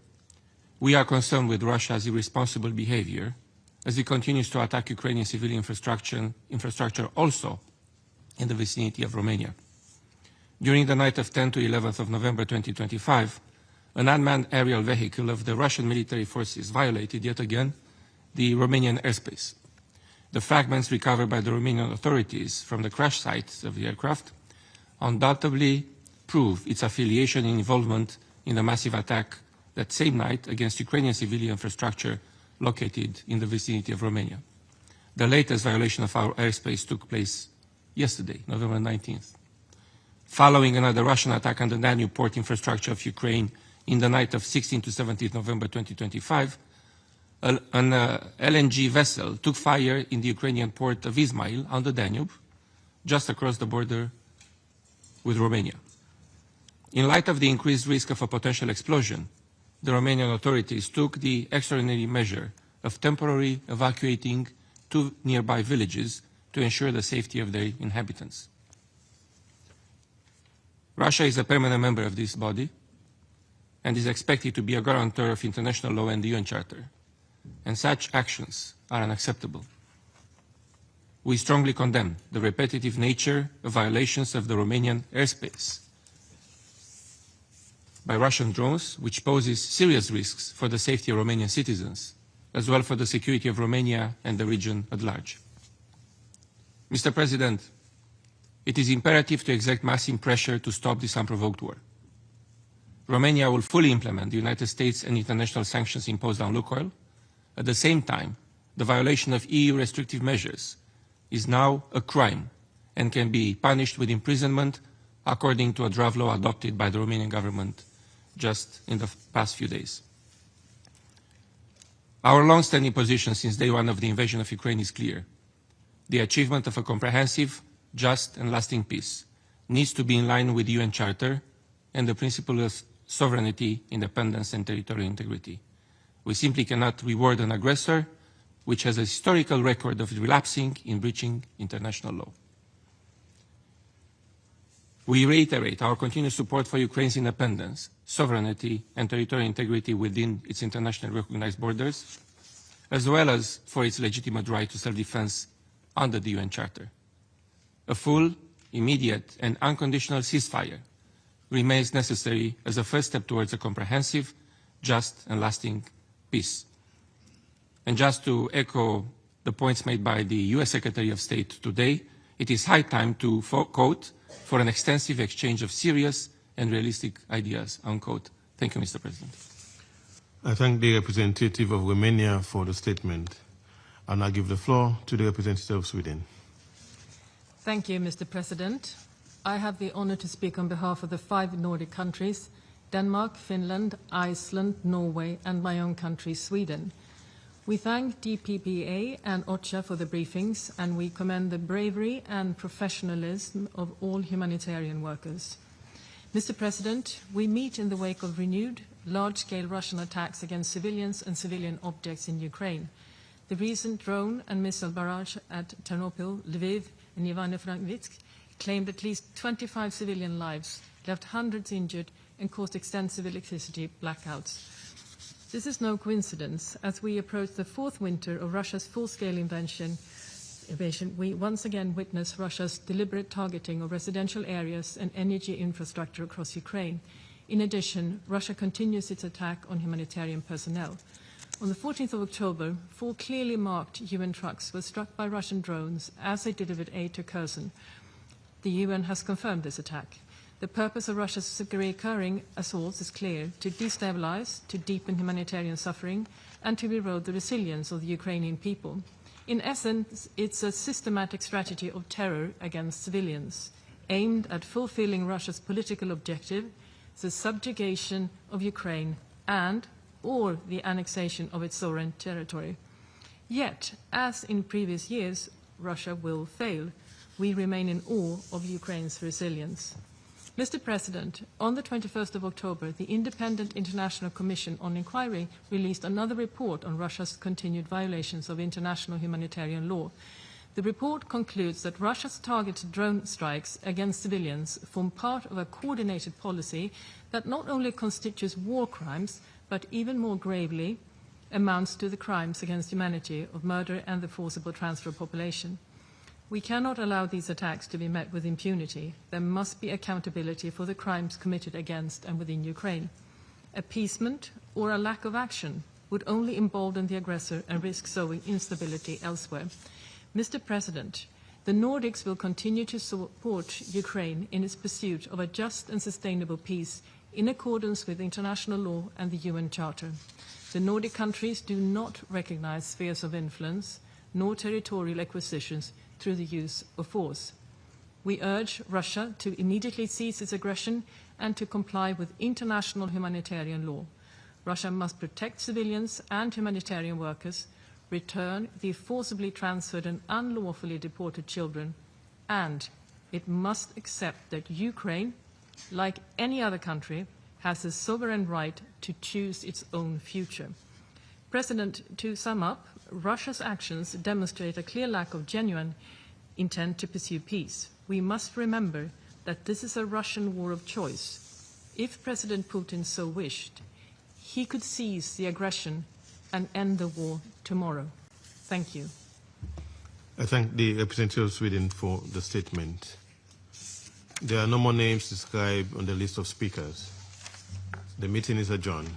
Speaker 22: we are concerned with Russia's irresponsible behavior as it continues to attack Ukrainian civilian infrastructure also in the vicinity of Romania. During the night of 10 to 11th of November 2025, an unmanned aerial vehicle of the Russian military forces violated yet again the Romanian airspace. The fragments recovered by the Romanian authorities from the crash site of the aircraft undoubtedly prove its affiliation and involvement in the massive attack that same night against Ukrainian civilian infrastructure located in the vicinity of Romania. The latest violation of our airspace took place yesterday, November 19th. Following another Russian attack on the Danube port infrastructure of Ukraine in the night of 16 to 17 November 2025, an LNG vessel took fire in the Ukrainian port of Izmail on the Danube, just across the border with Romania. In light of the increased risk of a potential explosion, the Romanian authorities took the extraordinary measure of temporarily evacuating 2 nearby villages to ensure the safety of their inhabitants. Russia is a permanent member of this body and is expected to be a guarantor of international law and the UN Charter, and such actions are unacceptable. We strongly condemn the repetitive nature of violations of the Romanian airspace by Russian drones, which poses serious risks for the safety of Romanian citizens, as well for the security of Romania and the region at large. Mr. President, it is imperative to exert massive pressure to stop this unprovoked war. Romania will fully implement the United States and international sanctions imposed on Lukoil. At the same time, the violation of EU restrictive measures is now a crime and can be punished with imprisonment according to a draft law adopted by the Romanian government just in the past few days. Our long-standing position since day one of the invasion of Ukraine is clear. The achievement of a comprehensive, just and lasting peace needs to be in line with the UN Charter and the principle of sovereignty, independence and territorial integrity. We simply cannot reward an aggressor which has a historical record of relapsing in breaching international law. We reiterate our continued support for Ukraine's independence, sovereignty and territorial integrity within its internationally recognized borders, as well as for its legitimate right to self-defense under the UN Charter. A full, immediate and unconditional ceasefire remains necessary as a first step towards a comprehensive, just and lasting peace. And just to echo the points made by the US Secretary of State today, it is high time to, quote, for an extensive exchange of serious and realistic ideas, unquote. Thank you, Mr. President.
Speaker 1: I thank the representative of Romania for the statement. I'll now give the floor to the representative of Sweden.
Speaker 4: Thank you, Mr. President. I have the honor to speak on behalf of the 5 Nordic countries, Denmark, Finland, Iceland, Norway, and my own country, Sweden. We thank DPPA and OCHA for the briefings, and we commend the bravery and professionalism of all humanitarian workers. Mr. President, we meet in the wake of renewed, large-scale Russian attacks against civilians and civilian objects in Ukraine. The recent drone and missile barrage at Ternopil, Lviv, and Ivano-Frankivsk claimed at least 25 civilian lives, left hundreds injured, and caused extensive electricity blackouts. This is no coincidence. As we approach the 4th winter of Russia's full-scale invasion, we once again witness Russia's deliberate targeting of residential areas and energy infrastructure across Ukraine. In addition, Russia continues its attack on humanitarian personnel. On the 14th of October, 4 clearly marked UN trucks were struck by Russian drones as they delivered aid to Kherson. The UN has confirmed this attack. The purpose of Russia's recurring assaults is clear: to destabilize, to deepen humanitarian suffering, and to erode the resilience of the Ukrainian people. In essence, it's a systematic strategy of terror against civilians, aimed at fulfilling Russia's political objective, the subjugation of Ukraine or the annexation of its sovereign territory. Yet, as in previous years, Russia will fail. We remain in awe of Ukraine's resilience. Mr. President, on the 21st of October, the Independent International Commission on Inquiry released another report on Russia's continued violations of international humanitarian law. The report concludes that Russia's targeted drone strikes against civilians form part of a coordinated policy that not only constitutes war crimes, but even more gravely amounts to the crimes against humanity of murder and the forcible transfer of population. We cannot allow these attacks to be met with impunity. There must be accountability for the crimes committed against and within Ukraine. Appeasement or a lack of action would only embolden the aggressor and risk sowing instability elsewhere. Mr. President, The Nordics will continue to support Ukraine in its pursuit of a just and sustainable peace in accordance with international law and the UN Charter. The Nordic countries do not recognize spheres of influence nor territorial acquisitions through the use of force. We urge Russia to immediately cease its aggression and to comply with international humanitarian law. Russia must protect civilians and humanitarian workers, return the forcibly transferred and unlawfully deported children, and it must accept that Ukraine, like any other country, has a sovereign right to choose its own future. President, to sum up, Russia's actions demonstrate a clear lack of genuine intent to pursue peace. We must remember that this is a Russian war of choice. If President Putin so wished, he could cease the aggression and end the war tomorrow. Thank you.
Speaker 1: I thank the representative of Sweden for the statement. There are no more names described on the list of speakers. The meeting is adjourned.